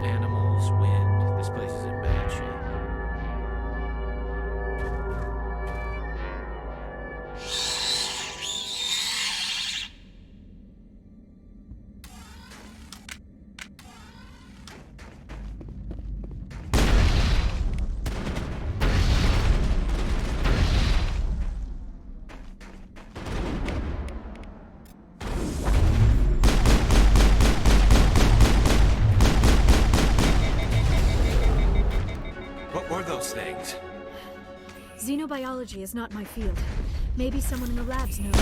Animals, wind, this place is in bad shape. What were those things? Xenobiology is not my field. Maybe someone in the labs knows.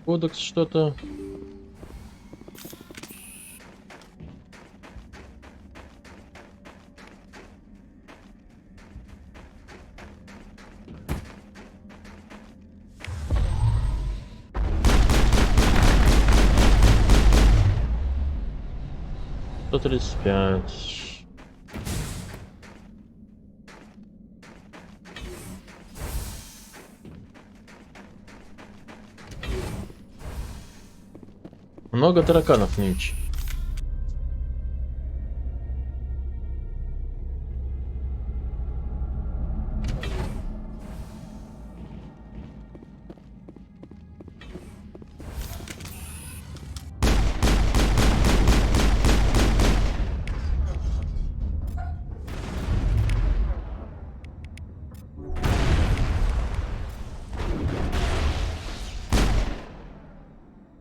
Кодекс что-то. Сто 35. Много тараканов нынче.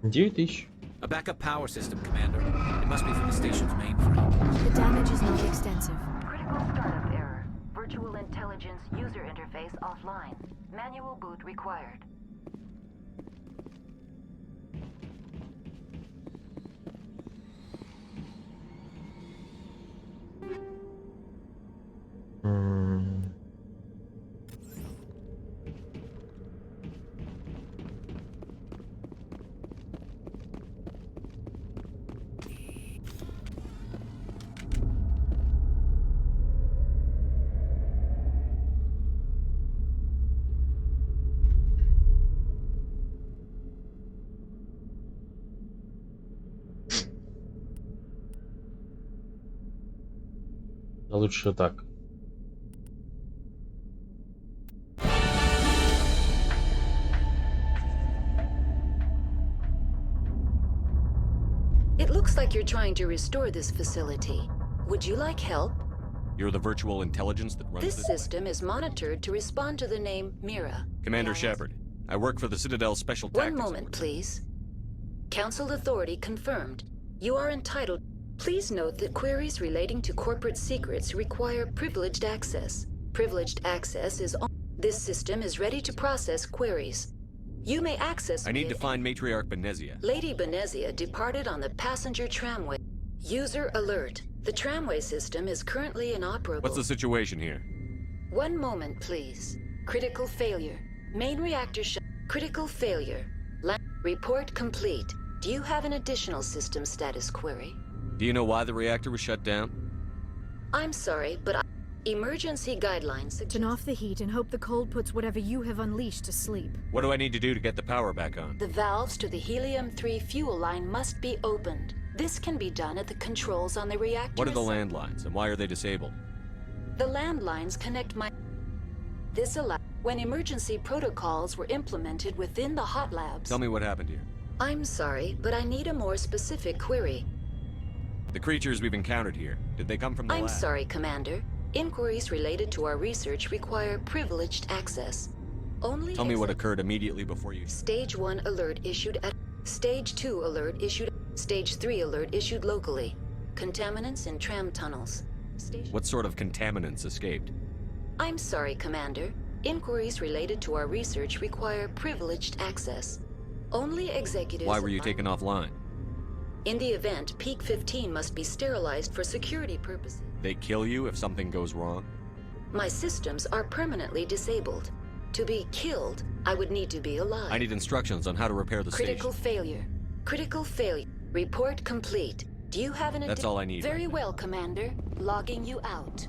9000. A backup power system, Commander. It must be from the station's mainframe. The damage is not extensive. Critical startup error. Virtual intelligence user interface offline. Manual boot required. А лучше так. It looks like you're trying to restore this facility. Would you like help? You're the virtual intelligence that runs This this? system is monitored to respond to the name Mira. Commander Shepard, I work for the Citadel Special One Tactics. moment, please. Council authority confirmed. You are entitled. Please note that queries relating to corporate secrets require privileged access. Privileged access is on. This system is ready to process queries. You may access. I need to find Matriarch Benezia. Lady Benezia departed on the passenger tramway. User alert. The tramway system is currently inoperable. What's the situation here? One moment, please. Critical failure. Main reactor shut. Critical failure. Report complete. Do you have an additional system status query? Do you know why the reactor was shut down? I'm sorry, but emergency guidelines. Turn off the heat and hope the cold puts whatever you have unleashed to sleep. What do I need to do to get the power back on? The valves to the helium-3 fuel line must be opened. This can be done at the controls on the reactor. What are the landlines, and why are they disabled? The landlines connect my... This allows... When emergency protocols were implemented within the hot labs... Tell me what happened here. I'm sorry, but I need a more specific query. The creatures we've encountered here, did they come from the I'm lab? sorry, Commander. Inquiries related to our research require privileged access. Only... Tell me what occurred immediately before you... Stage 1 alert issued at... Stage 2 alert issued... Stage 3 alert issued locally. Contaminants in tram tunnels. What sort of contaminants escaped? I'm sorry, Commander. Inquiries related to our research require privileged access. Only executives... Why were you taken offline? In the event, Peak 15 must be sterilized for security purposes. They kill you if something goes wrong? My systems are permanently disabled. To be killed, I would need to be alive. I need instructions on how to repair the Critical station. failure. Critical failure. Report complete. Do you have an... That's all I need. Very well, Commander. Logging you out.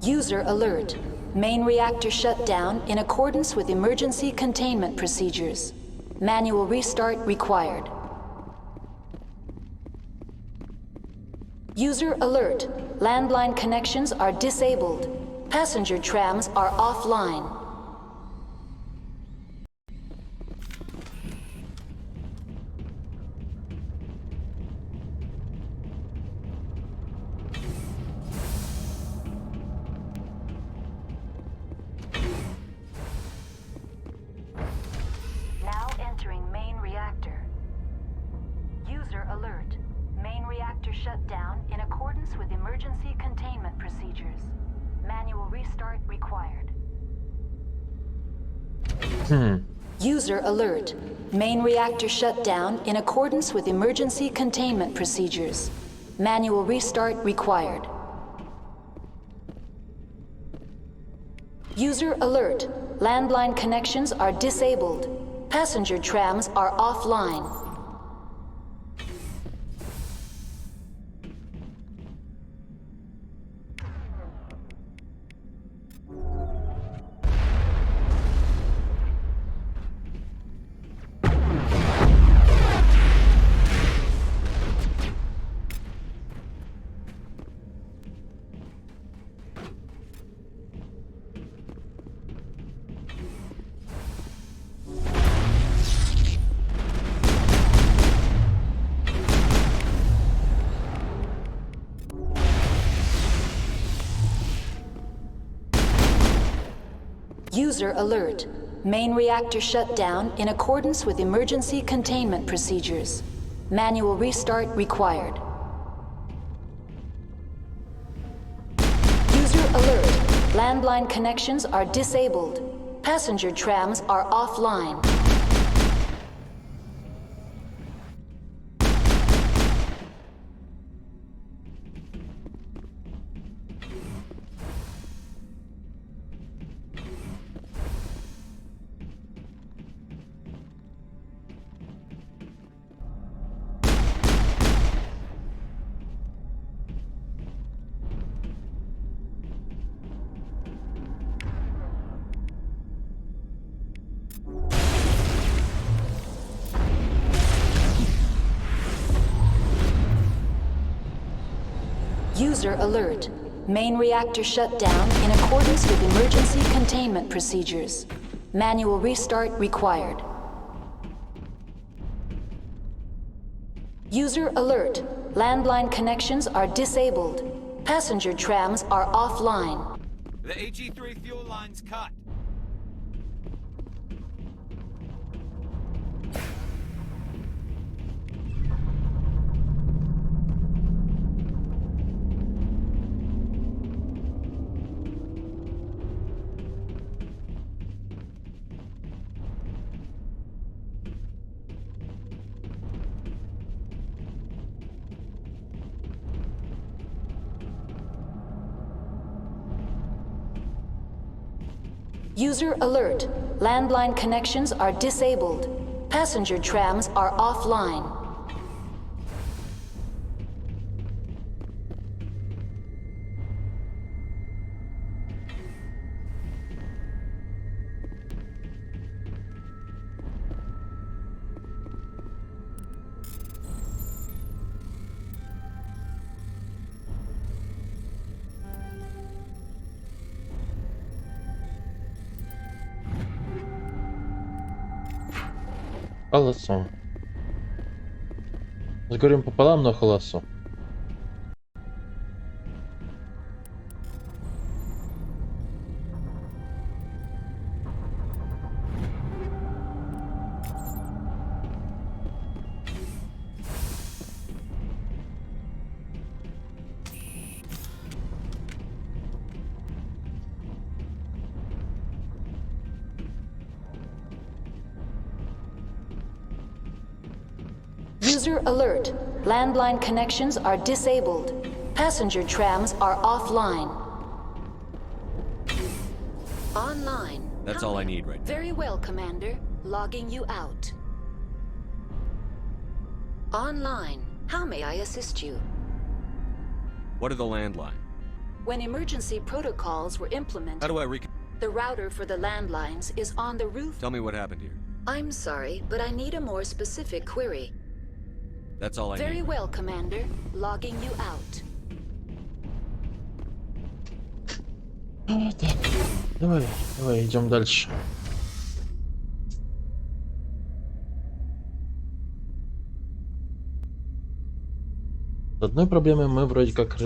User alert. Main reactor shut down in accordance with emergency containment procedures. Manual restart required. User alert. Landline connections are disabled. Passenger trams are offline. Now entering main reactor. User alert. Main reactor shut down in accordance with emergency containment procedures. Manual restart required. User alert. Main reactor shut down in accordance with emergency containment procedures. Manual restart required. User alert. Landline connections are disabled. Passenger trams are offline. User alert. Main reactor shut down in accordance with emergency containment procedures. Manual restart required. User alert. Landline connections are disabled. Passenger trams are offline. User alert. Main reactor shut down in accordance with emergency containment procedures. Manual restart required. User alert. Landline connections are disabled. Passenger trams are offline. The AG3 fuel line's cut. User alert. Landline connections are disabled. Passenger trams are offline. Холосо. С горем пополам, но холосо. User alert. Landline connections are disabled. Passenger trams are offline. Online. That's all I need right now. Very well, Commander. Logging you out. Online. How may I assist you? What are the landline? When emergency protocols were implemented, How do I the router for the landlines is on the roof. Tell me what happened here. I'm sorry, but I need a more specific query. That's all I Very need. well, Commander. Logging you out. Так, давай, идем дальше. С одной проблемой мы вроде как...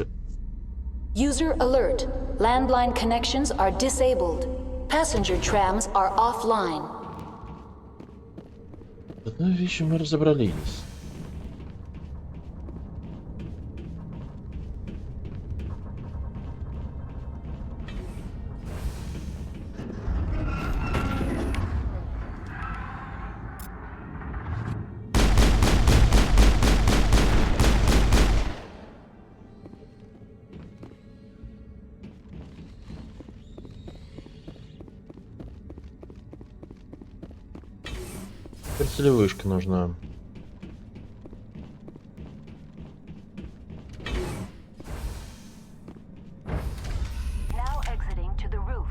User alert. Landline connections are disabled. Passenger trams are offline. С одной вещью мы разобрались. Теперь целевышка нужна. Now exiting to the roof.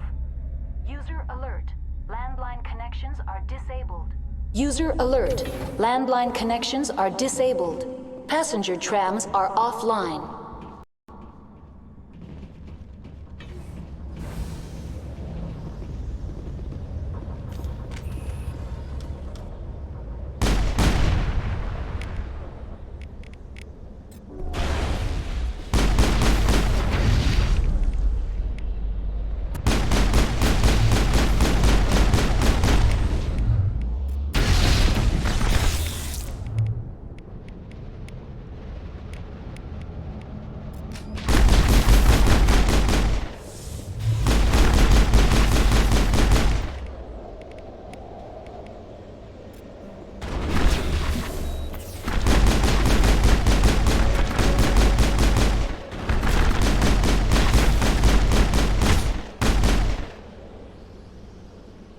User alert. Landline connections are disabled. User alert. Landline connections are disabled. Passenger trams are offline.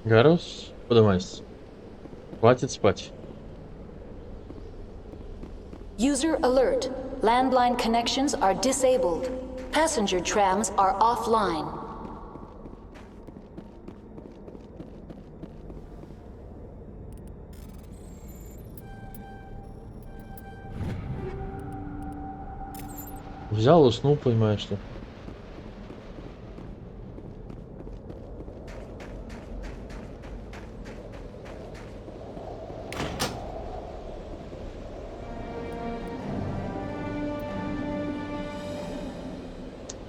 Гарус, поднимайся. Хватит спать. User alert. Landline connections are disabled. Passenger trams are offline. Взял, уснул, понимаешь, что?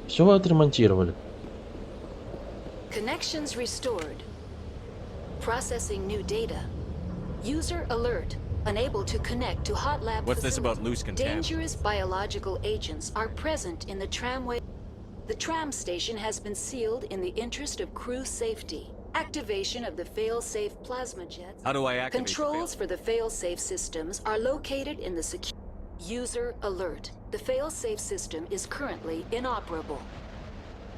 Все вы отремонтировали. Connections restored. Processing new data. User alert. Unable to connect to hot lab What's this about loose contaminants? Dangerous biological agents are present in the tramway. The tram station has been sealed in the interest of crew safety. Activation of the fail-safe plasma jets. How do I activate the Controls for the fail-safe systems are located in the secure. User alert. The fail-safe system is currently inoperable.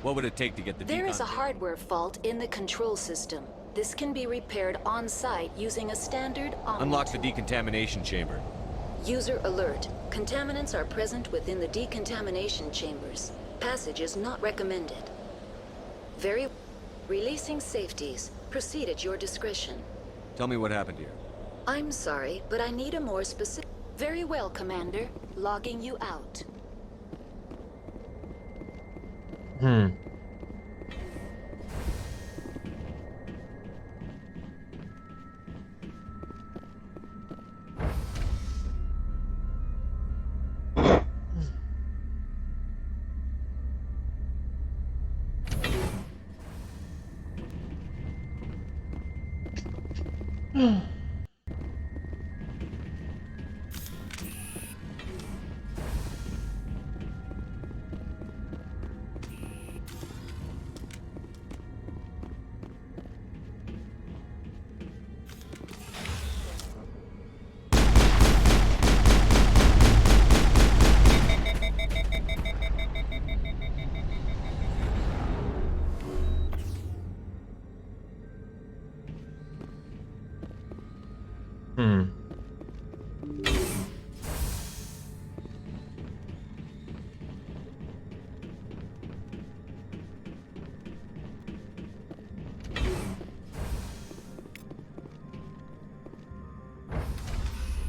What would it take to get the There is a decon? hardware fault in the control system. This can be repaired on-site using a standard Unlock the decontamination chamber. User alert. Contaminants are present within the decontamination chambers. Passage is not recommended. Very releasing safeties. Proceed at your discretion. Tell me what happened here. I'm sorry, but I need a more specific... Very well, Commander. Logging you out.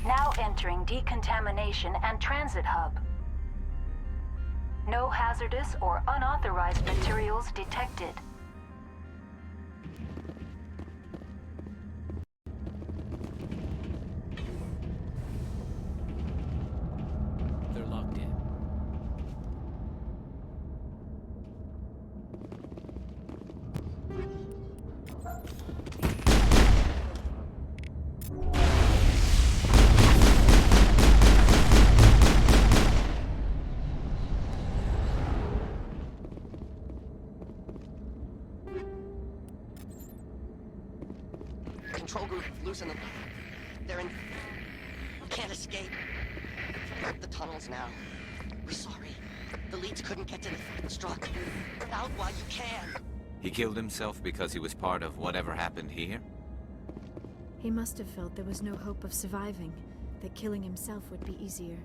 Now entering decontamination and transit hub. No hazardous or unauthorized materials detected. They're locked in. Control group, loosen them. They're in... Can't escape. The tunnels now. We're sorry. The leads couldn't get to the struck. Out while you can. He killed himself because he was part of whatever happened here? He must have felt there was no hope of surviving, that killing himself would be easier.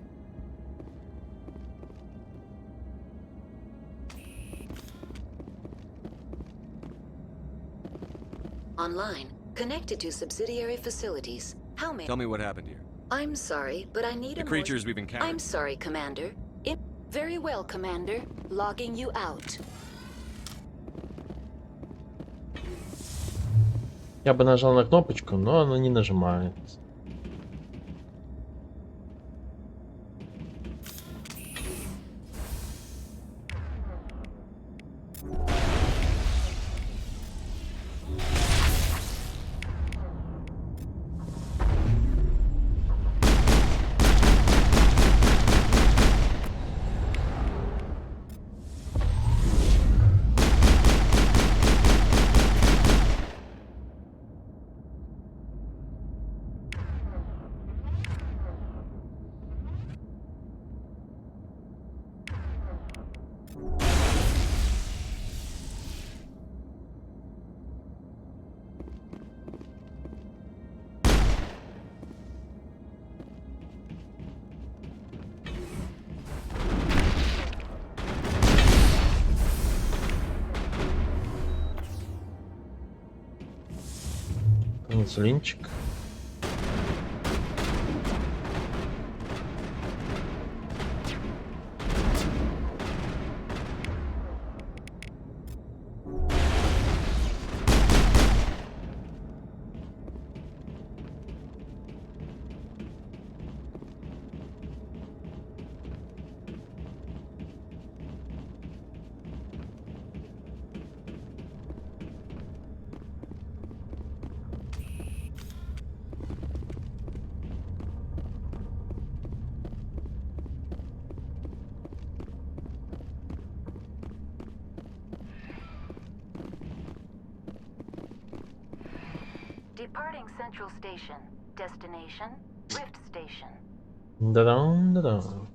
Online. Connected to subsidiary facilities. How may... Tell me what happened here. I'm sorry, but I need The a creatures we've encountered. I'm sorry, Commander. Very well, Commander. Logging you out. Я бы нажал на кнопочку, но она не нажимается. Инсулинчик. Departing Central Station. Destination, Rift Station. Да-да-да-да.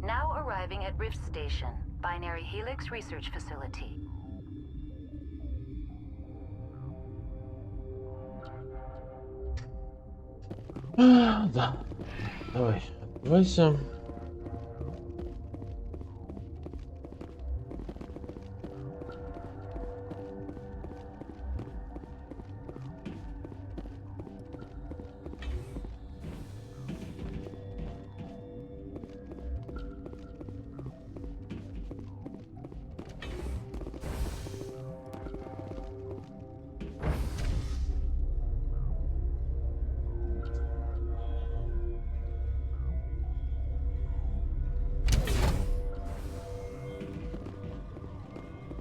Now arriving at Rift Station, Binary Helix Research Facility. Да. Давай, открывайся.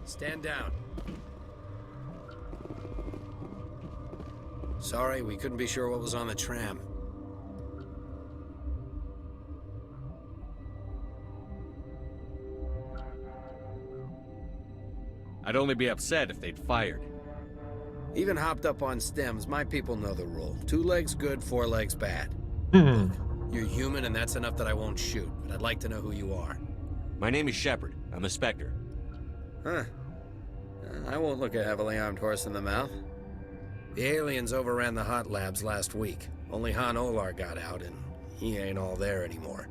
Stand down. Sorry, we couldn't be sure what was on the tram. I'd only be upset if they'd fired. Even hopped up on stems, my people know the rule. 2 legs good, 4 legs bad. Hmm. You're human, and that's enough that I won't shoot, but I'd like to know who you are. My name is Shepard. I'm a Spectre. Huh. I won't look a heavily armed horse in the mouth. The aliens overran the hot labs last week. Only Han Olar got out, and he ain't all there anymore.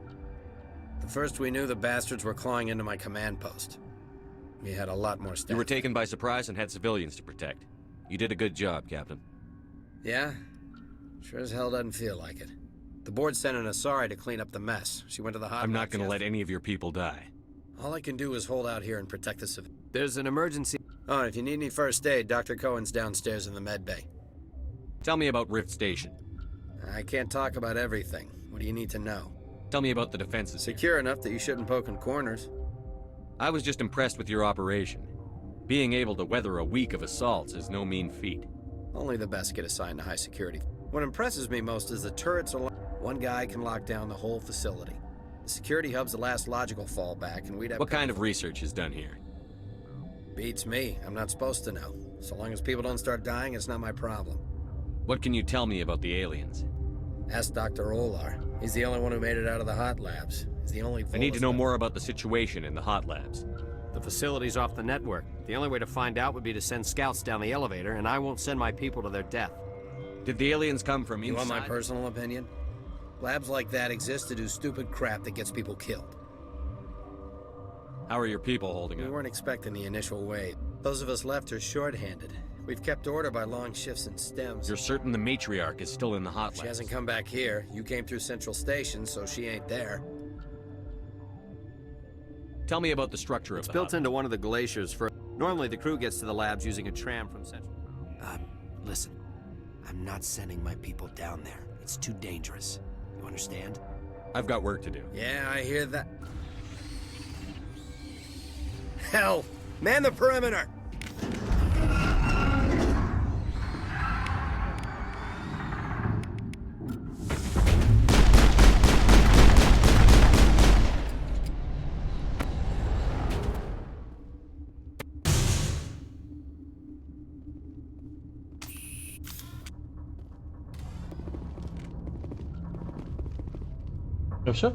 The first we knew, the bastards were clawing into my command post. We had a lot more staff. You were taken by surprise and had civilians to protect. You did a good job, Captain. Yeah? Sure as hell doesn't feel like it. The board sent an Asari to clean up the mess. She went to the hot I'm not labs going to let yesterday. any of your people die. All I can do is hold out here and protect the civilians. There's an emergency. Oh, and if you need any first aid, Dr. Cohen's downstairs in the med bay. Tell me about Rift Station. I can't talk about everything. What do you need to know? Tell me about the defenses. Secure enough that you shouldn't poke in corners. I was just impressed with your operation. Being able to weather a week of assaults is no mean feat. Only the best get assigned to high security. What impresses me most is the turrets are... One guy can lock down the whole facility. The security hub's the last logical fallback, and we'd have... What kind of research is done here? Beats me. I'm not supposed to know. So long as people don't start dying, it's not my problem. What can you tell me about the aliens? Ask Dr. Olar. He's the only one who made it out of the hot labs. He's the only... I need to know more about the situation in the hot labs. The facility's off the network. The only way to find out would be to send scouts down the elevator, and I won't send my people to their death. Did the aliens come from inside? You want my personal opinion? Labs like that exist to do stupid crap that gets people killed. How are your people holding up? We weren't expecting the initial wave. Those of us left are short-handed. We've kept order by long shifts and stems. You're certain the matriarch is still in the hot labs? She hasn't come back here. You came through Central Station, so she ain't there. Tell me about the structure of the hub. It's built into one of the glaciers for... Normally, the crew gets to the labs using a tram from Central... Listen. I'm not sending my people down there. It's too dangerous. You understand? I've got work to do. Yeah, I hear that. Hell! Man the perimeter! Ну все?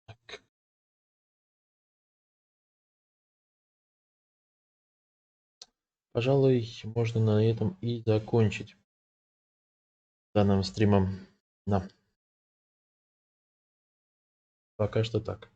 Так. Пожалуй, можно на этом и закончить данным стримом. Да. Пока что так.